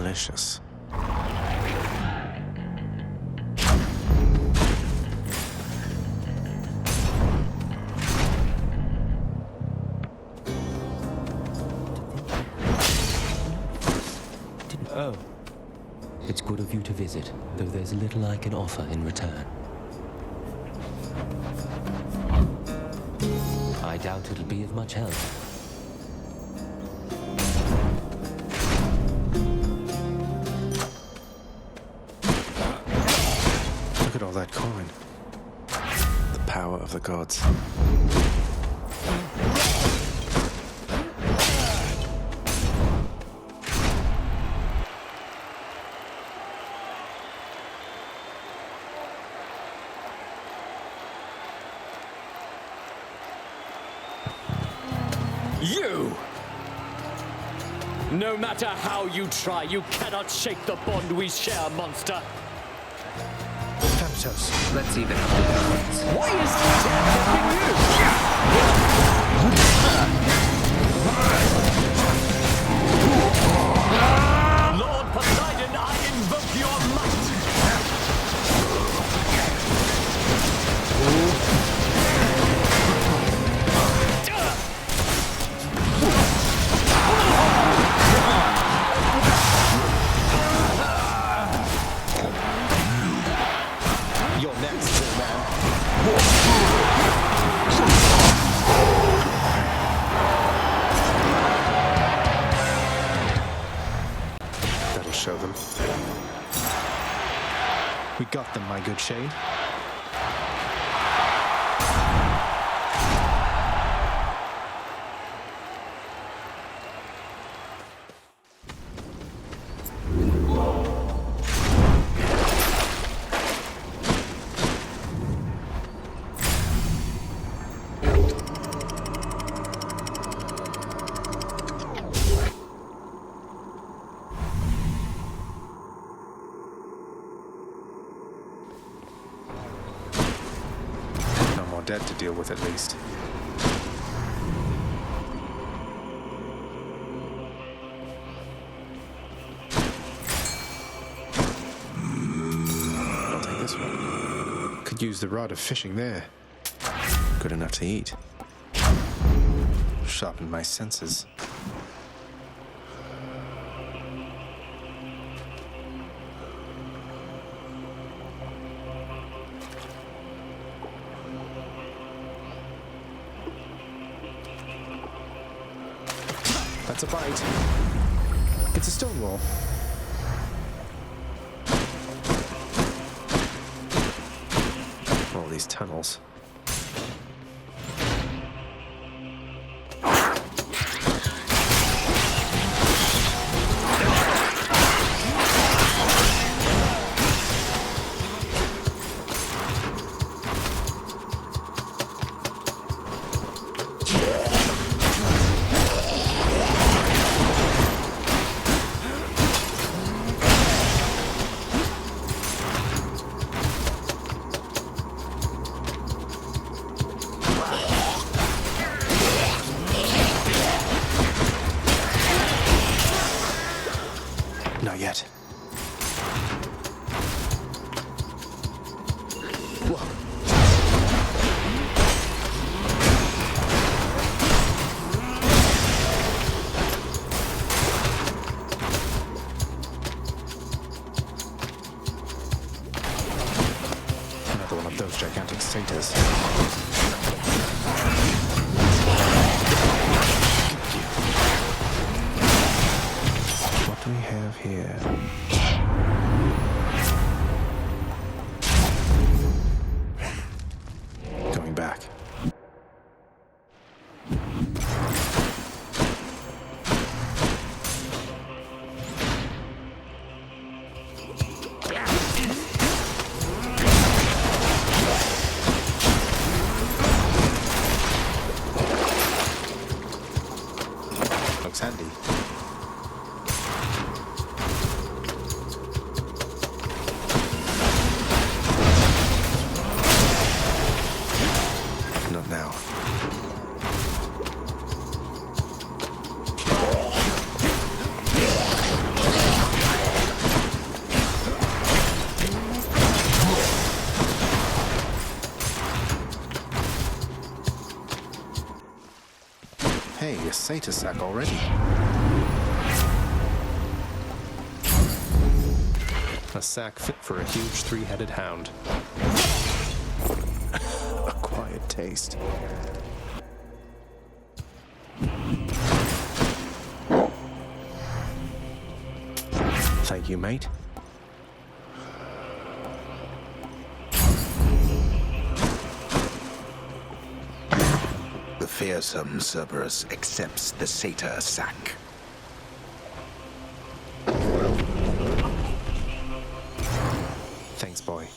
delicious. Oh. It's good of you to visit, though there's little I can offer in return. I doubt it'll be of much help. Look at all that coin. The power of the gods. You! No matter how you try, you cannot shake the bond we share, monster. Thanatos. Let's see the cards. Why is death helping you? Lord Poseidon, I invoke your might! You're next, man. That'll show them. We got them, my good Shade. Dead to deal with, at least. I'll take this one. Could use the rod of fishing there. Good enough to eat. Sharpened my senses. That's a bite. It's a stone wall. All these tunnels. Not yet. Whoa. Another one of those gigantic satyrs. What do we have here? Going back. Looks handy. satyr sack already. A sack fit for a huge three-headed hound. Acquired taste. Thank you, mate. The fearsome Cerberus accepts the satyr sack. Thanks, boy.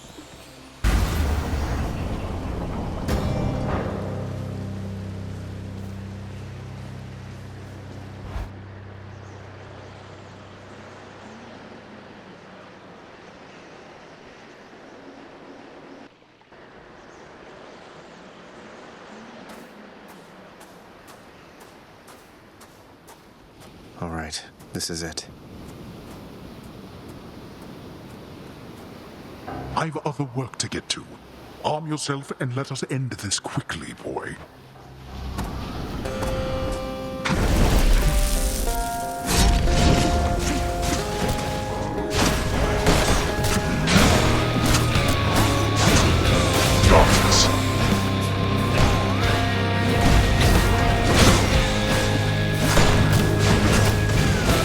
All right, this is it. I've other work to get to. Arm yourself and let us end this quickly, boy. Darkness.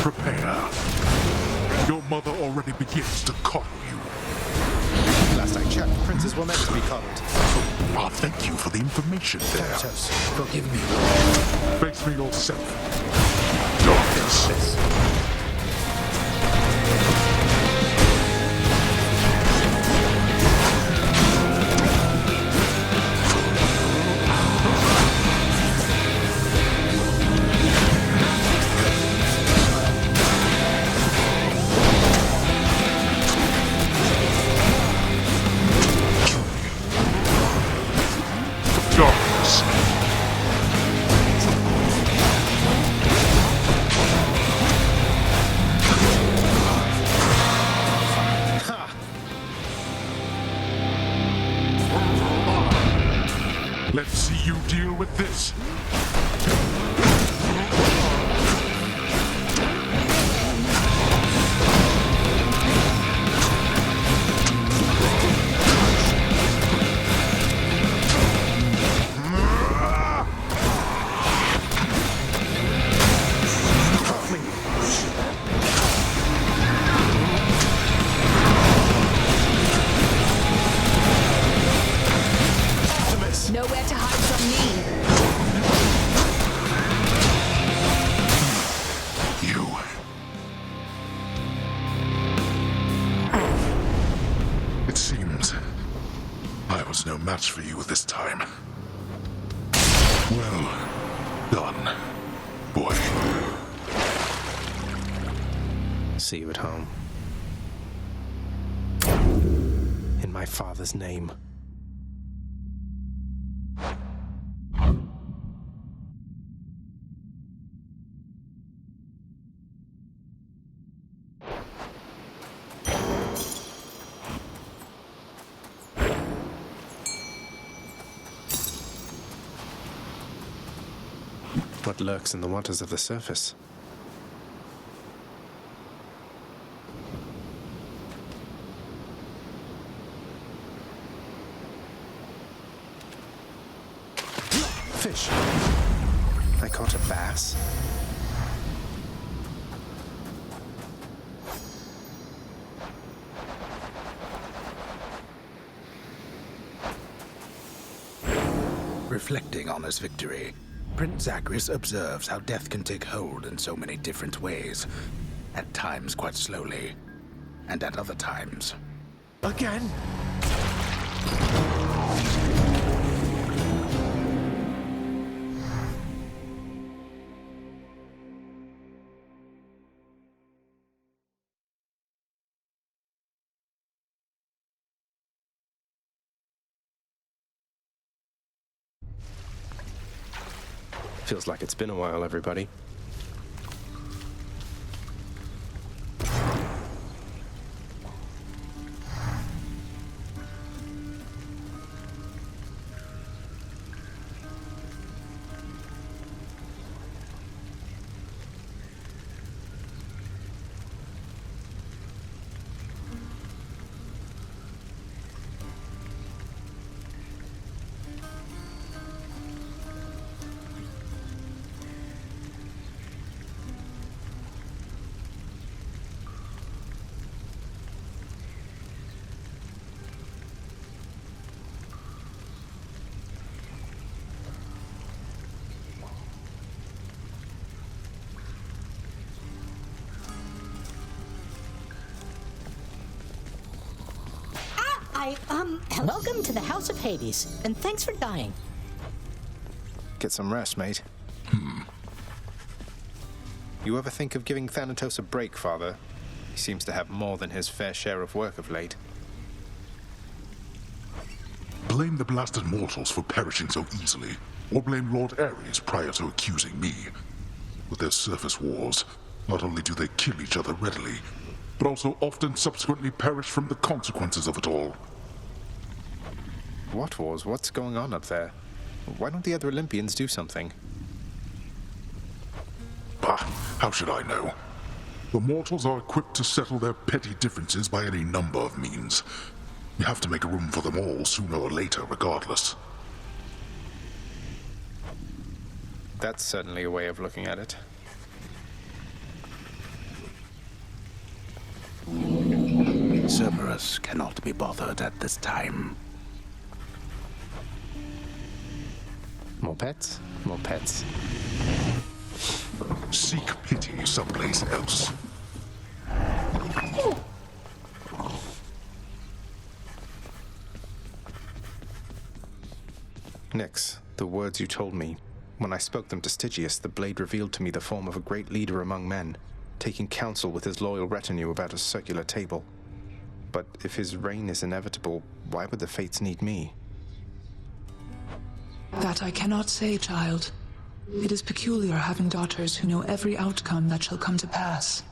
Prepare. Your mother already begins to coddle you. Last I checked, princes were meant to be coddled. Ah, thank you for the information there. Thanatos, forgive me. Face me yourself. Darkness. Darkness. Let's see you deal with this. Nowhere to hide from me. You. It seems I was no match for you this time. Well done, boy. See you at home. In my father's name. What lurks in the waters of the surface? Fish. I caught a bass. Reflecting on his victory, Prince Zagreus observes how death can take hold in so many different ways. At times quite slowly, and at other times... Again? Feels like it's been a while, everybody. Welcome to the House of Hades, and thanks for dying. Get some rest, mate. You ever think of giving Thanatos a break, Father? He seems to have more than his fair share of work of late. Blame the blasted mortals for perishing so easily, or blame Lord Ares prior to accusing me. With their surface wars, not only do they kill each other readily, but also often subsequently perish from the consequences of it all. What wars? What's going on up there? Why don't the other Olympians do something? Bah, how should I know? The mortals are equipped to settle their petty differences by any number of means. You have to make room for them all sooner or later, regardless. That's certainly a way of looking at it. Cerberus cannot be bothered at this time. More pets? More pets. Seek pity someplace else. Nyx, the words you told me. When I spoke them to Stygius, the blade revealed to me the form of a great leader among men, taking counsel with his loyal retinue about a circular table. But if his reign is inevitable, why would the fates need me? That I cannot say, child. It is peculiar having daughters who know every outcome that shall come to pass.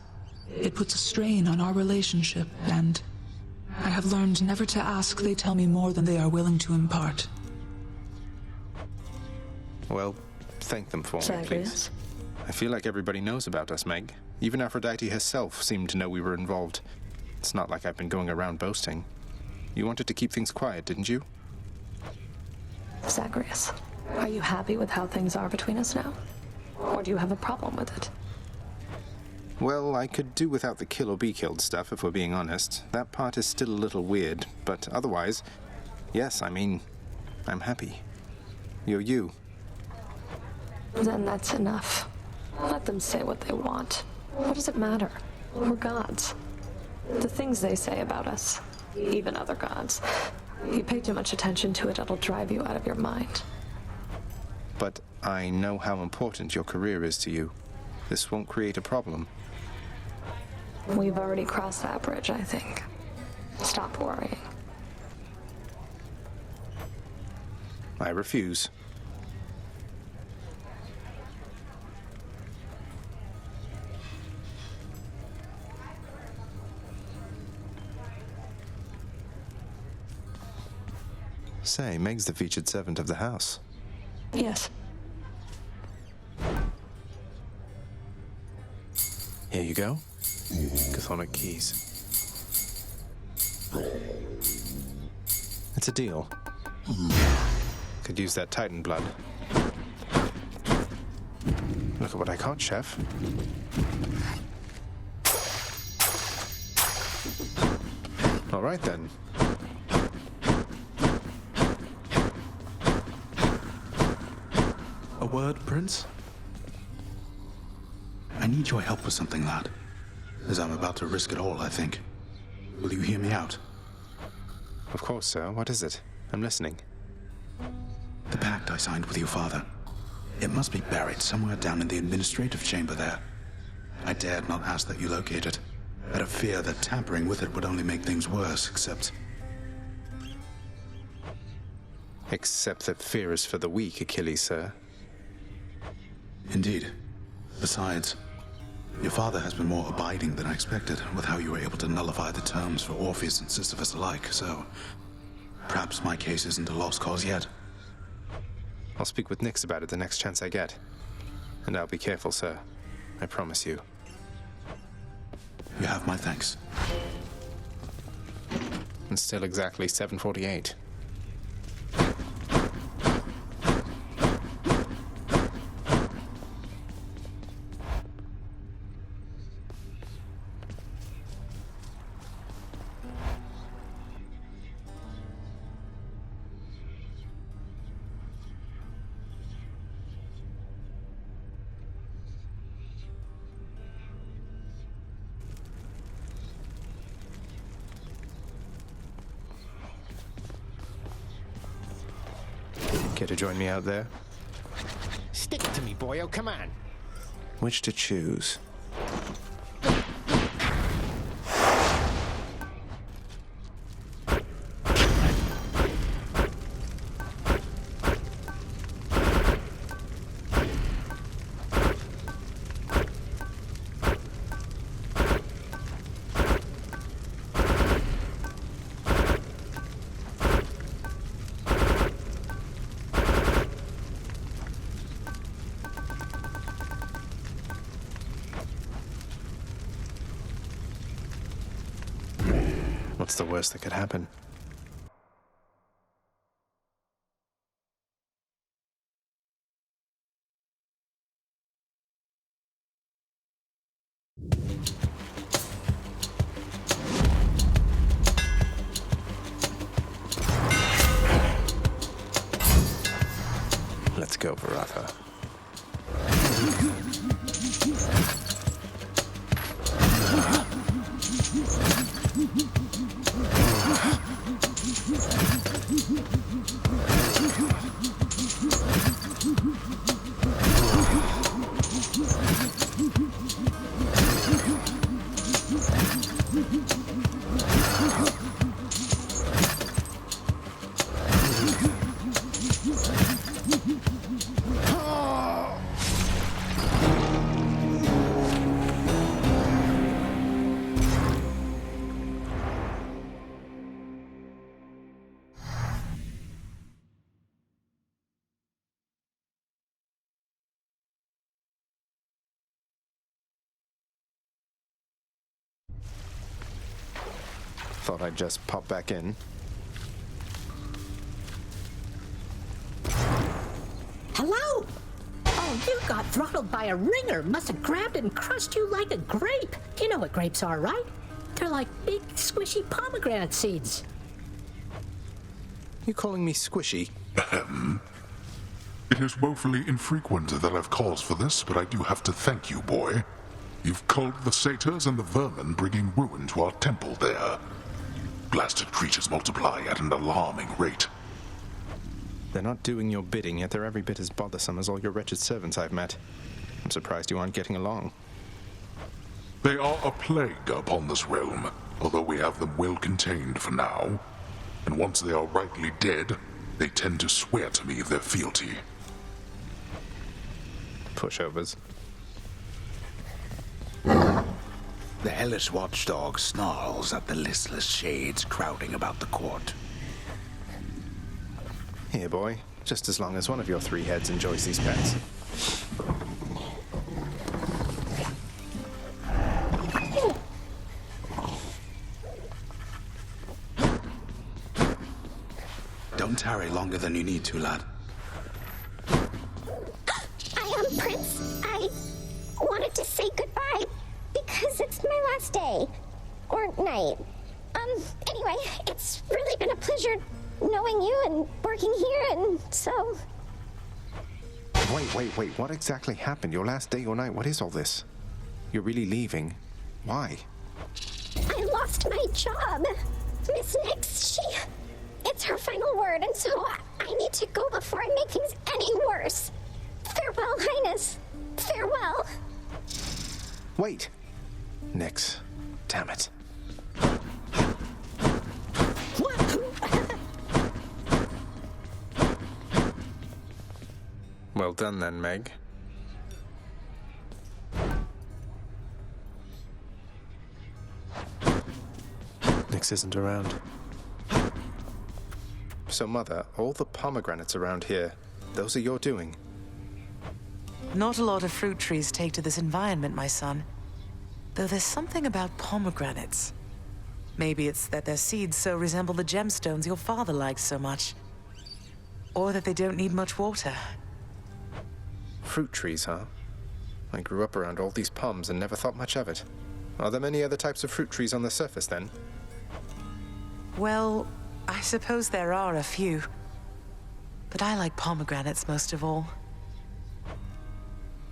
It puts a strain on our relationship, and I have learned never to ask they tell me more than they are willing to impart. Well, thank them for me, Zagreus? please. I feel like everybody knows about us, Meg. Even Aphrodite herself seemed to know we were involved. It's not like I've been going around boasting. You wanted to keep things quiet, didn't you? Zagreus, are you happy with how things are between us now? Or do you have a problem with it? Well, I could do without the kill or be killed stuff, if we're being honest. That part is still a little weird, but otherwise, yes, I mean, I'm happy. You're you. Then that's enough. Let them say what they want. What does it matter? We're gods. The things they say about us, even other gods, you pay too much attention to it, it'll drive you out of your mind. But I know how important your career is to you. This won't create a problem. We've already crossed that bridge, I think. Stop worrying. I refuse. Say, Meg's the featured servant of the house. Yes. Here you go. Chthonic keys. It's a deal. Could use that Titan blood. Look at what I caught, Chef. All right, then. A word, Prince? I need your help with something, lad. As I'm about to risk it all, I think. Will you hear me out? Of course, sir. What is it? I'm listening. The pact I signed with your father. It must be buried somewhere down in the administrative chamber there. I dared not ask that you locate it, out of fear that tampering with it would only make things worse, except that fear is for the weak, Achilles, sir. Indeed. Besides, your father has been more abiding than I expected with how you were able to nullify the terms for Orpheus and Sisyphus alike, so perhaps my case isn't a lost cause yet. I'll speak with Nyx about it the next chance I get. And I'll be careful, sir. I promise you. You have my thanks. And still exactly 7:48. Care to join me out there? Stick it to me, boyo, come on. Which to choose? What's the worst that could happen? Let's go, Varatha. Thought I'd just pop back in. Hello? Oh, you got throttled by a ringer. Must have grabbed and crushed you like a grape. You know what grapes are, right? They're like big, squishy pomegranate seeds. You calling me squishy? It is woefully infrequent that I've cause for this, but I do have to thank you, boy. You've culled the satyrs and the vermin, bringing ruin to our temple there. Blasted creatures multiply at an alarming rate. They're not doing your bidding, yet they're every bit as bothersome as all your wretched servants I've met. I'm surprised you aren't getting along. They are a plague upon this realm, although we have them well contained for now. And once they are rightly dead, they tend to swear to me their fealty. Pushovers. The hellish watchdog snarls at the listless shades crowding about the court. Here, boy. Just as long as one of your three heads enjoys these pets. Don't tarry longer than you need to, lad. I am Prince. I wanted to say goodbye because it's my last day. Or night. Anyway, it's really been a pleasure knowing you and working here, and so... Wait. What exactly happened? Your last day or night? What is all this? You're really leaving. Why? I lost my job. Miss Nix, it's her final word, and so I need to go before I make things any worse. Farewell, Highness. Farewell. Wait. Nix. Damn it. Well done then, Meg. Nix isn't around. So, Mother, all the pomegranates around here, those are your doing? Not a lot of fruit trees take to this environment, my son. Though there's something about pomegranates. Maybe it's that their seeds so resemble the gemstones your father likes so much. Or that they don't need much water. Fruit trees, huh? I grew up around all these poms and never thought much of it. Are there many other types of fruit trees on the surface, then? Well, I suppose there are a few. But I like pomegranates most of all.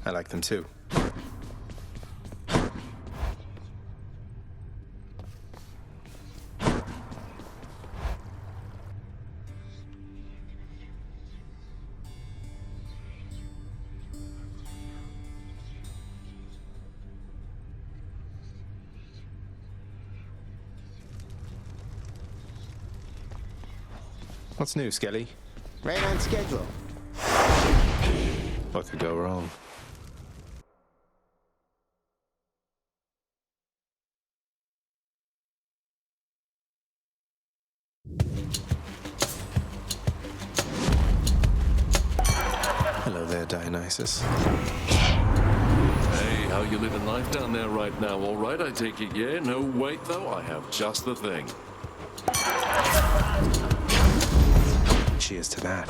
I like them too. What's new, Skelly? Right on schedule. What could go wrong? Hello there, Dionysus. Hey, how you living life down there right now? All right, I take it, yeah? No, wait, though, I have just the thing. Cheers to that.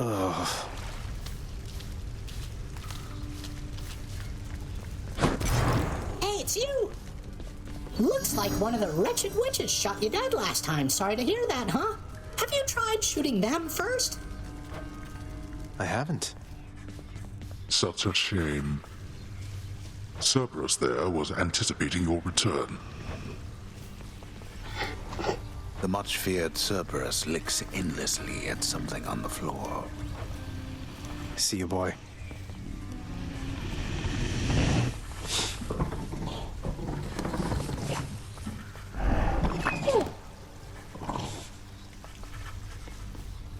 Ugh. Hey, it's you! Looks like one of the wretched witches shot you dead last time. Sorry to hear that, huh? Have you tried shooting them first? I haven't. Such a shame. Cerberus there was anticipating your return. The much-feared Cerberus licks endlessly at something on the floor. See you, boy.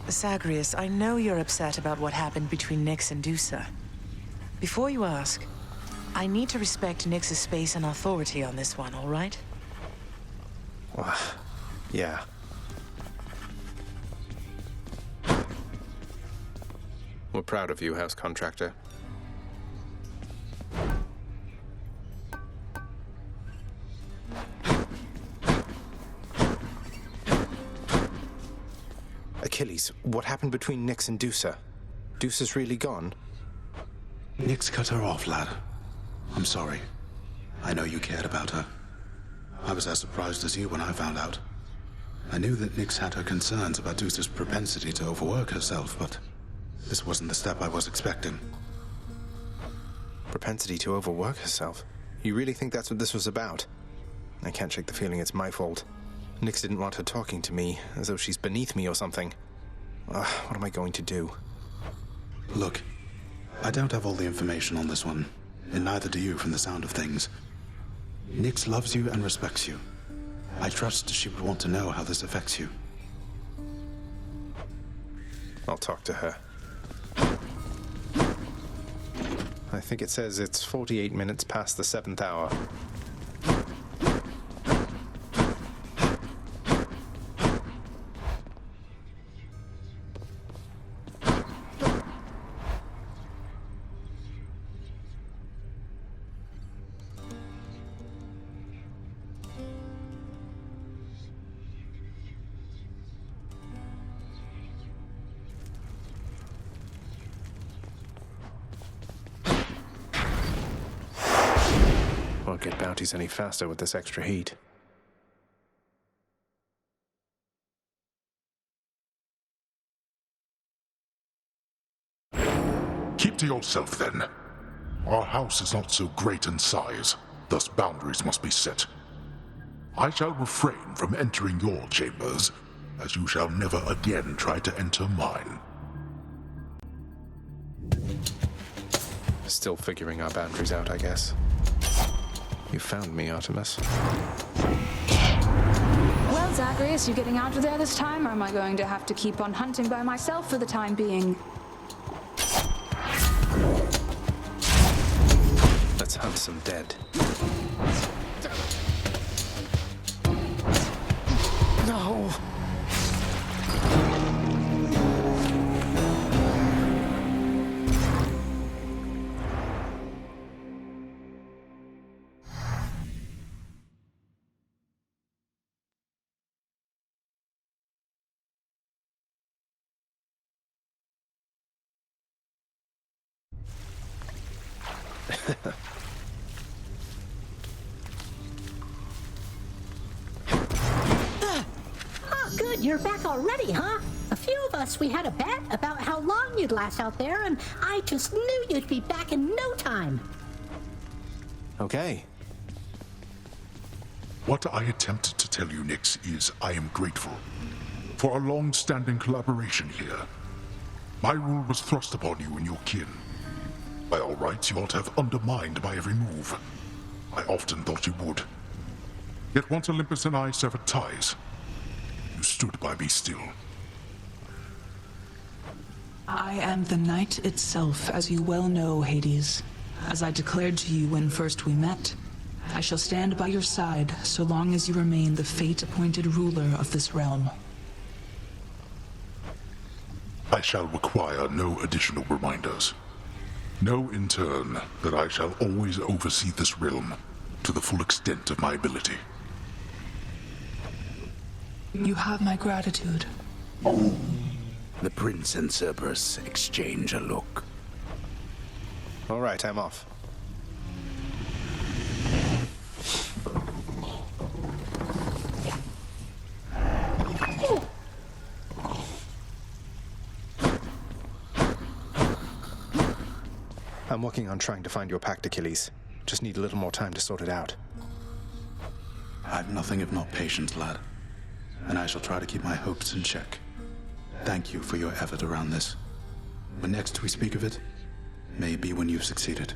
Zagreus, I know you're upset about what happened between Nyx and Dusa. Before you ask, I need to respect Nyx's space and authority on this one, all right? Yeah. We're proud of you, House Contractor. Achilles, what happened between Nyx and Dusa? Dusa's really gone? Nyx cut her off, lad. I'm sorry. I know you cared about her. I was as surprised as you when I found out. I knew that Nyx had her concerns about Dusa's propensity to overwork herself, but this wasn't the step I was expecting. Propensity to overwork herself? You really think that's what this was about? I can't shake the feeling it's my fault. Nyx didn't want her talking to me, as though she's beneath me or something. What am I going to do? Look, I don't have all the information on this one, and neither do you from the sound of things. Nyx loves you and respects you. I trust she would want to know how this affects you. I'll talk to her. I think it says it's 48 minutes past the 7th hour. Won't get bounties any faster with this extra heat. Keep to yourself, then. Our house is not so great in size, thus boundaries must be set. I shall refrain from entering your chambers, as you shall never again try to enter mine. Still figuring our boundaries out, I guess. You found me, Artemis. Well, Zagreus, you getting out of there this time, or am I going to have to keep on hunting by myself for the time being? Let's hunt some dead. No! Oh, good, you're back already, huh? A few of us, we had a bet about how long you'd last out there, and I just knew you'd be back in no time. Okay. What I attempted to tell you, Nyx, is I am grateful for our long-standing collaboration here. My rule was thrust upon you and your kin. By all rights, you ought to have undermined my every move. I often thought you would. Yet once Olympus and I severed ties, you stood by me still. I am the night itself, as you well know, Hades. As I declared to you when first we met, I shall stand by your side so long as you remain the fate-appointed ruler of this realm. I shall require no additional reminders. Know in turn that I shall always oversee this realm to the full extent of my ability. You have my gratitude. The prince and Cerberus exchange a look. All right, I'm off. I'm working on trying to find your pact, Achilles. Just need a little more time to sort it out. I've nothing if not patience, lad. And I shall try to keep my hopes in check. Thank you for your effort around this. When next we speak of it, may it be when you've succeeded.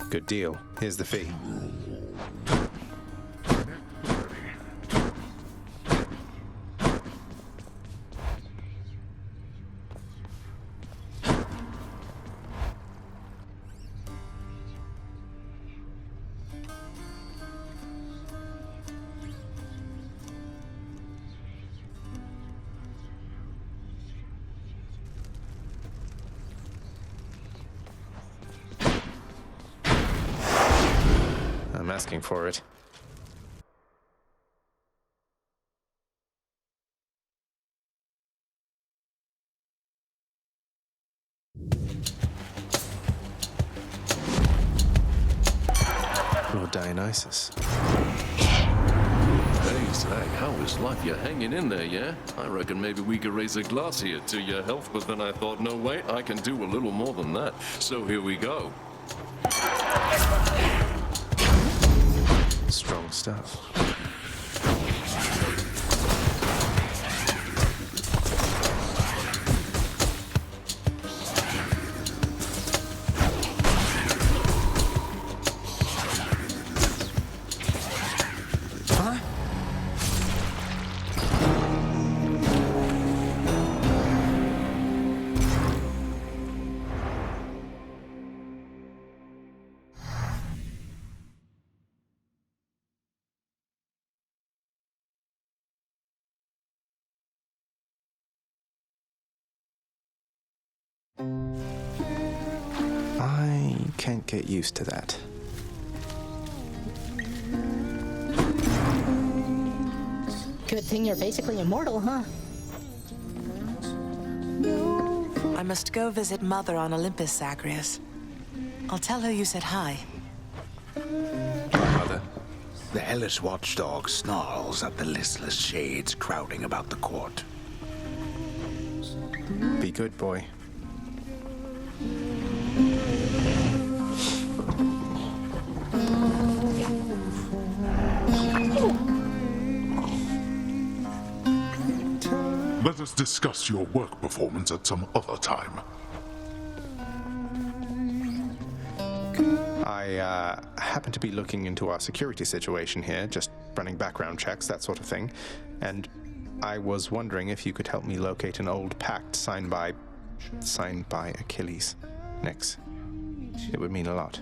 Good deal. Here's the fee. I'm asking for it. Lord Dionysus. Hey, Zag, how is life? You're hanging in there, yeah? I reckon maybe we could raise a glass here to your health, but then I thought, no, wait, I can do a little more than that. So here we go. Strong stuff. I can't get used to that. Good thing you're basically immortal, huh? I must go visit Mother on Olympus, Zagreus. I'll tell her you said hi. Mother. The hellish watchdog snarls at the listless shades crowding about the court. Be good, boy. Let us discuss your work performance at some other time. I happen to be looking into our security situation here, just running background checks, that sort of thing. And I was wondering if you could help me locate an old pact signed by Achilles. Nyx. It would mean a lot.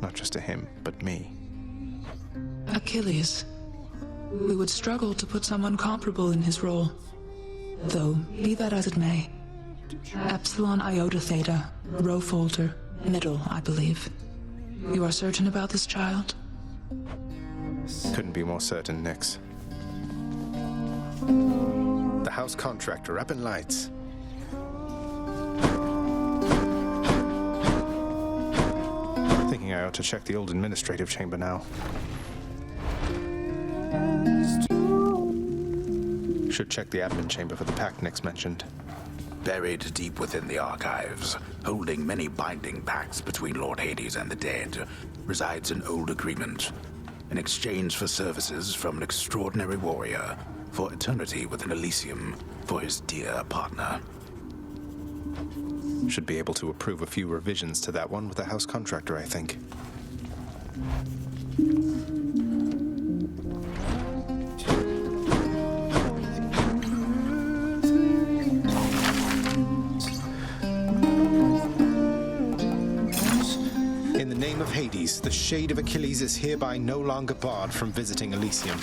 Not just to him, but me. Achilles. We would struggle to put someone comparable in his role. Though, be that as it may, Epsilon Iota Theta, row folder, middle, I believe. You are certain about this child? Couldn't be more certain, Nix. The house contractor up in lights. Thinking I ought to check the old administrative chamber now. Should check the admin chamber for the pact Nix mentioned. Buried deep within the archives, holding many binding pacts between Lord Hades and the dead, resides an old agreement. In exchange for services from an extraordinary warrior, for eternity within Elysium, for his dear partner. Should be able to approve a few revisions to that one with the house contractor, I think. In the name of Hades, the shade of Achilles is hereby no longer barred from visiting Elysium.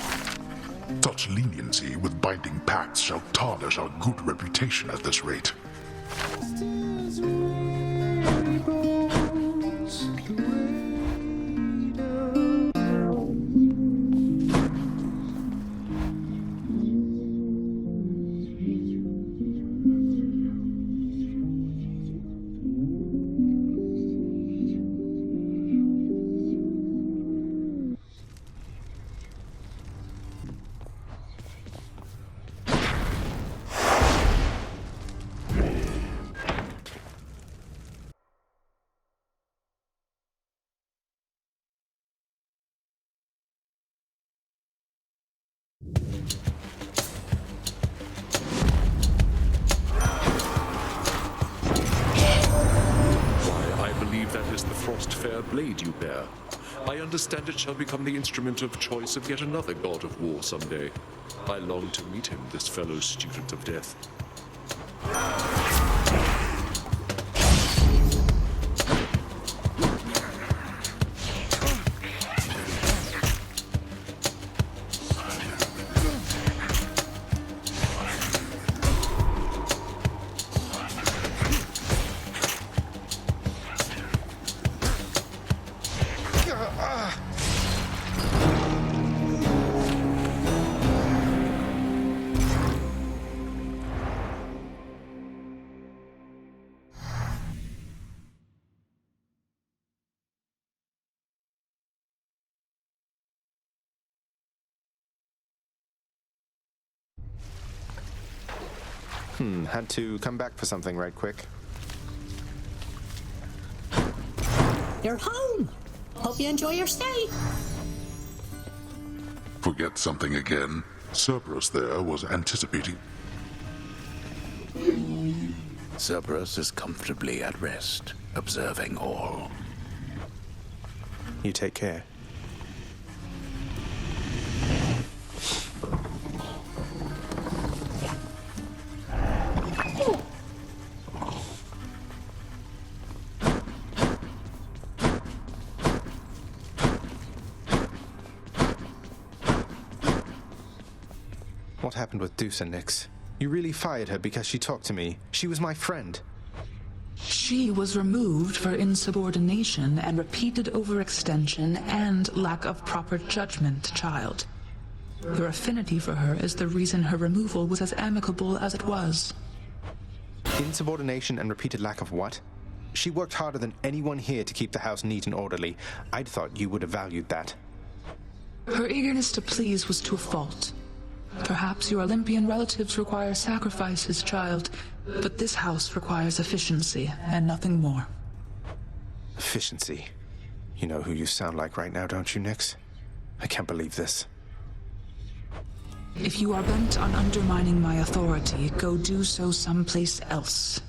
Such leniency with binding pacts shall tarnish our good reputation at this rate. Blade you bear. I understand it shall become the instrument of choice of yet another god of war someday. I long to meet him, this fellow student of death. Had to come back for something right quick. You're home! Hope you enjoy your stay. Forget something again. Cerberus there was anticipating. Cerberus is comfortably at rest, observing all. You take care. What happened with Deuce and Nix? You really fired her because she talked to me. She was my friend. She was removed for insubordination and repeated overextension and lack of proper judgment, child. Your affinity for her is the reason her removal was as amicable as it was. Insubordination and repeated lack of what? She worked harder than anyone here to keep the house neat and orderly. I'd thought you would have valued that. Her eagerness to please was to a fault. Perhaps your Olympian relatives require sacrifices, child, but this house requires efficiency and nothing more. Efficiency? You know who you sound like right now, don't you, Nix? I can't believe this. If you are bent on undermining my authority, go do so someplace else.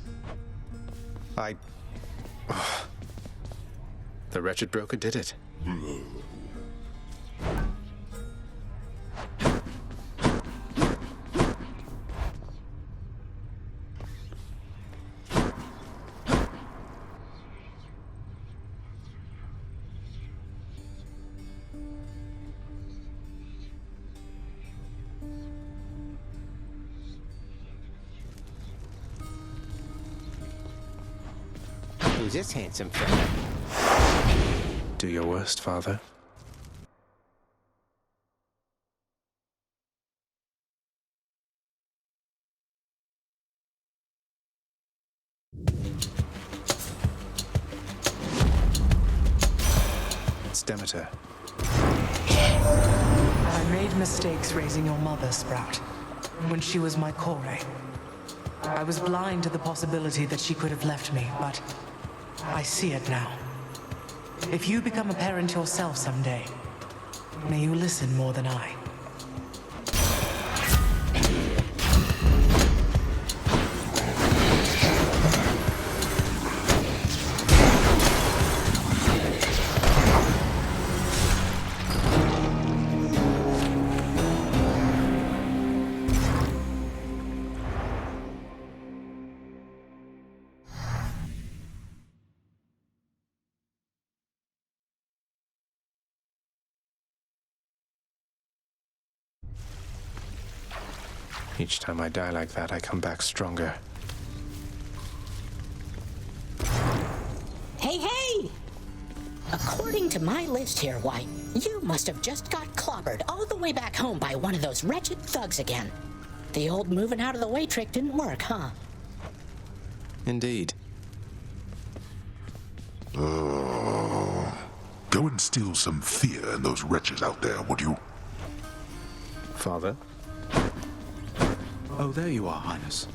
The wretched broker did it. Who's this handsome fella? Do your worst, Father. It's Demeter. I made mistakes raising your mother, Sprout, when she was my Kore. I was blind to the possibility that she could have left me, but I see it now. If you become a parent yourself someday, may you listen more than I. Each time I die like that, I come back stronger. Hey, hey! According to my list here, why, you must have just got clobbered all the way back home by one of those wretched thugs again. The old moving out of the way trick didn't work, huh? Indeed. Go and steal some fear in those wretches out there, would you? Father? Oh, there you are, Highness.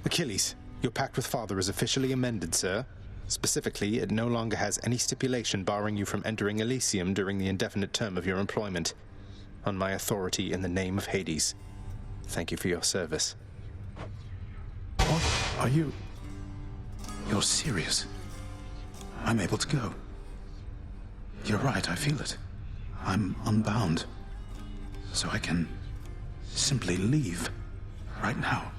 Achilles, your pact with Father is officially amended, sir. Specifically, it no longer has any stipulation barring you from entering Elysium during the indefinite term of your employment. On my authority in the name of Hades. Thank you for your service. What? Are you... You're serious? I'm able to go. You're right, I feel it. I'm unbound. So I can simply leave. Right now.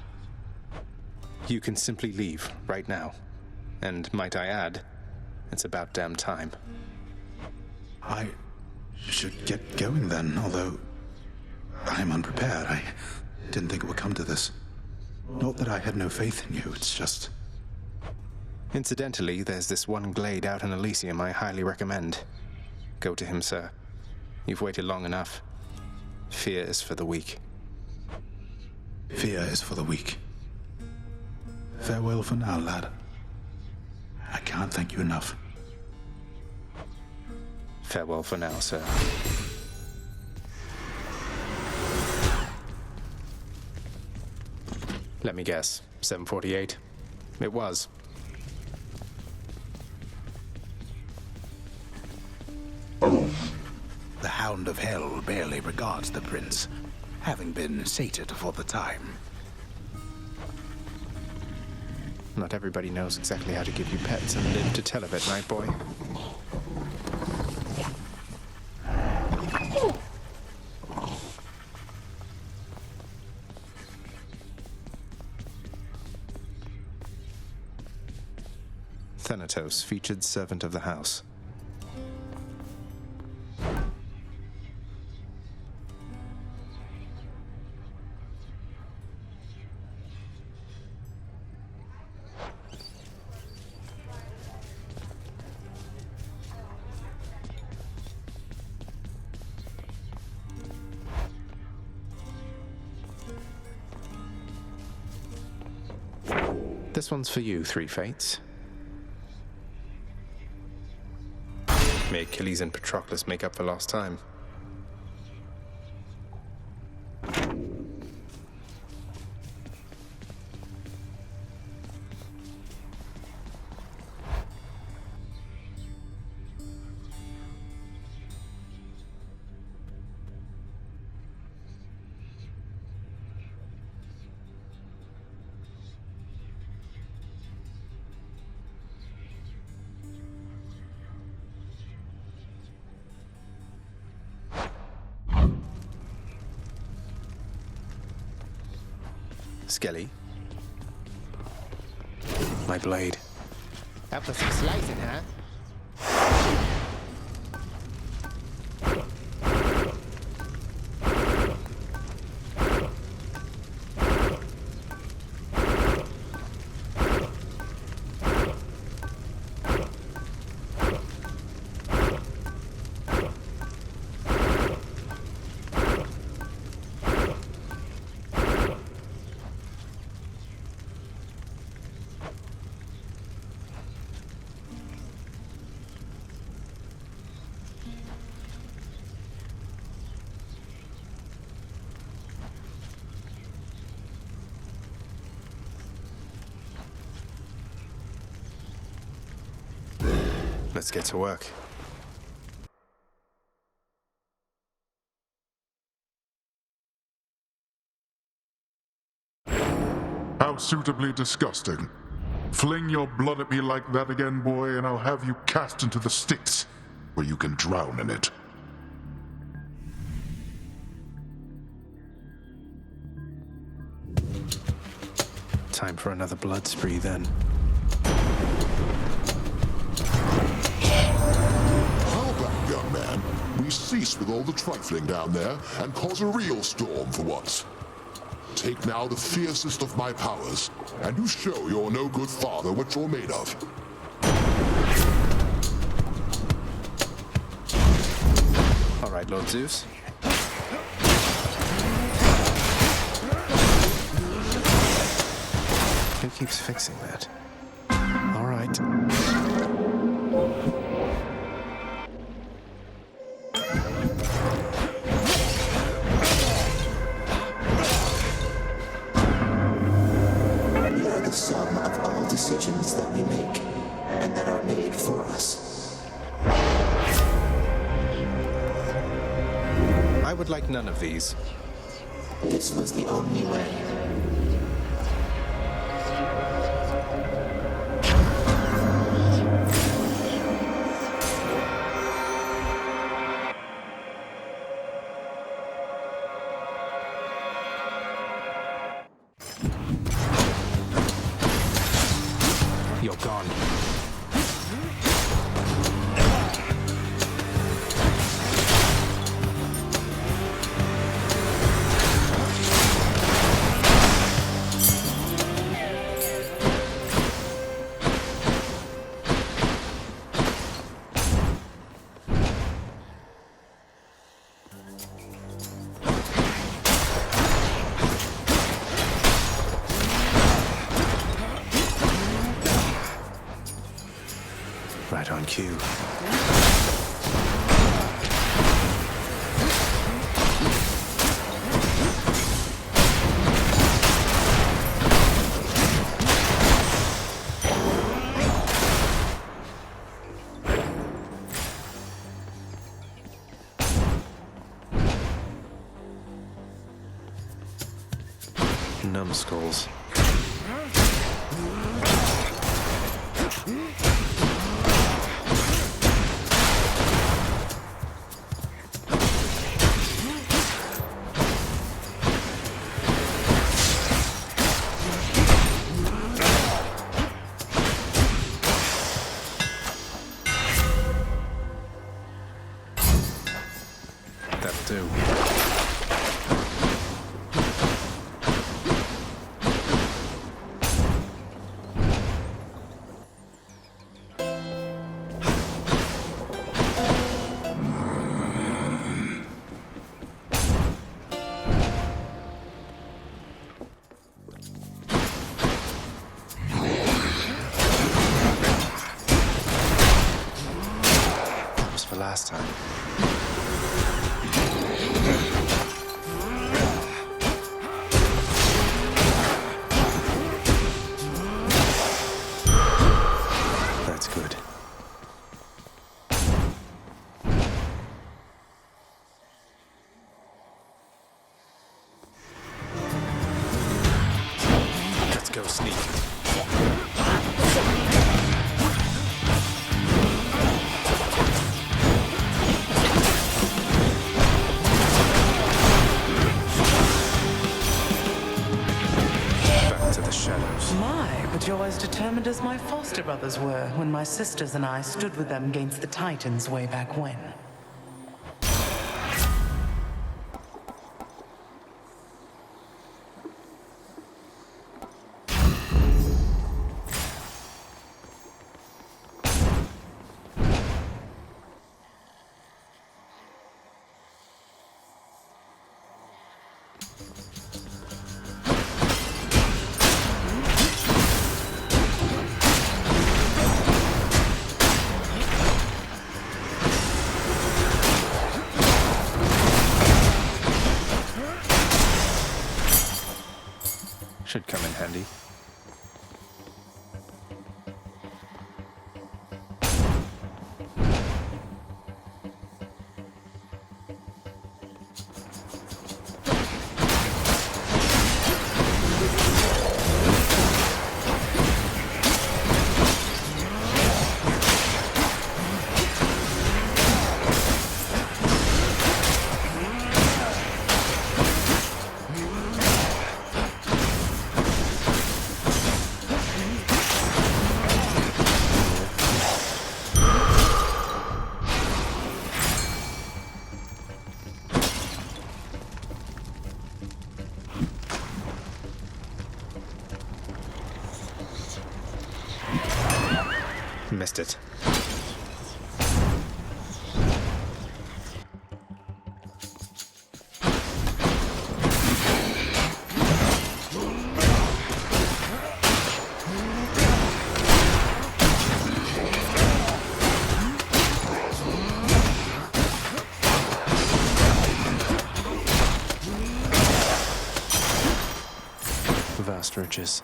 You can simply leave right now. And might I add, it's about damn time. I should get going then, although I'm unprepared. I didn't think it would come to this. Not that I had no faith in you, it's just... Incidentally, there's this one glade out in Elysium I highly recommend. Go to him, sir. You've waited long enough. Fear is for the weak. Fear is for the weak. Farewell for now, lad. I can't thank you enough. Farewell for now, sir. Let me guess. 748. It was. The Hound of Hell barely regards the prince, having been sated for the time. Not everybody knows exactly how to give you pets and live to tell of it, right, boy? Thanatos, featured servant of the house. This one's for you, Three Fates. May Achilles and Patroclus make up for lost time. Skelly. My blade. Up for some slicing, huh? Let's get to work. How suitably disgusting. Fling your blood at me like that again, boy, and I'll have you cast into the Styx, where you can drown in it. Time for another blood spree, then. How about, young man, we cease with all the trifling down there and cause a real storm for once? Take now the fiercest of my powers, and you show your no-good father what you're made of. All right, Lord Zeus. Who keeps fixing that? All right. We are the sum of all decisions that we make, and that are made for us. I would like none of these. This was the only way. You're gone. Right on cue. Numbskulls. That'll do. That was for last time. That's good. Let's go sneak. Back to the shadows. My, but you're as determined as my foster brothers were when my sisters and I stood with them against the Titans way back when. Missed it. Vast riches.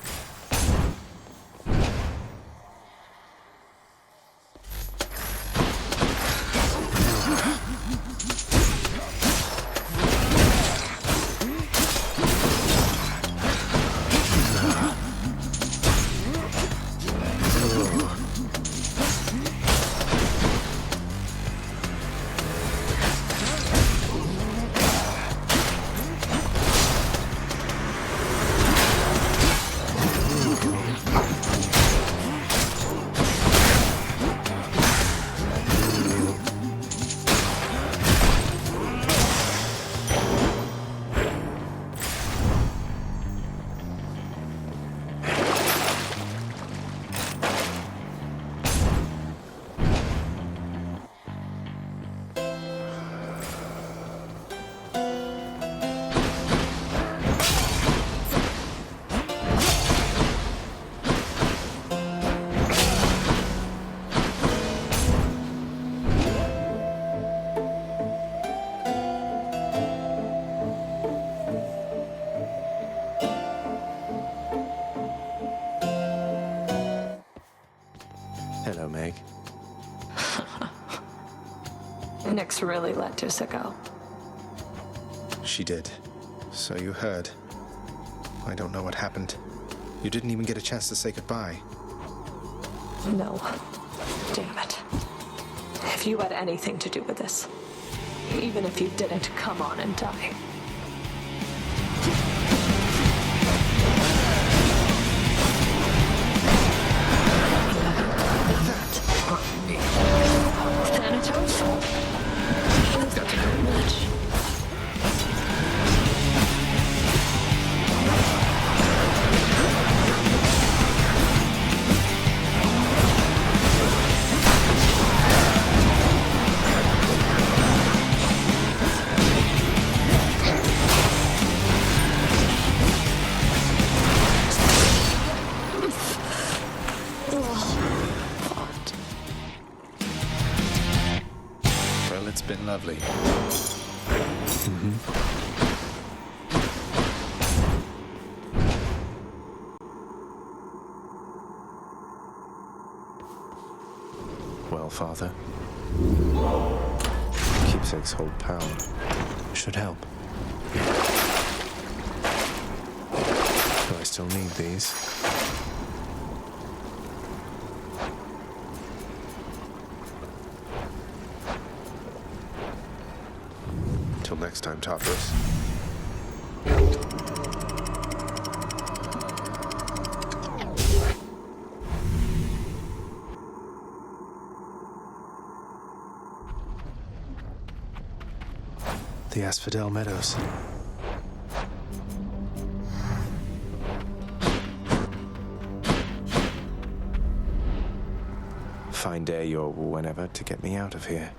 Hello, Meg. Nyx really let Tusa go. She did. So you heard. I don't know what happened. You didn't even get a chance to say goodbye. No. Damn it. If you had anything to do with this, even if you didn't, come on and die. Thanatos? That's a good match. Well, it's been lovely. Well, Father. Keepsakes hold power. Should help. Do I still need these? Till next time, Tartarus. The Asphodel Meadows. Fine day or whenever to get me out of here.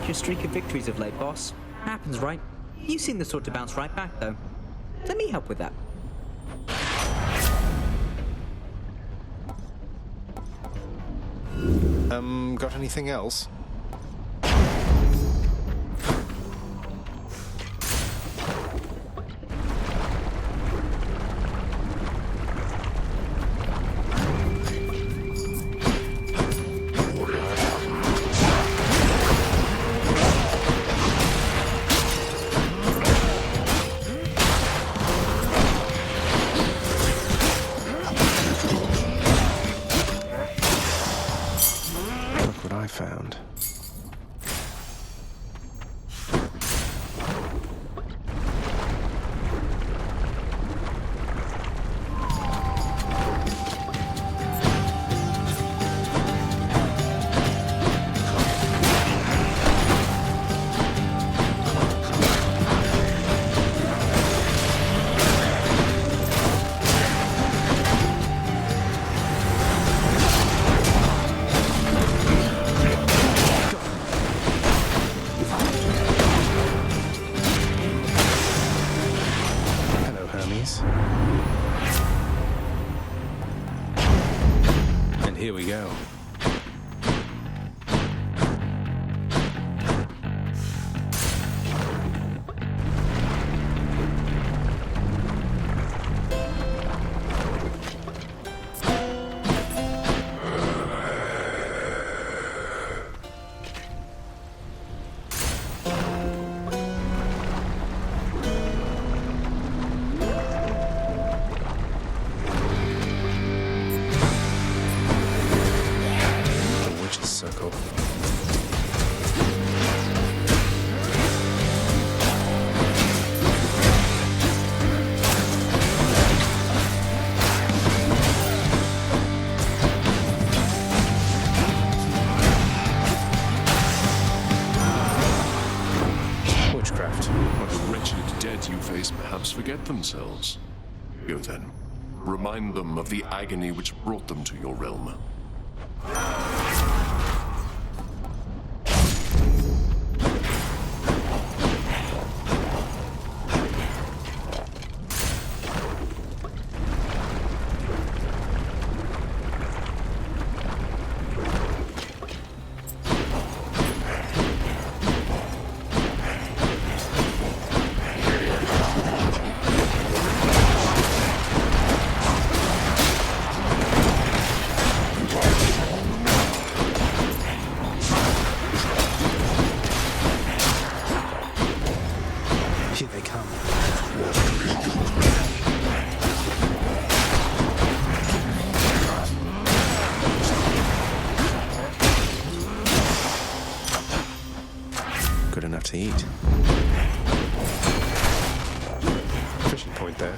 Your streak of victories of late, boss. Happens, right? You seem the sort to bounce right back, though. Let me help with that. Got anything else? what I found. Here we go. Circle. Witchcraft. But the wretched dead you face perhaps forget themselves. Go then. Remind them of the agony which brought them to your realm. Here they come. Good enough to eat. Fishing point there.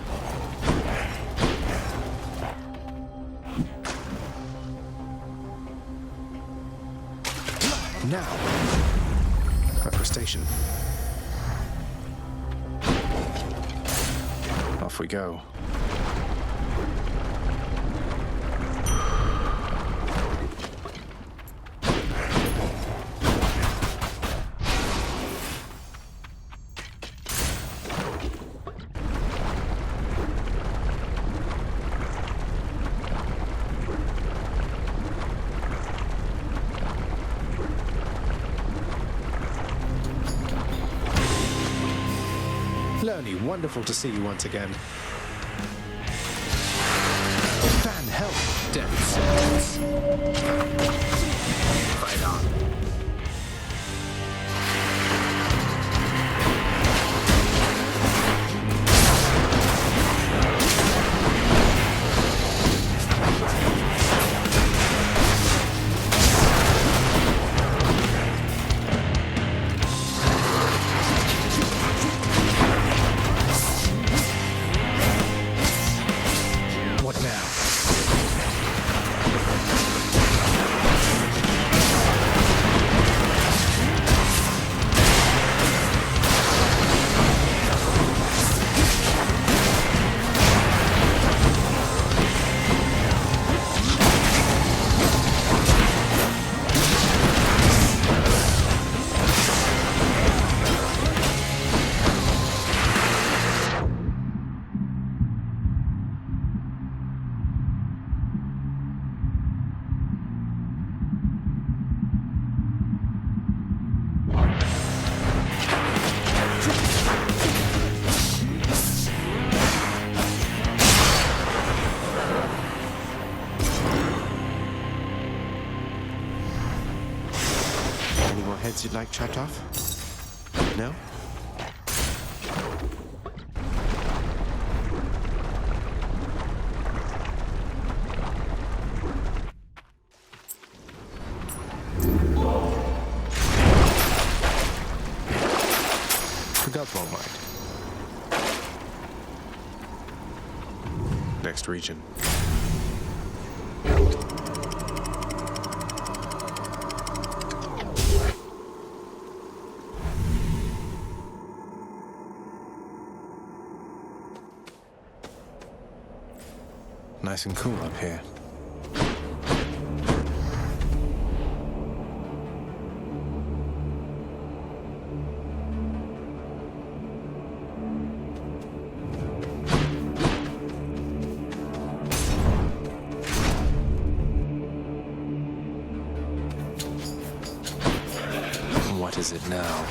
Now, at our station. Off we go. Lernie, wonderful to see you once again. Van Hell. Death sentence. Fight on. Any more heads you'd like chopped off? No? Regards, All Might. Next region. Nice and cool up here. What is it now?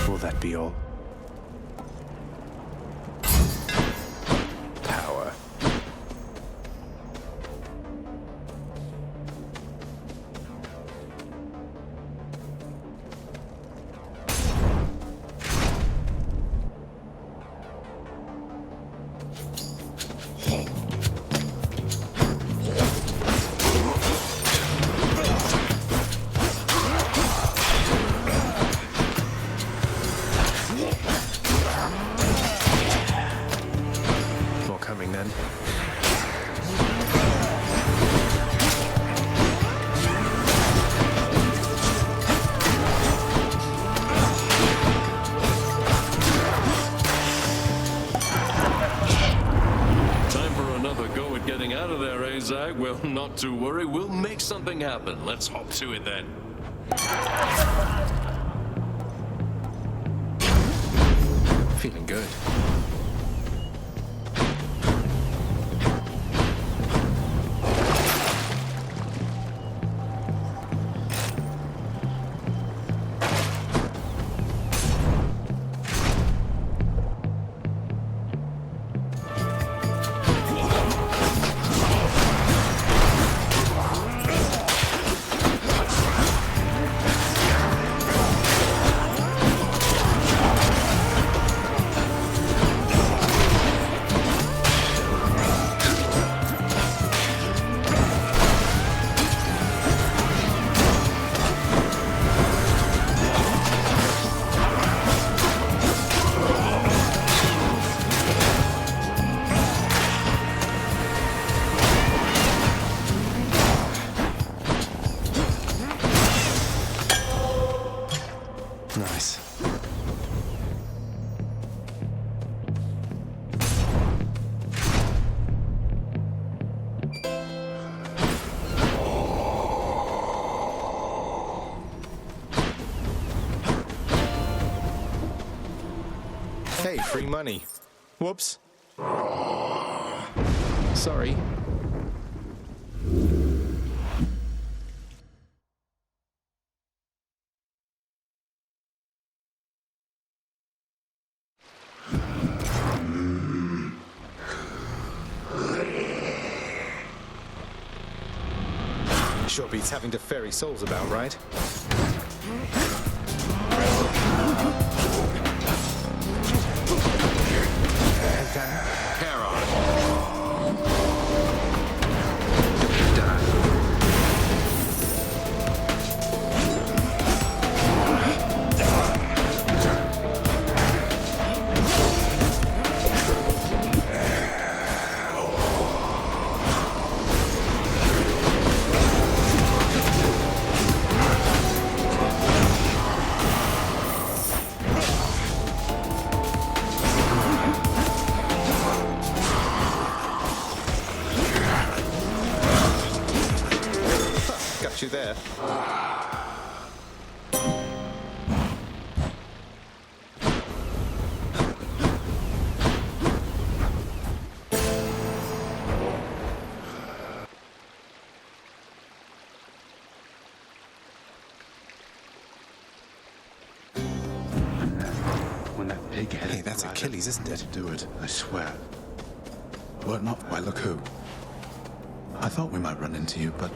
Will that be all? Power. More coming then. Time for another go at getting out of there, eh, Zag? Well, not to worry. We'll make something happen. Let's hop to it then. Feeling good. Nice. Hey, free money. Whoops. Sorry. Sure beats having to ferry souls about, right? And then... Got you there. When that pig-headed Hey, that's Achilles, isn't it? Do it, I swear. Well, not why, look who. I thought we might run into you, but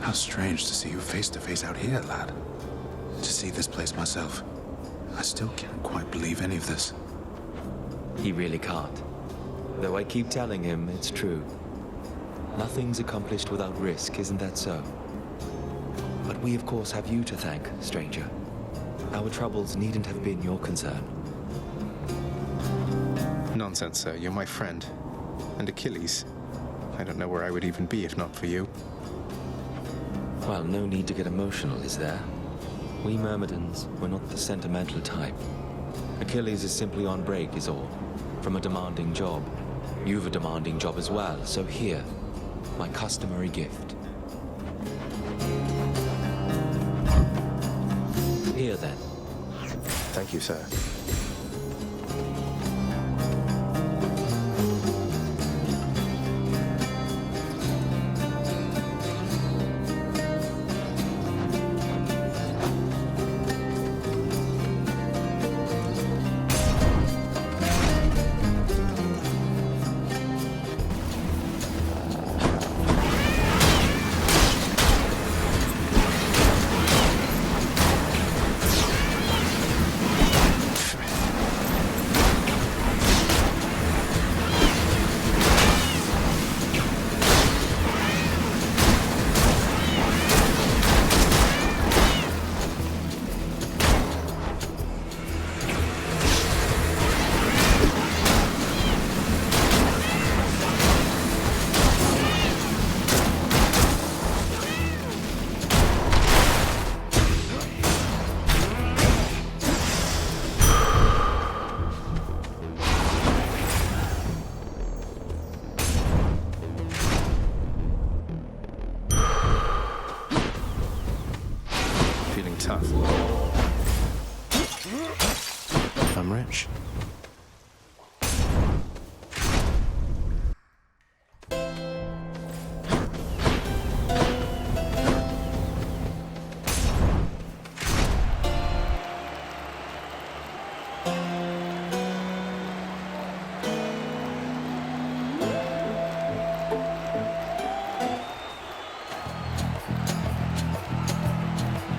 How strange to see you face to face out here, lad. To see this place myself, I still can't quite believe any of this. He really can't. Though I keep telling him it's true. Nothing's accomplished without risk, isn't that so? But we of course have you to thank, stranger. Our troubles needn't have been your concern. Nonsense, sir. You're my friend. And Achilles. I don't know where I would even be if not for you. Well, no need to get emotional, is there? We Myrmidons, we're not the sentimental type. Achilles is simply on break, is all. From a demanding job. You've a demanding job as well, so here, my customary gift. Here, then. Thank you, sir. Tough. I'm rich.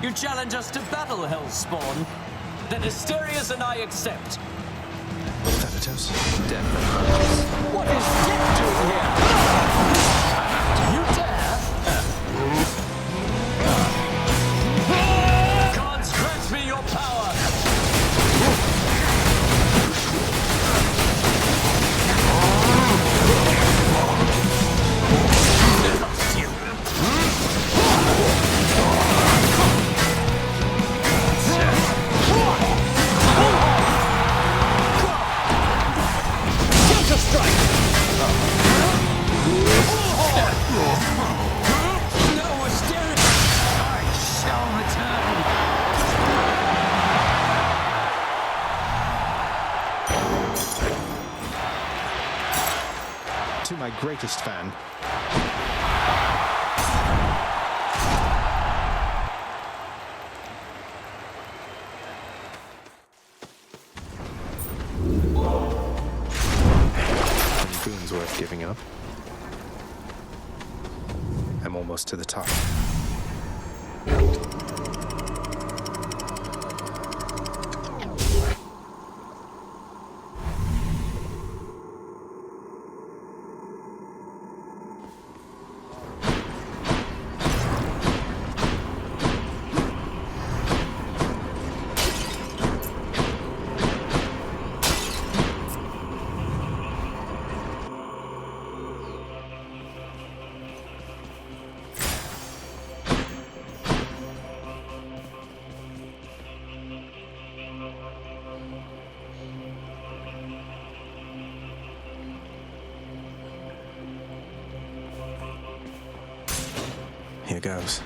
You challenge us to battle, Hellspawn? Then Asterius and I accept. Thanatos? Death. What is Death doing here? You dare? Gods, grant me your power! To my greatest fan. Boon's worth giving up. I'm almost to the top. Here goes.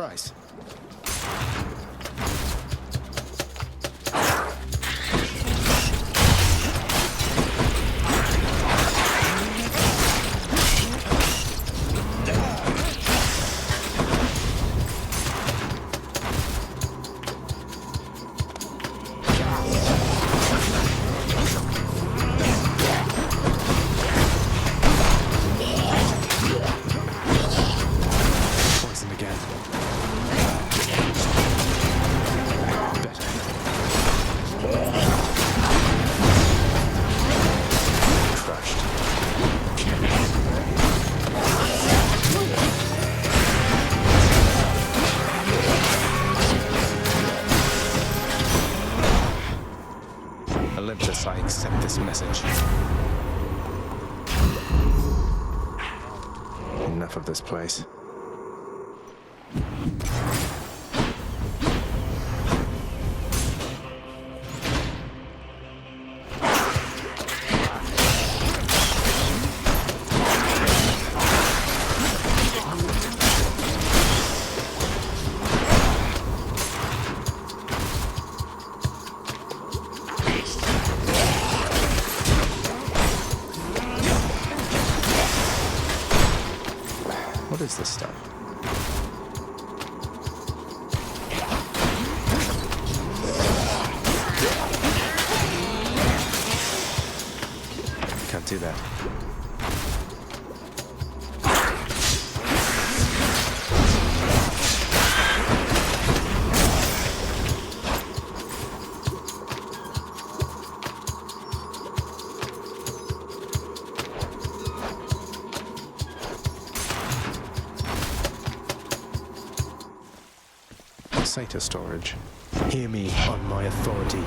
price. Olympus, I accept this message. Enough of this place. What is this stuff? Can't do that. Satyr storage. Hear me on my authority.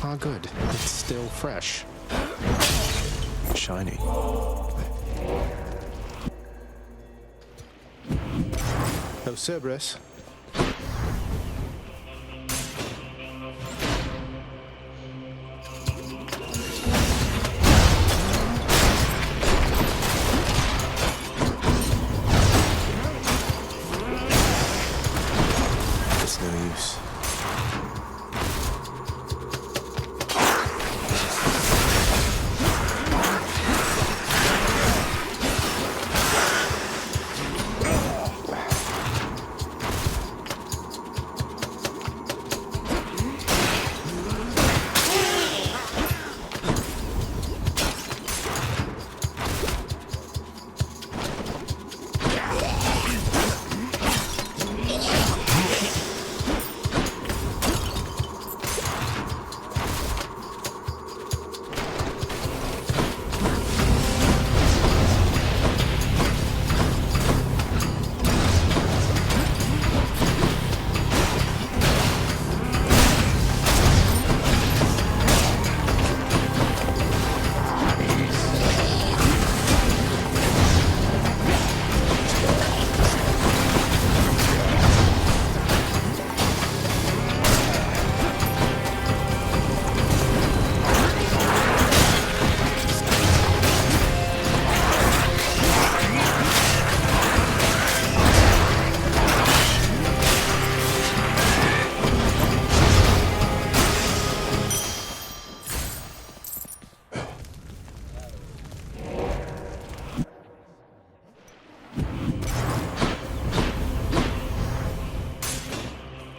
Ah, good. It's still fresh. Shiny. Oh, Cerberus. It's no use.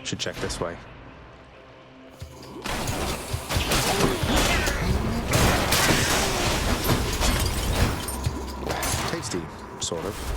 Should check this way. Tasty, sort of.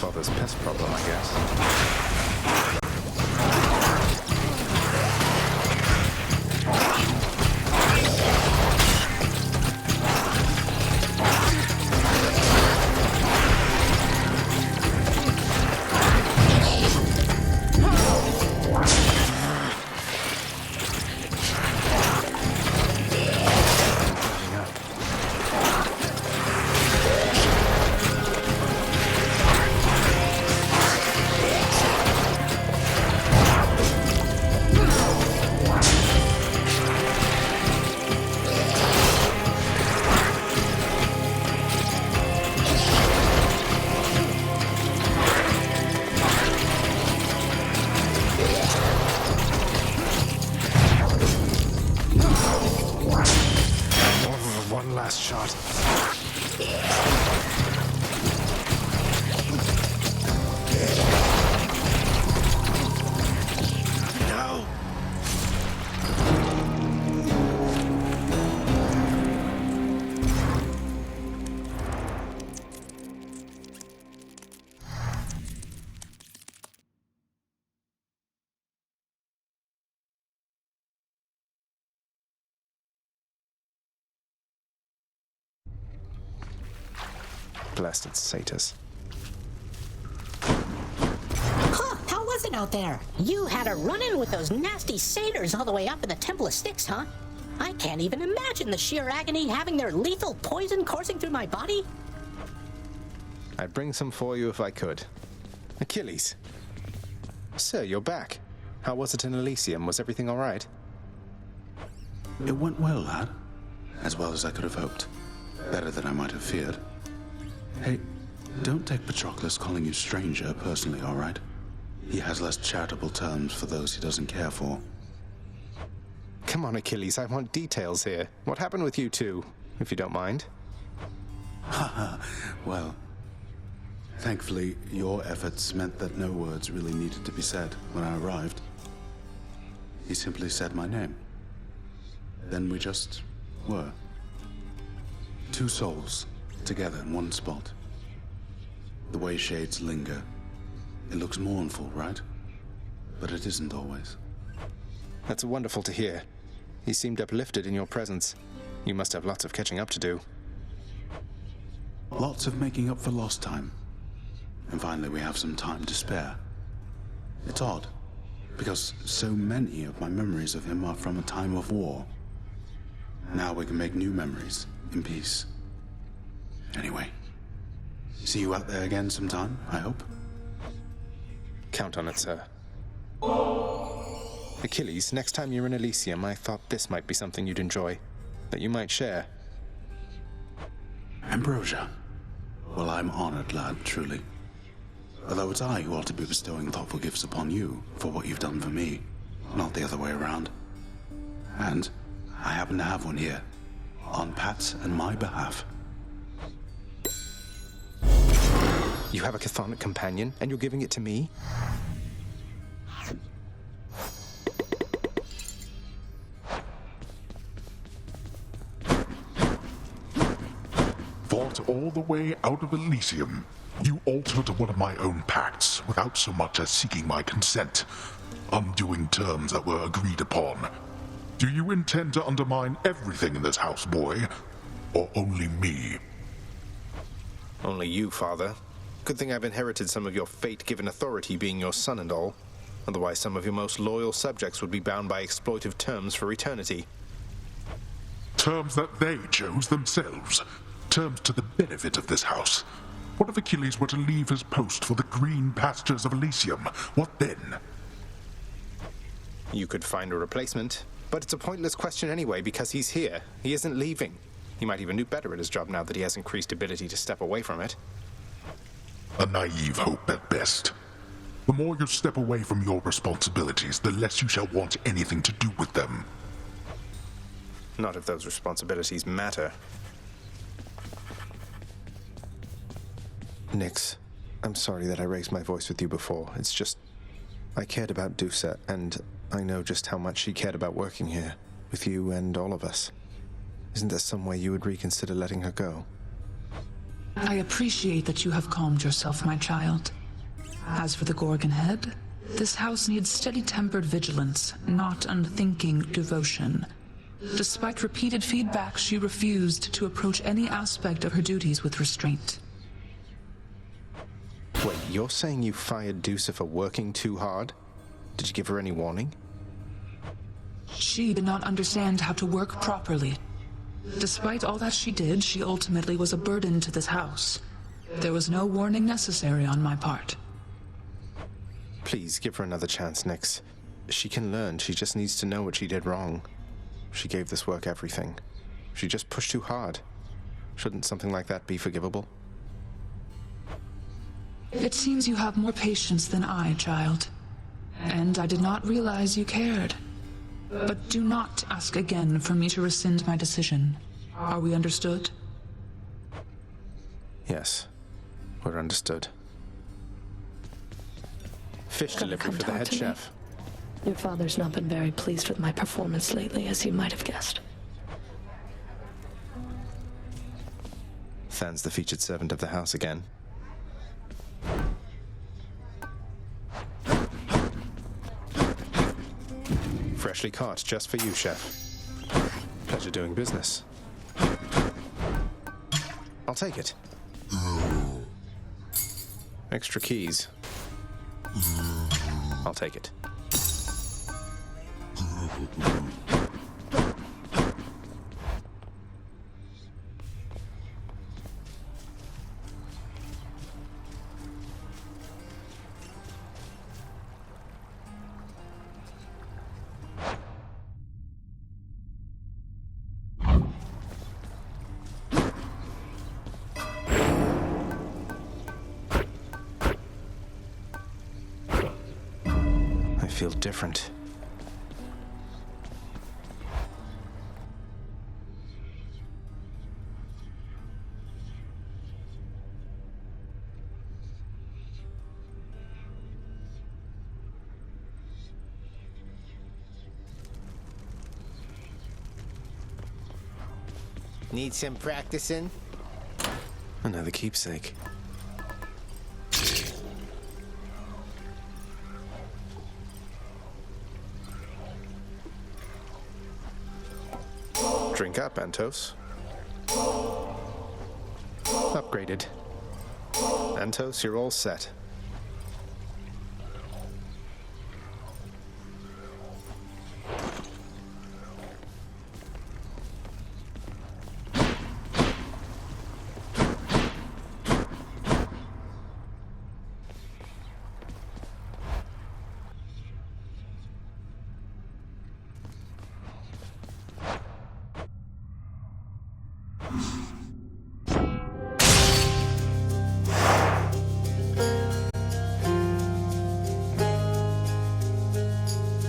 father's pest problem, I guess. One last shot. No. Blasted satyrs. Huh, how was it out there? You had a run-in with those nasty satyrs all the way up in the Temple of Styx, huh? I can't even imagine the sheer agony having their lethal poison coursing through my body. I'd bring some for you if I could. Achilles. Sir, you're back. How was it in Elysium? Was everything all right? It went well, lad. As well as I could have hoped. Better than I might have feared. Hey, don't take Patroclus calling you stranger personally, all right? He has less charitable terms for those he doesn't care for. Come on, Achilles, I want details here. What happened with you two, if you don't mind? Haha, well, thankfully, your efforts meant that no words really needed to be said when I arrived. He simply said my name. Then we just were. Two souls. Together in one spot. The way shades linger. It looks mournful, right? But it isn't always. That's wonderful to hear. He seemed uplifted in your presence. You must have lots of catching up to do. Lots of making up for lost time. And finally we have some time to spare. It's odd, because so many of my memories of him are from a time of war. Now we can make new memories, in peace. Anyway, see you out there again sometime, I hope. Count on it, sir. Achilles, next time you're in Elysium, I thought this might be something you'd enjoy, that you might share. Ambrosia. Well, I'm honored, lad, truly. Although it's I who ought to be bestowing thoughtful gifts upon you for what you've done for me, not the other way around. And I happen to have one here, on Pat's and my behalf. You have a chthonic companion, and you're giving it to me? Fought all the way out of Elysium. You altered one of my own pacts without so much as seeking my consent, undoing terms that were agreed upon. Do you intend to undermine everything in this house, boy? Or only me? Only you, father. Good thing I've inherited some of your fate-given authority, being your son and all. Otherwise, some of your most loyal subjects would be bound by exploitive terms for eternity. Terms that they chose themselves. Terms to the benefit of this house. What if Achilles were to leave his post for the green pastures of Elysium? What then? You could find a replacement, but it's a pointless question anyway because he's here. He isn't leaving. He might even do better at his job now that he has increased ability to step away from it. A naive hope at best. The more you step away from your responsibilities, the less you shall want anything to do with them. Not if those responsibilities matter. Nyx, I'm sorry that I raised my voice with you before. It's just, I cared about Dusa, and I know just how much she cared about working here, with you and all of us. Isn't there some way you would reconsider letting her go? I appreciate that you have calmed yourself, my child. As for the Gorgon head, this house needs steady-tempered vigilance, not unthinking devotion. Despite repeated feedback, she refused to approach any aspect of her duties with restraint. Wait, you're saying you fired Dusa for working too hard? Did you give her any warning? She did not understand how to work properly. Despite all that she did, she ultimately was a burden to this house. There was no warning necessary on my part. Please, give her another chance, Nyx. She can learn, she just needs to know what she did wrong. She gave this work everything. She just pushed too hard. Shouldn't something like that be forgivable? It seems you have more patience than I, child. And I did not realize you cared. But do not ask again for me to rescind my decision. Are we understood? Yes, we're understood. Fish delivery for the head chef. Your father's not been very pleased with my performance lately, as you might have guessed. Than's the featured servant of the house again. Freshly caught, just for you, chef. Pleasure doing business. I'll take it. Extra keys. I'll take it. I feel different. Need some practicing? Another keepsake. Drink up, Antos. Upgraded. Antos, you're all set.